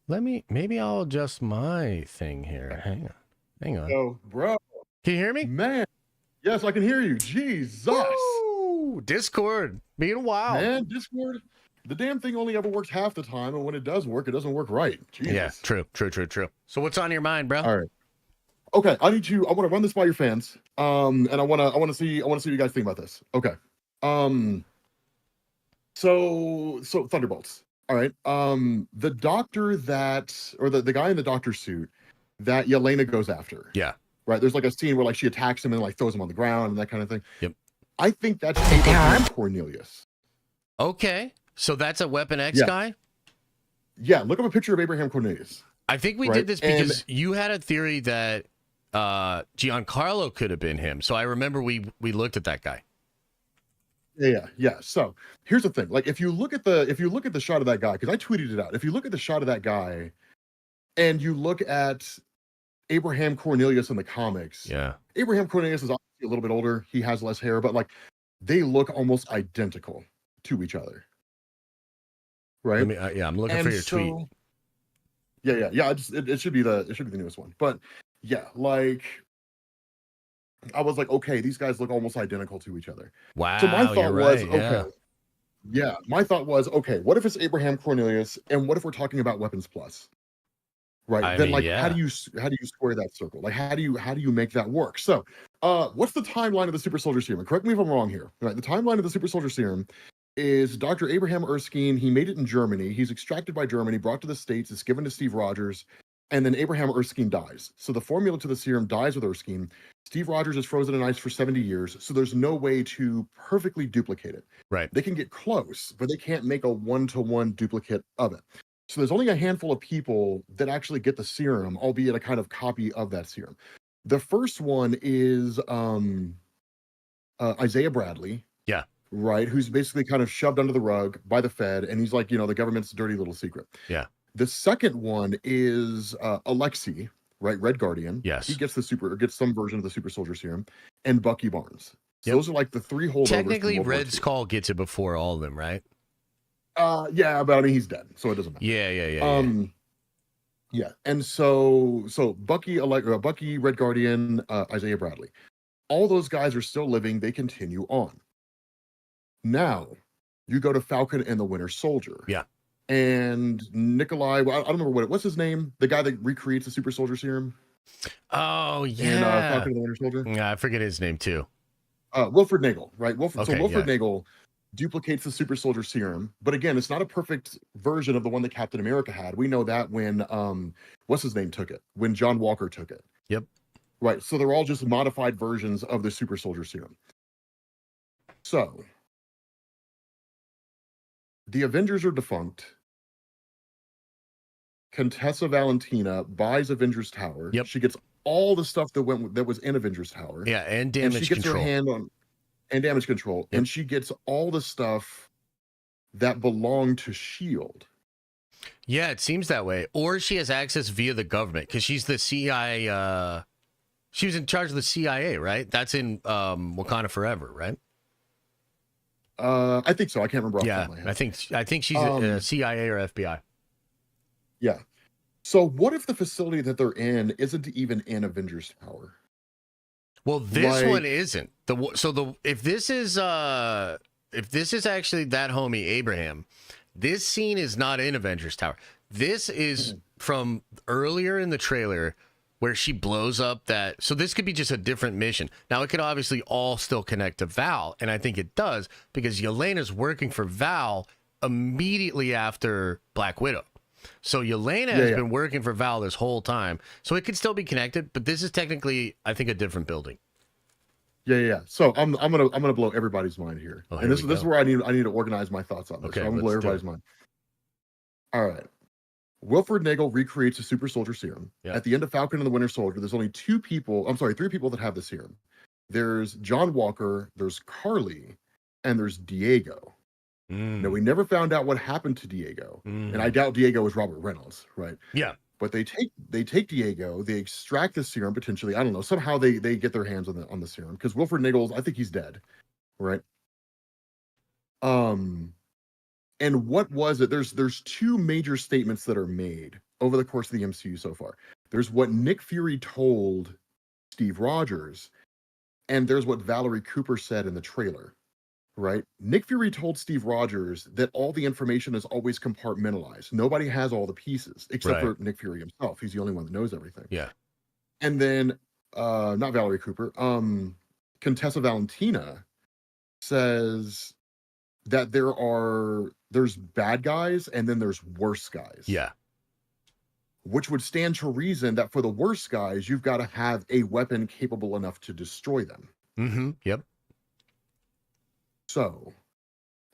Maybe I'll adjust my thing here. Hang on. Yo, bro. Can you hear me? Man. Yes, I can hear you. Jesus. Woo! Discord. Being wild. Man, Discord. The damn thing only ever works half the time, and when it does work, it doesn't work right. Jesus. Yeah, true. So what's on your mind, bro? All right. Okay, I want to run this by your fans. And I want to see what you guys think about this. Okay. So Thunderbolts. All right. The doctor the guy in the doctor suit that Yelena goes after. Yeah. Right. There's like a scene where like she attacks him and like throws him on the ground and that kind of thing. Yep. I think that's Abraham Cornelius. Okay. So that's a Weapon X guy? Yeah, look up a picture of Abraham Cornelius. I think we did this because you had a theory that Giancarlo could have been him. So I remember we looked at that guy. Yeah. So here's the thing. Like if you look at the shot of that guy, because I tweeted it out. If you look at the shot of that guy and you look at Abraham Cornelius in the comics, yeah. Abraham Cornelius is obviously a little bit older. He has less hair, but like they look almost identical to each other. Right? I'm looking for your tweet. Yeah. It should be the newest one. But yeah, like I was like, okay, these guys look almost identical to each other. Wow. So my thought was, right, okay. Yeah, my thought was, okay, what if it's Abraham Cornelius, and what if we're talking about Weapons Plus? Right. How do you square that circle? Like how do you make that work? So what's the timeline of the Super Soldier Serum? Correct me if I'm wrong here. Right. The timeline of the Super Soldier Serum is Dr. Abraham Erskine. He made it in Germany. He's extracted by Germany, brought to the States. It's given to Steve Rogers, and then Abraham Erskine dies. So the formula to the serum dies with Erskine. Steve Rogers is frozen in ice for 70 years, so there's no way to perfectly duplicate it. Right. They can get close, but they can't make a one-to-one duplicate of it. So there's only a handful of people that actually get the serum, albeit a kind of copy of that serum. The first one is Isaiah Bradley. Yeah. Right, who's basically kind of shoved under the rug by the Fed, and he's like, the government's dirty little secret. Yeah. The second one is Alexei, right, Red Guardian. Yes. He gets some version of the Super Soldier Serum, and Bucky Barnes. So those are like the three holdovers. Technically, Red Skull gets it before all of them, right? Yeah, but I mean he's dead, so it doesn't matter. Yeah. Yeah, and so Bucky, Bucky, Red Guardian, Isaiah Bradley, all those guys are still living. They continue on. Now, you go to Falcon and the Winter Soldier. Yeah. And Nikolai, well, I don't remember what's his name? The guy that recreates the super soldier serum. Oh yeah. And Falcon and the Winter Soldier. Yeah, I forget his name too. Wilfred Nagel, right? So Wilfred yeah. Nagel duplicates the super soldier serum, but again, it's not a perfect version of the one that Captain America had. We know that when what's his name took it, when John Walker took it. Yep. Right. So they're all just modified versions of the super soldier serum. So the Avengers are defunct. Contessa Valentina buys Avengers Tower. Yep. She gets all the stuff that was in Avengers Tower. Yeah, and damage and she gets control. her hand on and damage control. Yep. And she gets all the stuff that belonged to S.H.I.E.L.D. Yeah, it seems that way. Or she has access via the government because she's the CIA. She was in charge of the CIA, right? That's in Wakanda Forever, right? I think so. I can't remember off the Yeah, top of my head. I think she's CIA or FBI. Yeah. So what if the facility that they're in isn't even in Avengers Tower? Well, this one isn't. If this is actually that homie Abraham, this scene is not in Avengers Tower. This is from earlier in the trailer where she blows up that. So this could be just a different mission. Now it could obviously all still connect to Val, and I think it does because Yelena's working for Val immediately after Black Widow. So Yelena has been working for Val this whole time. So it could still be connected, but this is technically, I think, a different building. Yeah. So I'm gonna blow everybody's mind here. Oh, and this is where I need to organize my thoughts on this. Okay, So I'm gonna blow everybody's mind. All right. Wilfred Nagel recreates a super soldier serum. Yeah. At the end of Falcon and the Winter Soldier, there's only three people that have the serum. There's John Walker, there's Carly, and there's Diego. Now, we never found out what happened to Diego. And I doubt Diego was Robert Reynolds, right? Yeah. But they take Diego, they extract the serum potentially. I don't know. Somehow they get their hands on the serum because Wilfred Nagel, I think he's dead, right? And what was it? There's two major statements that are made over the course of the MCU so far. There's what Nick Fury told Steve Rogers, and there's what Valerie Cooper said in the trailer. Right? Nick Fury told Steve Rogers that all the information is always compartmentalized. Nobody has all the pieces except for Nick Fury himself. He's the only one that knows everything. Yeah. And then, not Valerie Cooper, Contessa Valentina says that there's bad guys and then there's worse guys. Yeah. Which would stand to reason that for the worst guys, you've got to have a weapon capable enough to destroy them. Mm-hmm. Yep. So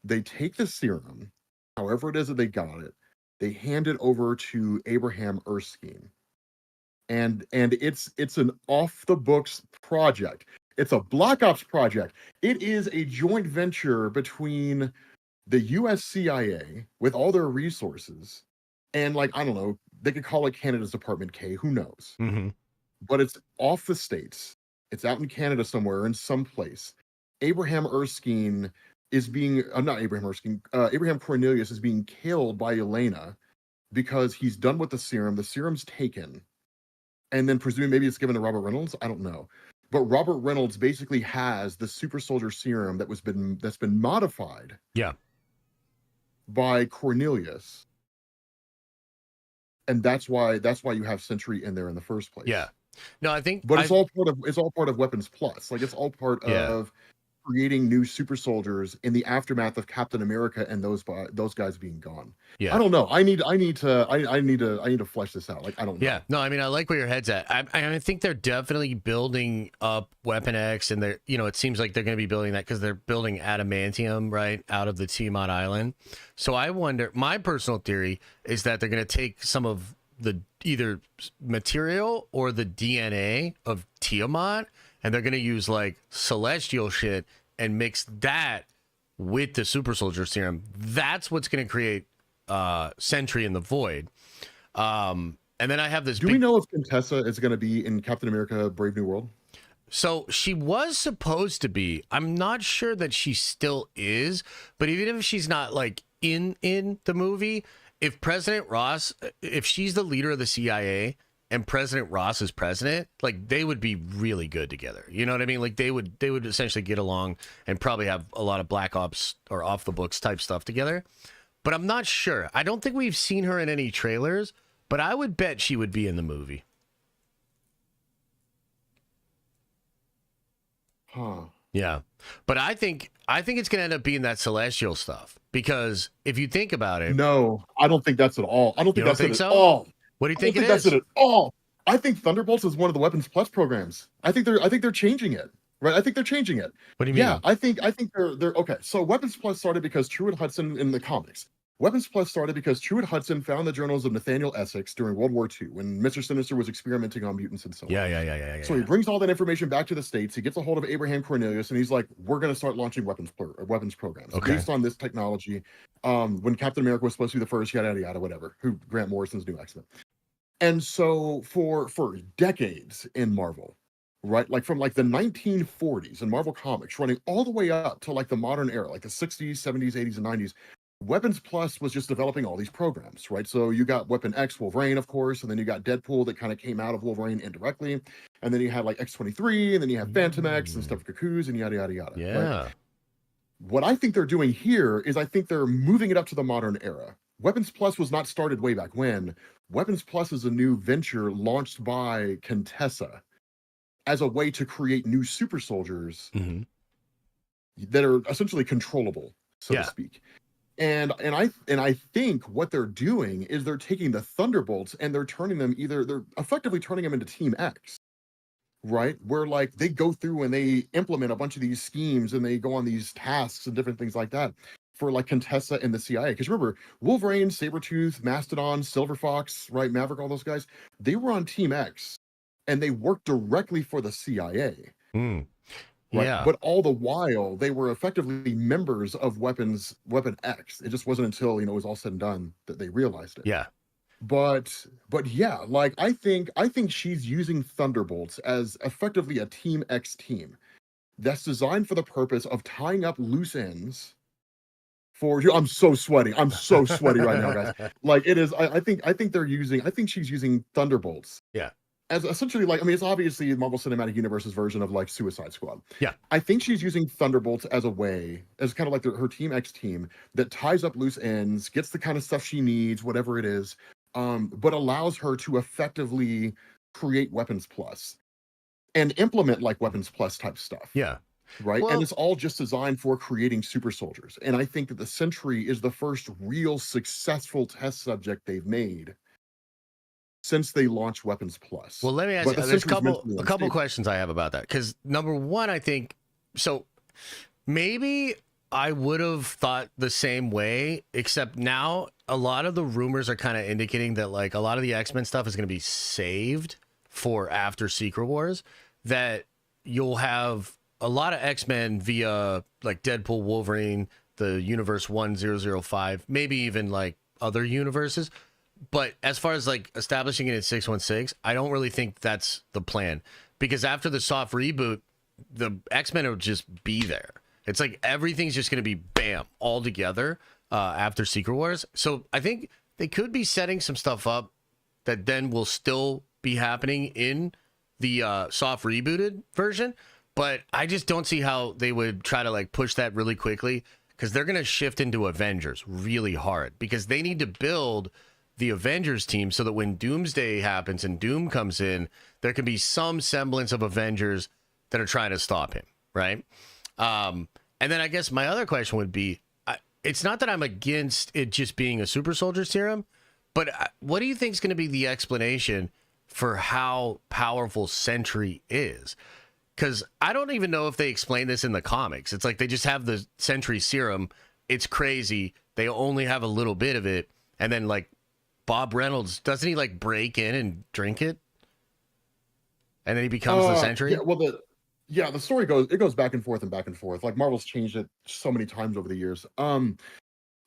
they take the serum, however it is that they got it, they hand it over to Abraham Erskine. And it's an off the books project. It's a Black Ops project. It is a joint venture between the US CIA with all their resources and I don't know, they could call it Canada's Department K, who knows? Mm-hmm. But it's off the states. It's out in Canada somewhere in some place. Abraham Erskine is being, Abraham Cornelius is being killed by Yelena because he's done with the serum. The serum's taken. And then presumably maybe it's given to Robert Reynolds. I don't know. But Robert Reynolds basically has the super soldier serum that's been modified. Yeah. By Cornelius. And that's why you have Sentry in there in the first place. Yeah. No, I think it's all part of Weapons Plus. It's all part of creating new super soldiers in the aftermath of Captain America and those guys being gone. Yeah. I don't know. I need to flesh this out. I don't know. Yeah. No, I mean, I like where your head's at. I think they're definitely building up Weapon X, and they're, it seems like they're going to be building that because they're building adamantium right out of the Tiamat Island. So I wonder, my personal theory is that they're going to take some of the either material or the DNA of Tiamat, and they're going to use celestial shit and mix that with the super soldier serum. That's what's going to create Sentry in the Void. And then I have this. Do we know if Contessa is going to be in Captain America: Brave New World? So she was supposed to be. I'm not sure that she still is, but even if she's not in the movie, if President Ross, if she's the leader of the CIA and President Ross is president, like they would be really good together. You know what I mean? Like they would essentially get along and probably have a lot of Black Ops or off the books type stuff together. But I'm not sure. I don't think we've seen her in any trailers, but I would bet she would be in the movie. Huh. Yeah. But I think it's going to end up being that Celestial stuff, because if you think about it. No, I don't think that's at all. I don't think that's it at all. What do you think it is? That's it at all. I think Thunderbolts is one of the Weapons Plus programs. I think they're changing it. Right? I think they're changing it. What do you mean? Yeah, I think they're okay. So Weapons Plus started because Truett Hudson in the comics. Weapons Plus started because Truett Hudson found the journals of Nathaniel Essex during World War II when Mr. Sinister was experimenting on mutants and so on. Yeah. So he brings all that information back to the States. He gets a hold of Abraham Cornelius and he's like, we're going to start launching weapons programs based on this technology. When Captain America was supposed to be the first, yada, yada, yada, whatever, who Grant Morrison's new X-Men. And so for decades in Marvel, right, like from like the 1940s in Marvel Comics, running all the way up to like the modern era, like the 60s, 70s, 80s, and 90s, Weapons Plus was just developing all these programs, right? So you got Weapon X, Wolverine, of course, and then you got Deadpool that kind of came out of Wolverine indirectly, and then you had like X-23, and then you have Phantom X and stuff, Cuckoos, and yada, yada, yada. Yeah. Right? What I think they're doing here is I think they're moving it up to the modern era. Weapons Plus was not started way back when. Weapons Plus is a new venture launched by Contessa as a way to create new super soldiers that are essentially controllable, so to speak. And I think what they're doing is they're taking the Thunderbolts and they're effectively turning them into Team X, right? Where like they go through and they implement a bunch of these schemes and they go on these tasks and different things like that for like Contessa and the CIA. Because remember, Wolverine, Sabretooth, Mastodon, Silver Fox, right, Maverick, all those guys, they were on Team X and they worked directly for the CIA. Right? Yeah. But all the while, they were effectively members of Weapon X. It just wasn't until, it was all said and done that they realized it. Yeah. But yeah, like I think she's using Thunderbolts as effectively a Team X team that's designed for the purpose of tying up loose ends for you. I'm so sweaty right now, guys. Like it is, I think she's using Thunderbolts. Yeah. As essentially like, I mean, it's obviously Marvel Cinematic Universe's version of like Suicide Squad. Yeah. I think she's using Thunderbolts as a way, as kind of like her Team X team that ties up loose ends, gets the kind of stuff she needs, whatever it is, but allows her to effectively create Weapons Plus and implement like Weapons Plus type stuff. Yeah. Right. Well, and it's all just designed for creating super soldiers. And I think that the Sentry is the first real successful test subject they've made since they launched Weapons Plus. Well, let me ask you, there's a couple questions I have about that. Because number one, I think, so maybe I would have thought the same way, except now a lot of the rumors are kind of indicating that like a lot of the X-Men stuff is going to be saved for after Secret Wars, that you'll have a lot of X-Men via like Deadpool, Wolverine, the Universe 1005, maybe even like other universes. But as far as like establishing it in 616, I don't really think that's the plan, because after the soft reboot, the X-Men will just be there. It's like everything's just going to be bam all together after Secret Wars. So I think they could be setting some stuff up that then will still be happening in the soft rebooted version. But I just don't see how they would try to like push that really quickly, because they're going to shift into Avengers really hard, because they need to build the Avengers team so that when Doomsday happens and Doom comes in, there can be some semblance of Avengers that are trying to stop him, right? And then I guess my other question would be, it's not that I'm against it just being a super soldier serum, but what do you think is going to be the explanation for how powerful Sentry is? Because I don't even know if they explain this in the comics. It's like they just have the Sentry serum. It's crazy. They only have a little bit of it. And then like Bob Reynolds, doesn't he like break in and drink it? And then he becomes the Sentry? Yeah, well, the story goes back and forth and back and forth. Like Marvel's changed it so many times over the years.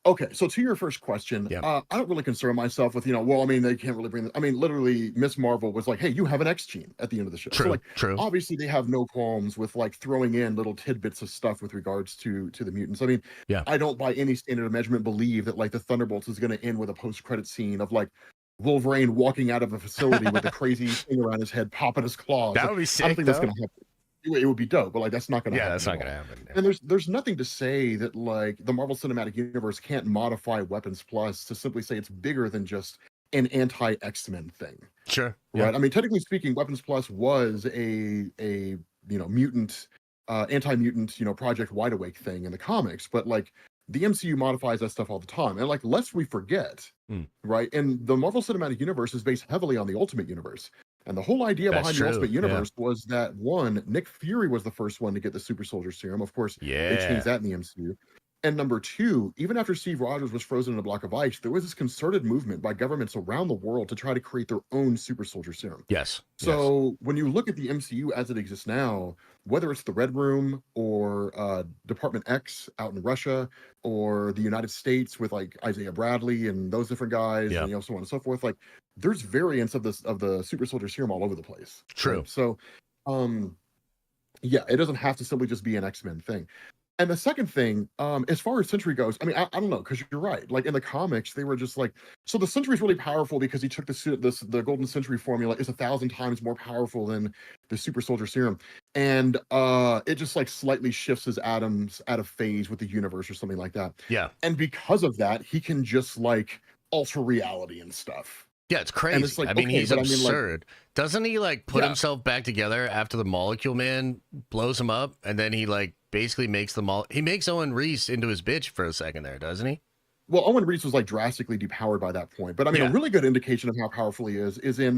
Okay, so to your first question, I don't really concern myself with, well, I mean, they can't really bring I mean, literally, Miss Marvel was like, hey, you have an X gene at the end of the show. True, so, like, true. obviously, they have no qualms with, like, throwing in little tidbits of stuff with regards to the mutants. I mean, I don't, by any standard of measurement, believe that, like, the Thunderbolts is going to end with a post-credit scene of, like, Wolverine walking out of a facility with a crazy thing around his head, popping his claws. That would be sick, I don't think that's going to happen. It would be dope, but like that's not going to happen. Yeah, that's not going to happen. Yeah. And there's nothing to say that like the Marvel Cinematic Universe can't modify Weapons Plus to simply say it's bigger than just an anti-X-Men thing. Sure. Right. I mean, technically speaking, Weapons Plus was a mutant, anti-mutant, Project Wide Awake thing in the comics, but like the MCU modifies that stuff all the time. And like, lest we forget, right? And the Marvel Cinematic Universe is based heavily on the Ultimate Universe. And the whole idea behind the Ultimate Universe was that, one, Nick Fury was the first one to get the super soldier serum. Of course, they changed that in the MCU. And number two, even after Steve Rogers was frozen in a block of ice, there was this concerted movement by governments around the world to try to create their own super soldier serum. Yes. So when you look at the MCU as it exists now, whether it's the Red Room or Department X out in Russia or the United States with like Isaiah Bradley and those different guys and so on and so forth, like there's variants of the super soldier serum all over the place. True. Right? So it doesn't have to simply just be an X-Men thing. And the second thing, as far as Sentry goes, I mean, I don't know, because you're right. Like in the comics, they were just like, so the Sentry is really powerful because he took the Golden Sentry formula is 1,000 times more powerful than the Super Soldier Serum, and it just like slightly shifts his atoms out of phase with the universe or something like that. Yeah. And because of that, he can just like alter reality and stuff. Yeah, it's crazy. It's like, I mean, okay, he's absurd. Doesn't he like put himself back together after the Molecule Man blows him up, and then he like basically makes he makes Owen Reese into his bitch for a second there, doesn't he? Well, Owen Reese was like drastically depowered by that point, but I mean, a really good indication of how powerful he is in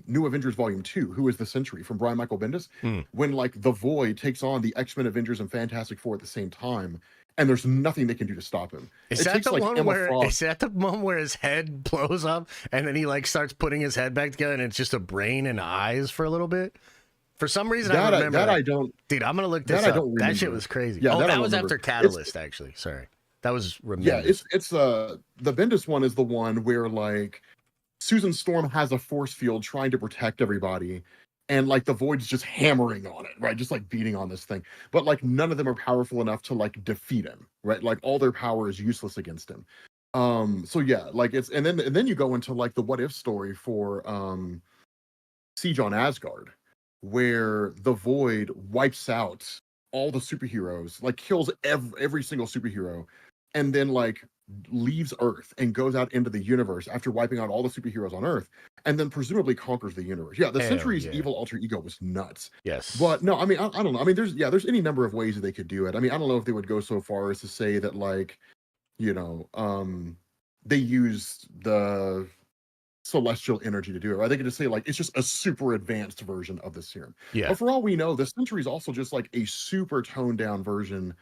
New Avengers Volume 2, Who is the Sentry from Brian Michael Bendis, when like the Void takes on the X-Men, Avengers, and Fantastic Four at the same time. And there's nothing they can do to stop him. Is that the one where his head blows up and then he like starts putting his head back together and it's just a brain and eyes for a little bit? For some reason, I remember that. I don't. Dude, I'm gonna look this up. That shit was crazy. Yeah, that was after Catalyst, actually. Sorry, that was remembered. Yeah, it's the Bendis one is the one where like Susan Storm has a force field trying to protect everybody. And like the Void's just hammering on it, right? Just like beating on this thing. But like none of them are powerful enough to like defeat him, right? Like all their power is useless against him. So yeah, like it's and then you go into like the what if story for Siege on Asgard, where the Void wipes out all the superheroes, like kills every single superhero, and then like leaves Earth and goes out into the universe after wiping out all the superheroes on Earth, and then presumably conquers the universe. Yeah, the Sentry's evil alter ego was nuts. Yes. But no, I mean, I don't know. I mean, there's any number of ways that they could do it. I mean, I don't know if they would go so far as to say that like, they used the celestial energy to do it, right? They could just say like it's just a super advanced version of the serum. Yeah. But for all we know, the Sentry is also just like a super toned down version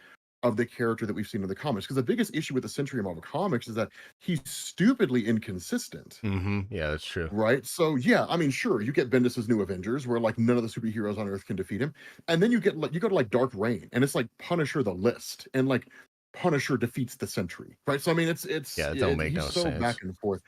of the character that we've seen in the comics. Because the biggest issue with the Sentry in Marvel Comics is that he's stupidly inconsistent. Yeah, that's true. Right? So yeah, I mean, sure, you get Bendis' New Avengers, where like none of the superheroes on Earth can defeat him, and then you go to like Dark Reign, and it's like Punisher the List, and like Punisher defeats the Sentry, right? So I mean, it don't make no sense. Back and forth.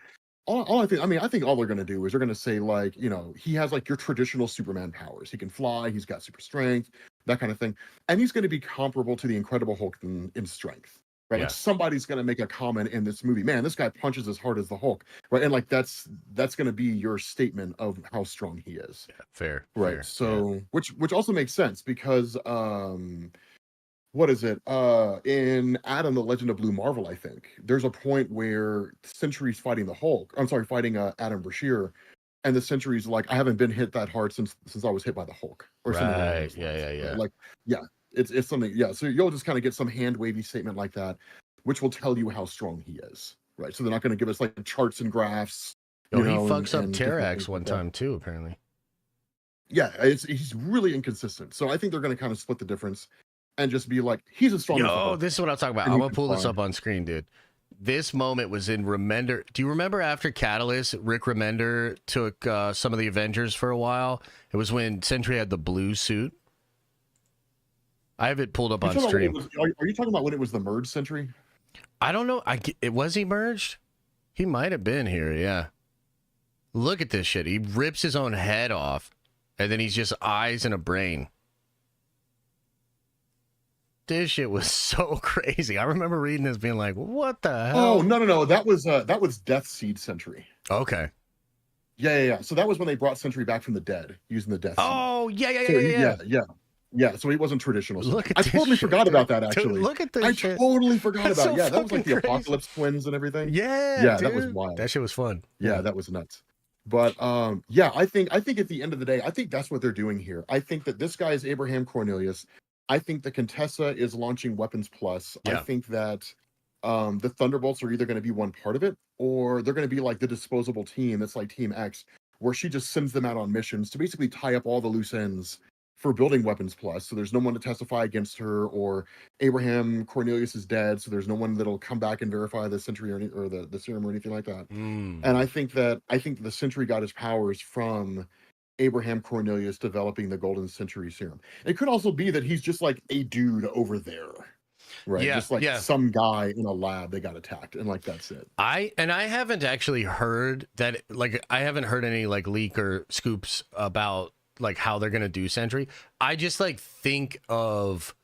All I think all they're going to do is they're going to say like, he has like your traditional Superman powers. He can fly. He's got super strength, that kind of thing. And he's going to be comparable to the Incredible Hulk in strength, right? Yeah. Like somebody's going to make a comment in this movie, man, this guy punches as hard as the Hulk, right? And like, that's going to be your statement of how strong he is. Yeah, fair. Right. Fair, so, which also makes sense because, what is it? In Adam, the Legend of Blue Marvel, I think there's a point where Sentry's fighting the Hulk. I'm sorry, fighting Adam Brashear, and the Sentry's like, I haven't been hit that hard since I was hit by the Hulk, or something. Right. Yeah. Like, yeah, it's something. Yeah, so you'll just kind of get some hand wavy statement like that, which will tell you how strong he is, right? So they're not going to give us like charts and graphs. He fucks up Terrax one time too, apparently. Yeah, he's really inconsistent. So I think they're going to kind of split the difference. And just be like, he's a strong. Yo, this is what I'm talking about. I'm gonna pull this up on screen, dude. This moment was in Remender. Do you remember after Catalyst, Rick Remender took some of the Avengers for a while? It was when Sentry had the blue suit. I have it pulled up on stream. Are you talking about when it was the Merge Sentry? I don't know. Was he merged? He might have been here. Yeah. Look at this shit. He rips his own head off, and then he's just eyes and a brain. This shit was so crazy. I remember reading this, being like, "What the hell?" Oh no, that was Death Seed Sentry. Okay. Yeah. So that was when they brought Sentry back from the dead using the Death Seed. Oh yeah. So he wasn't traditional. Look at I this totally shit, forgot dude. about that, actually. Dude, look at this I shit. totally forgot That's about it. so Yeah, that was like the fucking crazy. Apocalypse twins and everything. Yeah, that was dude. wild. That shit was fun. Yeah, that was nuts. But yeah, I think at the end of the day, I think that's what they're doing here. I think that this guy is Abraham Cornelius. I think the Contessa is launching Weapons Plus. Yeah. I think that the Thunderbolts are either going to be one part of it, or they're going to be like the disposable team that's like Team X, where she just sends them out on missions to basically tie up all the loose ends for building Weapons Plus. So there's no one to testify against her, or Abraham Cornelius is dead, so there's no one that'll come back and verify the Sentry or the serum or anything like that. And I think the Sentry got his powers from Abraham Cornelius developing the Golden Sentry serum. It could also be that he's just like a dude over there, right? Yeah, just like yeah. some guy in a lab that got attacked, and like that's it. I haven't actually heard that. Like, I haven't heard any like leak or scoops about like how they're gonna do Sentry. I just like think of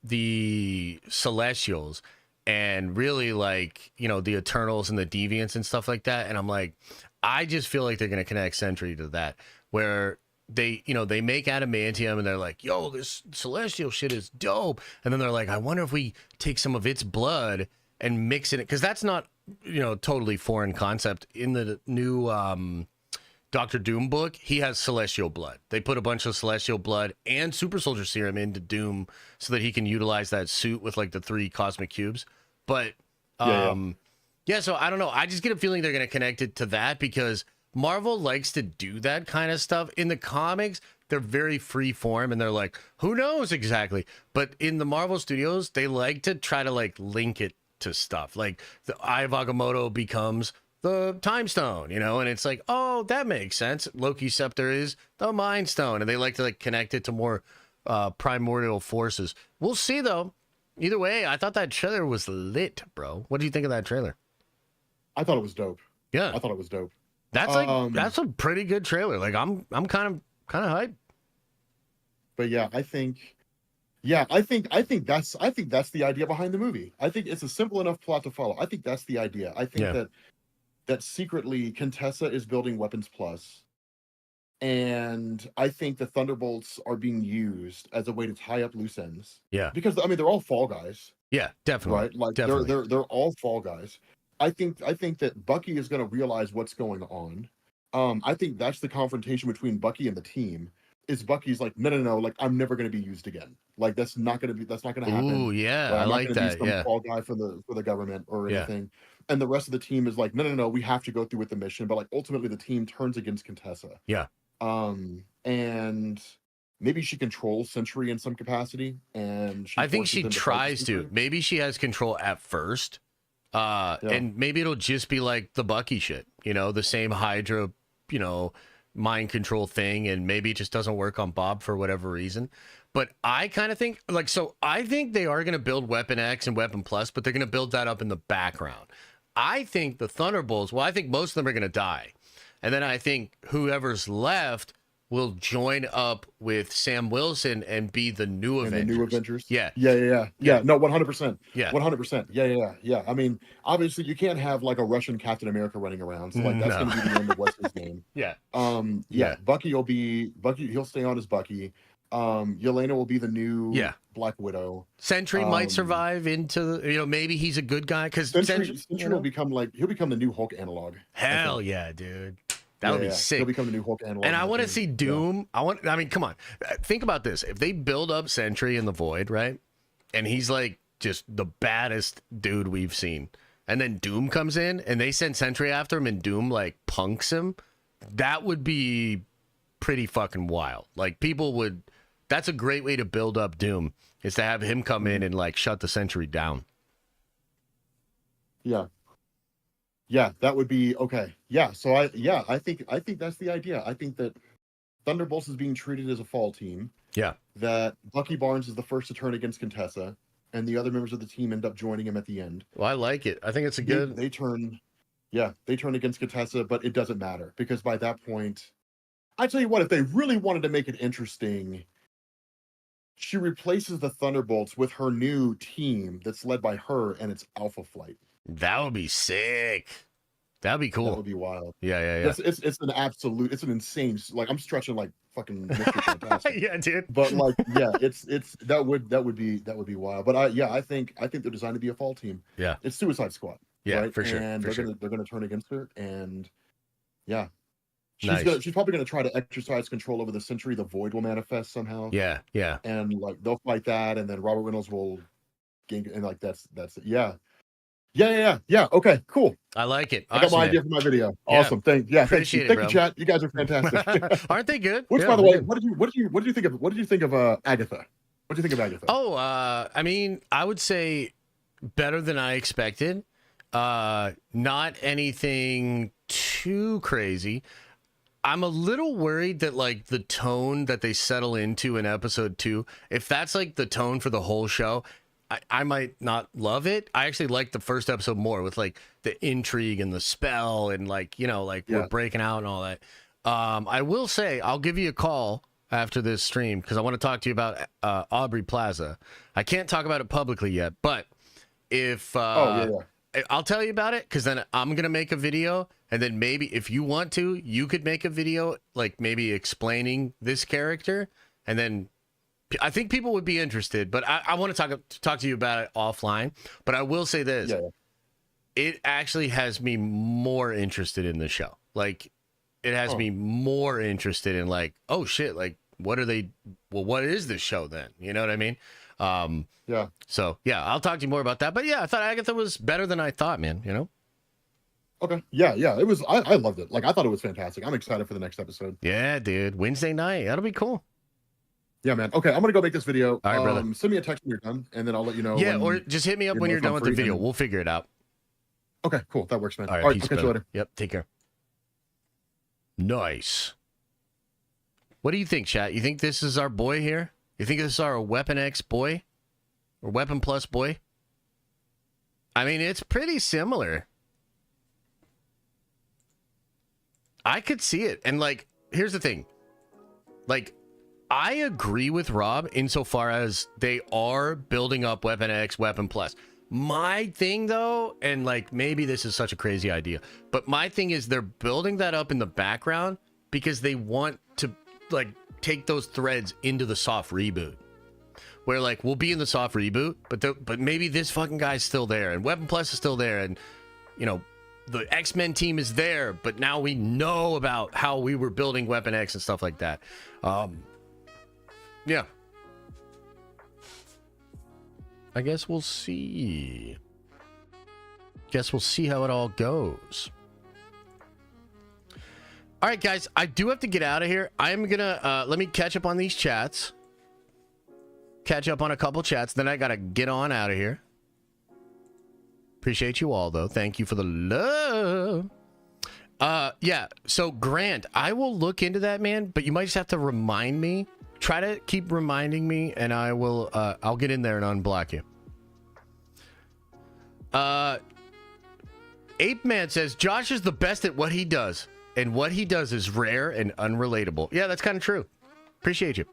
the Celestials and really like, you know, the Eternals and the Deviants and stuff like that, and I'm like, I just feel like they're gonna connect Sentry to that, where they, you know, they make adamantium and they're like, yo, this celestial shit is dope, and then they're like, I wonder if we take some of its blood and mix it, because that's not, you know, totally foreign concept. In the new Doctor Doom book, he has celestial blood. They put a bunch of celestial blood and super soldier serum into Doom so that he can utilize that suit with like the 3 cosmic cubes. But yeah, so I don't know. I just get a feeling they're going to connect it to that, because Marvel likes to do that kind of stuff. In the comics, they're very free form and they're like, who knows exactly? But in the Marvel Studios, they like to try to like link it to stuff. Like the Eye of Agamotto becomes the Time Stone, you know, and it's like, oh, that makes sense. Loki's scepter is the Mind Stone, and they like to like connect it to more primordial forces. We'll see though. Either way, I thought that trailer was lit, bro. What do you think of that trailer? I thought it was dope. Yeah, I thought it was dope. That's like that's a pretty good trailer. Like I'm kind of hyped. But yeah, I think that's the idea behind the movie. I think it's a simple enough plot to follow. I think that's the idea. I think that secretly Contessa is building Weapons Plus, and I think the Thunderbolts are being used as a way to tie up loose ends. Yeah, because I mean they're all fall guys. Yeah, definitely. Right, like definitely. they're all fall guys. I think that Bucky is going to realize what's going on. I think that's the confrontation between Bucky and the team. Is Bucky's like, no, like I'm never going to be used again. Like that's not going to happen. Ooh, yeah, Like, I I'm like not gonna that. be some Yeah, fall guy for the government or anything. And the rest of the team is like, no, we have to go through with the mission. But like ultimately, the team turns against Contessa. Yeah. And maybe she controls Sentry in some capacity, and I think she tries to. Maybe she has control at first. And maybe it'll just be like the Bucky shit, you know, the same Hydra, you know, mind control thing, and maybe it just doesn't work on Bob for whatever reason. But I kind of think like, so I think they are going to build Weapon X and Weapon Plus, but they're going to build that up in the background. I think the Thunderbolts, well, I think most of them are going to die. And then I think whoever's left will join up with Sam Wilson and be the new Avengers. The new Avengers. Yeah. No, 100%. Yeah. 100%. Yeah. I mean, obviously, you can't have like a Russian Captain America running around. So like that's going to be the end of what's his name. Yeah. Bucky. He'll stay on as Bucky. Yelena will be the new Black Widow. Sentry might survive into, you know, maybe he's a good guy, because Sentry will become he'll become the new Hulk analog. Hell yeah, dude. That would be sick. He'll become the new Hulk analog. And I want to see Doom. I mean, come on. Think about this. If they build up Sentry in the Void, right? And he's like just the baddest dude we've seen. And then Doom comes in and they send Sentry after him and Doom like punks him. That would be pretty fucking wild. Like that's a great way to build up Doom, is to have him come in and like shut the Sentry down. Yeah, that would be okay. Yeah, so I think that's the idea. I think that Thunderbolts is being treated as a fall team. Yeah. That Bucky Barnes is the first to turn against Contessa, and the other members of the team end up joining him at the end. Well, I like it. I think it's a good. They turn against Contessa, but it doesn't matter because by that point, I tell you what, if they really wanted to make it interesting, she replaces the Thunderbolts with her new team that's led by her, and it's Alpha Flight. That would be sick. That'd be cool. That would be wild. Yeah. It's an insane. Like I'm stretching like fucking Mr. Fantastic. Yeah, dude. But like, yeah, that would be wild. But I think they're designed to be a fall team. Yeah, it's Suicide Squad. Yeah, right? for sure. And they're gonna turn against her, and yeah, Nice. she's probably gonna try to exercise control over the Sentry. The Void will manifest somehow. Yeah. And like they'll fight that, and then Robert Reynolds will gain, and like that's it. Yeah. Okay, cool. I like it. I got my idea for my video. Awesome. Thank you, thank you, chat. You guys are fantastic. Aren't they good? Which, by the way, what did you think of Agatha? What do you think of Agatha? Oh, I mean, I would say better than I expected. Not anything too crazy. I'm a little worried that like the tone that they settle into in episode 2, if that's like the tone for the whole show, I might not love it. I actually like the first episode more with like the intrigue and the spell and like, you know, like we're breaking out and all that. I will say I'll give you a call after this stream because I want to talk to you about Aubrey Plaza. I can't talk about it publicly yet, but if I'll tell you about it because then I'm going to make a video, and then maybe if you want to, you could make a video like maybe explaining this character, and then I think people would be interested, but I want to talk to you about it offline. But I will say this. It actually has me more interested in the show. Like, it has me more interested in like, oh shit, like what is this show then? You know what I mean? So yeah, I'll talk to you more about that. But yeah, I thought Agatha was better than I thought, man, you know? Okay. Yeah. It was, I loved it. Like, I thought it was fantastic. I'm excited for the next episode. Yeah, dude. Wednesday night. That'll be cool. Yeah, man. Okay, I'm gonna go make this video. All right, brother. Send me a text when you're done, and then I'll let you know. Yeah, or just hit me up when you're done with the video. We'll figure it out. Okay, cool. That works, man. All right, I'll peace, catch you later. Yep, take care. Nice. What do you think, chat? You think this is our boy here? You think this is our Weapon X boy? Or Weapon Plus boy? I mean, it's pretty similar. I could see it. And, like, here's the thing. Like, I agree with Rob insofar as they are building up Weapon X, Weapon Plus. My thing, though, and, like, maybe this is such a crazy idea, but my thing is they're building that up in the background because they want to, like, take those threads into the soft reboot. Where, like, we'll be in the soft reboot, but maybe this fucking guy's still there, and Weapon Plus is still there, and, you know, the X-Men team is there, but now we know about how we were building Weapon X and stuff like that. Yeah. I guess we'll see. Guess we'll see how it all goes. All right, guys, I do have to get out of here. I'm gonna let me catch up on these chats. Catch up on a couple chats, then I gotta get on out of here. Appreciate you all, though. Thank you for the love. Yeah, so Grant, I will look into that, man, but you might just have to remind me. Try to keep reminding me, and I will, I'll get in there and unblock you. Ape Man says, Josh is the best at what he does, and what he does is rare and unrelatable. Yeah, that's kind of true. Appreciate you.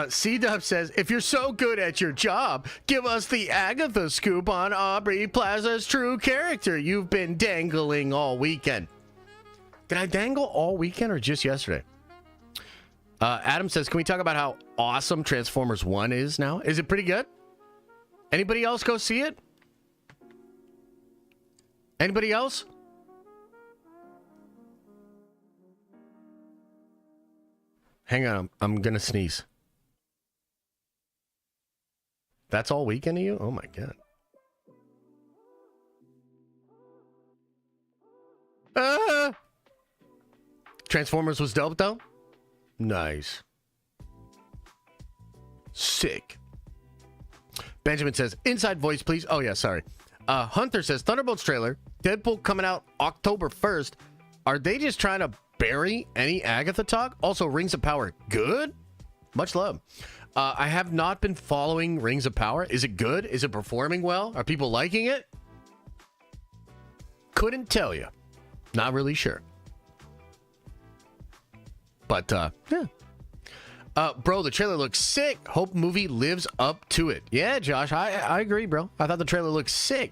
C-Dub says, if you're so good at your job, give us the Agatha scoop on Aubrey Plaza's true character you've been dangling all weekend. Did I dangle all weekend or just yesterday? Adam says, can we talk about how awesome Transformers 1 is now? Is it pretty good? Anybody else go see it? Anybody else? Hang on, I'm gonna sneeze. That's all weekend to you? Oh my god. Transformers was dope though? Nice. Sick. Benjamin says, inside voice, please. Oh, yeah, sorry. Hunter says, Thunderbolts trailer. Deadpool coming out October 1st. Are they just trying to bury any Agatha talk? Also, Rings of Power, good? Much love. I have not been following Rings of Power. Is it good? Is it performing well? Are people liking it? Couldn't tell you. Not really sure. But, yeah. Bro, the trailer looks sick. Hope movie lives up to it. Yeah, Josh, I agree, bro. I thought the trailer looked sick.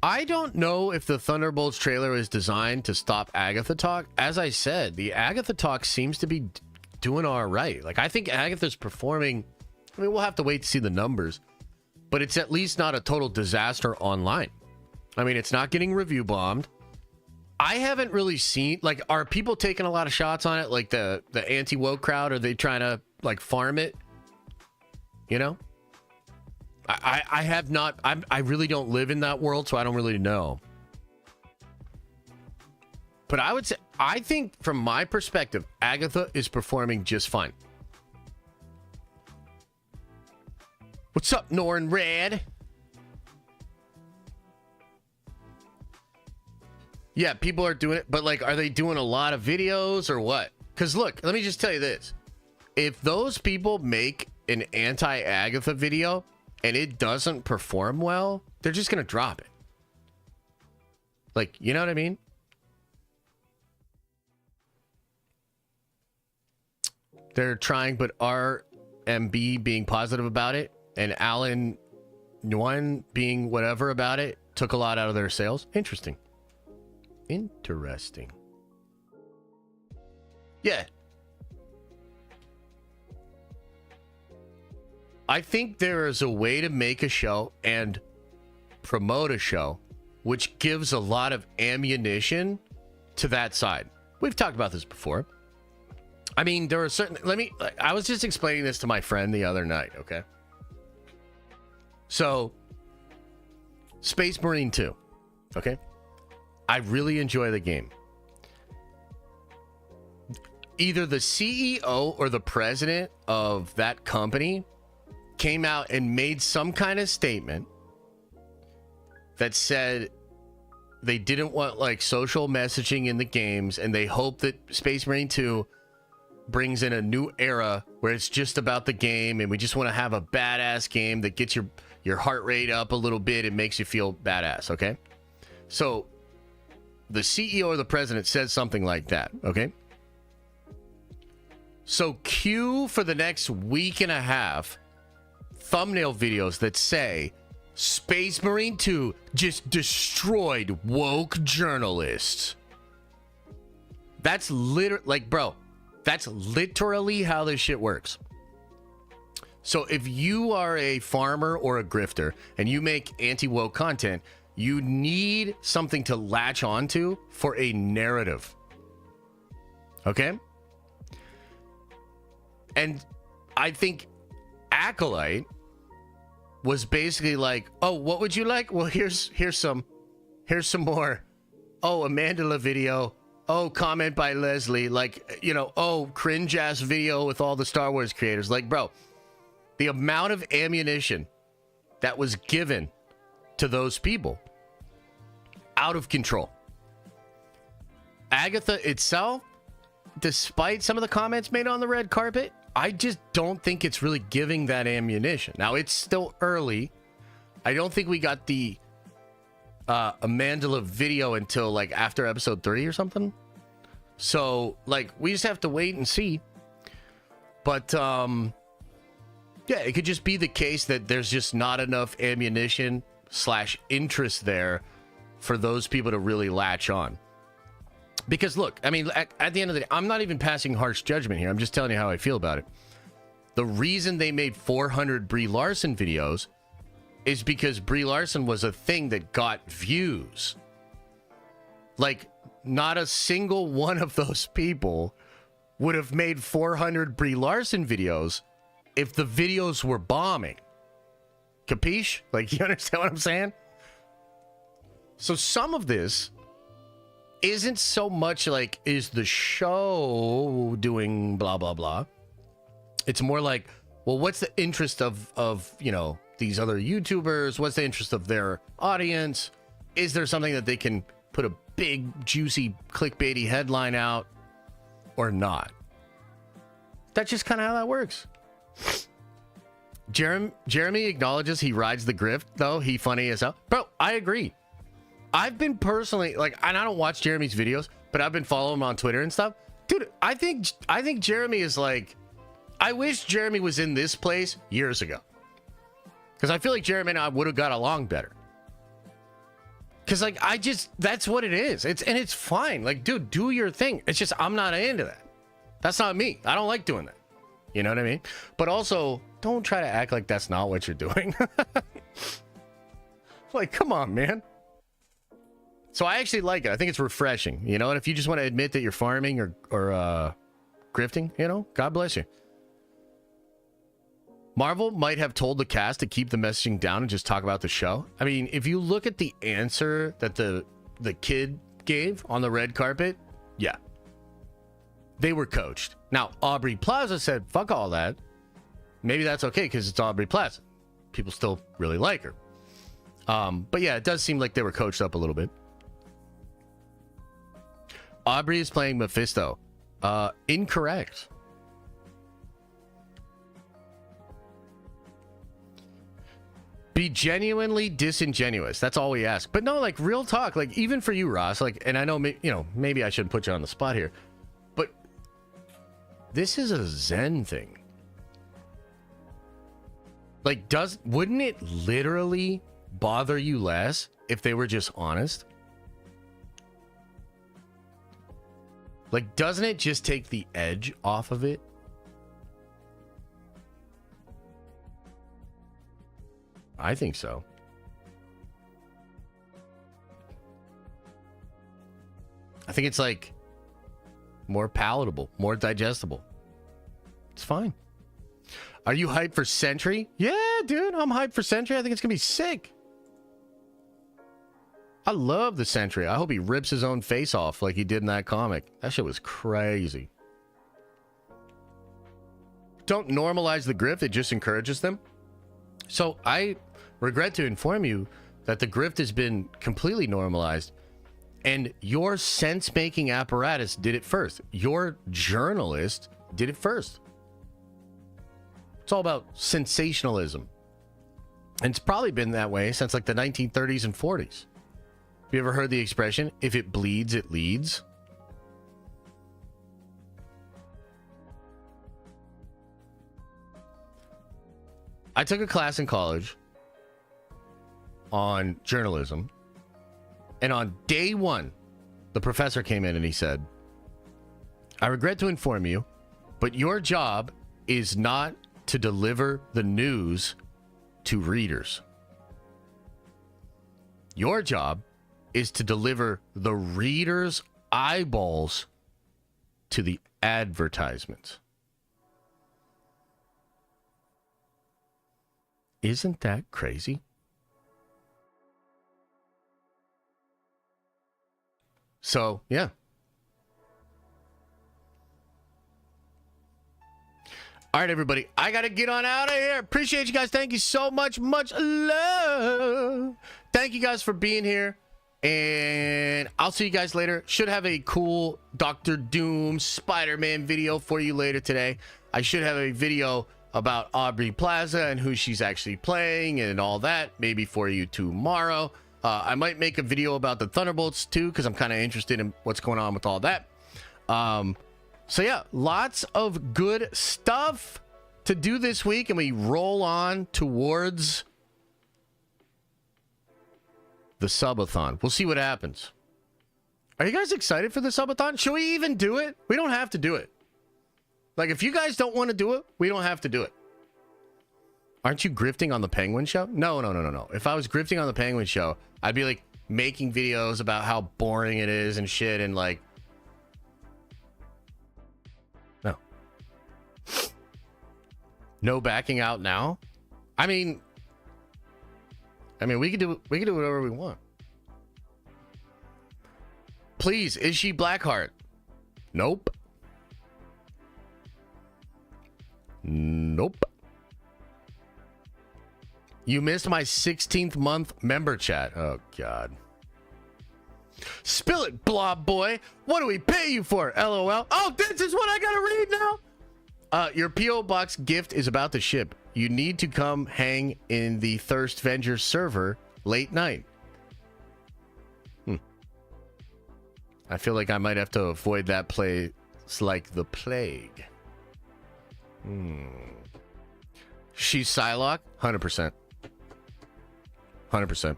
I don't know if the Thunderbolts trailer is designed to stop Agatha talk. As I said, the Agatha talk seems to be doing all right. Like, I think Agatha's performing. I mean, we'll have to wait to see the numbers, but it's at least not a total disaster online. I mean, it's not getting review bombed. I haven't really seen, like, are people taking a lot of shots on it? Like the anti-woke crowd, are they trying to like farm it? You know? I have not, I really don't live in that world, so I don't really know. But I would say, I think from my perspective, Agatha is performing just fine. What's up, Norn Red? Yeah, people are doing it, but like, are they doing a lot of videos or what? Because look, let me just tell you this. If those people make an anti-Agatha video and it doesn't perform well, they're just going to drop it. Like, you know what I mean? They're trying, but RMB being positive about it and Alan Nguyen being whatever about it took a lot out of their sales. Interesting. Interesting. Yeah. I think there is a way to make a show and promote a show which gives a lot of ammunition to that side. We've talked about this before. I mean, there are certain... I was just explaining this to my friend the other night, okay? So, Space Marine 2, okay? I really enjoy the game. Either the CEO or the president of that company came out and made some kind of statement that said they didn't want like social messaging in the games, and they hope that Space Marine 2 brings in a new era where it's just about the game, and we just want to have a badass game that gets your heart rate up a little bit and makes you feel badass, okay? So the CEO or the president says something like that, okay? So cue for the next week and a half thumbnail videos that say Space Marine 2 just destroyed woke journalists. That's literally, like, bro, that's literally how this shit works. So if you are a farmer or a grifter and you make anti-woke content, you need something to latch onto for a narrative. Okay? And I think Acolyte was basically like, oh, what would you like? Well, here's some more. Oh, a Mandela video. Oh, comment by Leslie. Like, you know, oh, cringe ass video with all the Star Wars creators. Like, bro, the amount of ammunition that was given to those people, out of control. Agatha itself, despite some of the comments made on the red carpet, I just don't think it's really giving that ammunition. Now, it's still early. I don't think we got the Amandla video until like after episode 3 or something. So, like, we just have to wait and see. But, yeah, it could just be the case that there's just not enough ammunition / interest there for those people to really latch on. Because look, I mean, at the end of the day, I'm not even passing harsh judgment here. I'm just telling you how I feel about it. The reason they made 400 Brie Larson videos is because Brie Larson was a thing that got views. Like, not a single one of those people would have made 400 Brie Larson videos if the videos were bombing. Capiche? Like, you understand what I'm saying? So some of this isn't so much like, is the show doing blah, blah, blah. It's more like, well, what's the interest of, you know, these other YouTubers? What's the interest of their audience? Is there something that they can put a big, juicy, clickbaity headline out or not? That's just kind of how that works. Jeremy acknowledges he rides the grift, though. He funny as hell. Bro, I agree. I've been personally, like, and I don't watch Jeremy's videos, but I've been following him on Twitter and stuff. Dude, I think Jeremy is like, I wish Jeremy was in this place years ago. Because I feel like Jeremy and I would have got along better. Because, like, that's what it is. It's fine. Like, dude, do your thing. It's just, I'm not into that. That's not me. I don't like doing that. You know what I mean? But also, don't try to act like that's not what you're doing. Like, come on, man. So I actually like it. I think it's refreshing. You know, and if you just want to admit that you're farming or grifting, you know, God bless you. Marvel might have told the cast to keep the messaging down and just talk about the show. I mean, if you look at the answer that the kid gave on the red carpet, yeah. They were coached. Now, Aubrey Plaza said, fuck all that. Maybe that's okay because it's Aubrey Plaza. People still really like her. But yeah, it does seem like they were coached up a little bit. Aubrey is playing Mephisto. Incorrect. Be genuinely disingenuous. That's all we ask. But no, like, real talk. Like, even for you, Ross. Like, and I know, you know, maybe I shouldn't put you on the spot here. But this is a Zen thing. Like, wouldn't it literally bother you less if they were just honest? Like, doesn't it just take the edge off of it? I think so. I think it's like more palatable, more digestible. It's fine. Are you hyped for Sentry? Yeah, dude, I'm hyped for Sentry. I think it's gonna be sick. I love the Sentry. I hope he rips his own face off like he did in that comic. That shit was crazy. Don't normalize the grift. It just encourages them. So I regret to inform you that the grift has been completely normalized, and your sense-making apparatus did it first. Your journalist did it first. It's all about sensationalism. And it's probably been that way since like the 1930s and 40s. Have you ever heard the expression, if it bleeds, it leads? I took a class in college on journalism, and on day one, the professor came in and he said, I regret to inform you, but your job is not to deliver the news to readers. Your job is to deliver the reader's eyeballs to the advertisements. Isn't that crazy? So, yeah. All right, everybody. I got to get on out of here. Appreciate you guys. Thank you so much. Much love. Thank you guys for being here. And I'll see you guys later. Should have a cool Dr. Doom Spider-Man video for you later today. I should have a video about Aubrey Plaza and who she's actually playing and all that, maybe for you tomorrow. I might make a video about the Thunderbolts too, because I'm kind of interested in what's going on with all that. So yeah, lots of good stuff to do this week, and we roll on towards the Subathon. We'll see what happens. Are you guys excited for the Subathon? Should we even do it? We don't have to do it. Like, if you guys don't want to do it, we don't have to do it. Aren't you grifting on the Penguin show? No. If I was grifting on the Penguin show, I'd be like making videos about how boring it is and shit, and like, no backing out now. I mean, we can do whatever we want. Please, is she Blackheart? Nope. Nope. You missed my 16th month member chat. Oh, God. Spill it, blob boy. What do we pay you for? LOL. Oh, this is what I gotta read now? Your P.O. Box gift is about to ship. You need to come hang in the Thirst Vengers server late night. I feel like I might have to avoid that place like the plague. She's Psylocke? 100%. 100%.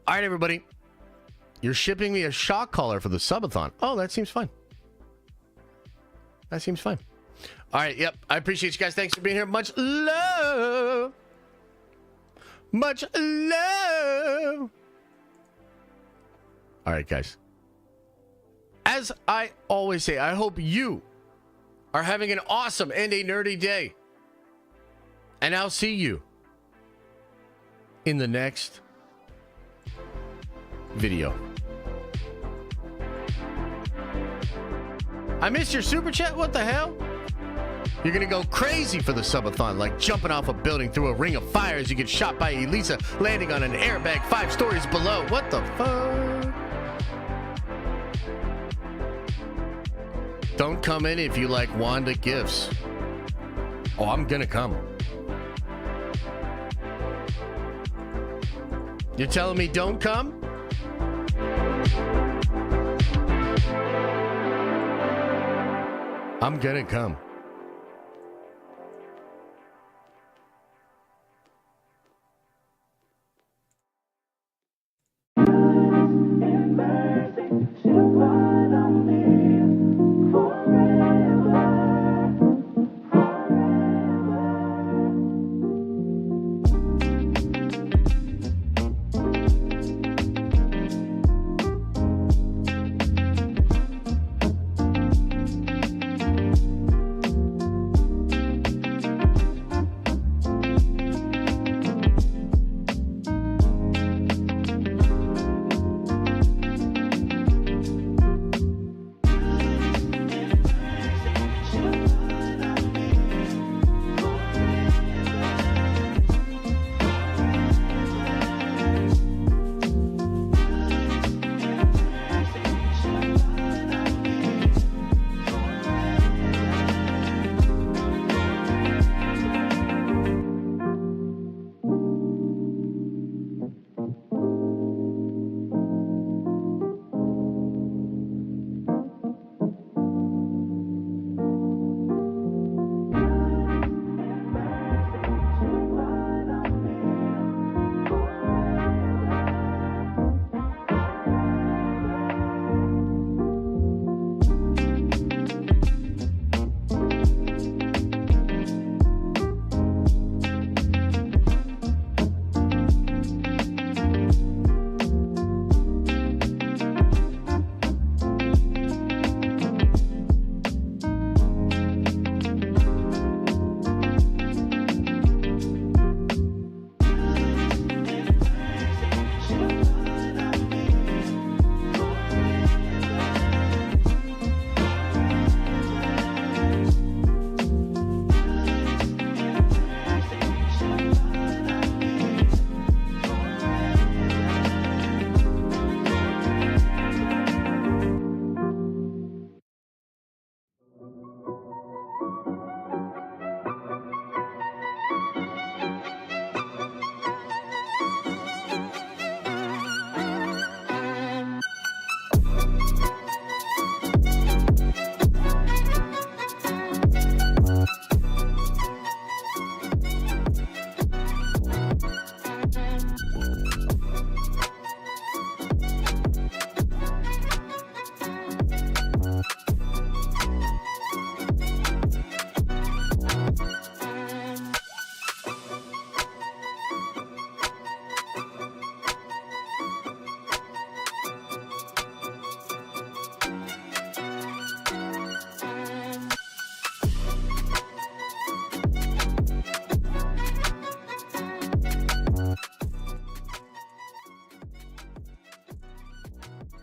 All right, everybody. You're shipping me a shock collar for the subathon. Oh, that seems fine. That seems fine. All right, yep. I appreciate you guys. Thanks for being here. Much love. Much love. All right, guys. As I always say, I hope you are having an awesome and a nerdy day. And I'll see you in the next video. I missed your super chat? What the hell? You're gonna go crazy for the subathon, like jumping off a building through a ring of fire as you get shot by Elisa, landing on an airbag 5 stories below. What the fuck? Don't come in if you like Wanda gifts. Oh, I'm gonna come. You're telling me don't come? I'm gonna come.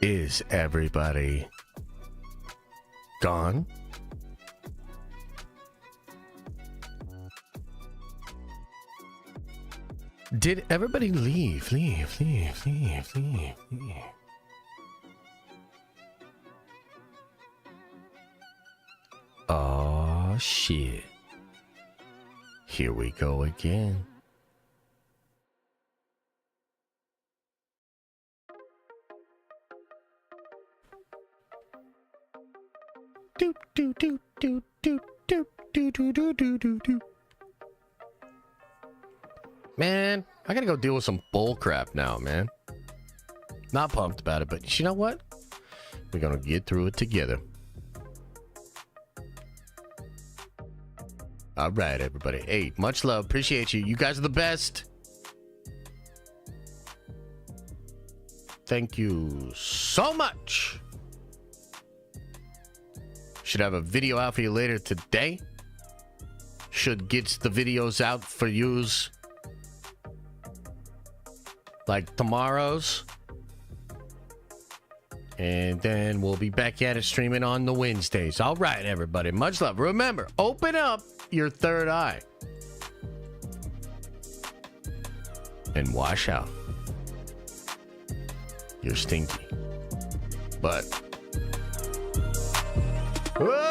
Is everybody gone? Did everybody leave? Leave. Oh. shit. Here we go again. Do do do do do do do do do do do do. Man, I gotta go deal with some bull crap now, man. Not pumped about it, but you know what? We're gonna get through it together. All right, everybody. Hey, much love. Appreciate you. You guys are the best. Thank you so much. Should have a video out for you later today. Should get the videos out for yous like tomorrow's. And then we'll be back at it streaming on the Wednesdays. All right, everybody. Much love. Remember, open up your third eye. And wash out your stinky butt. Whoa!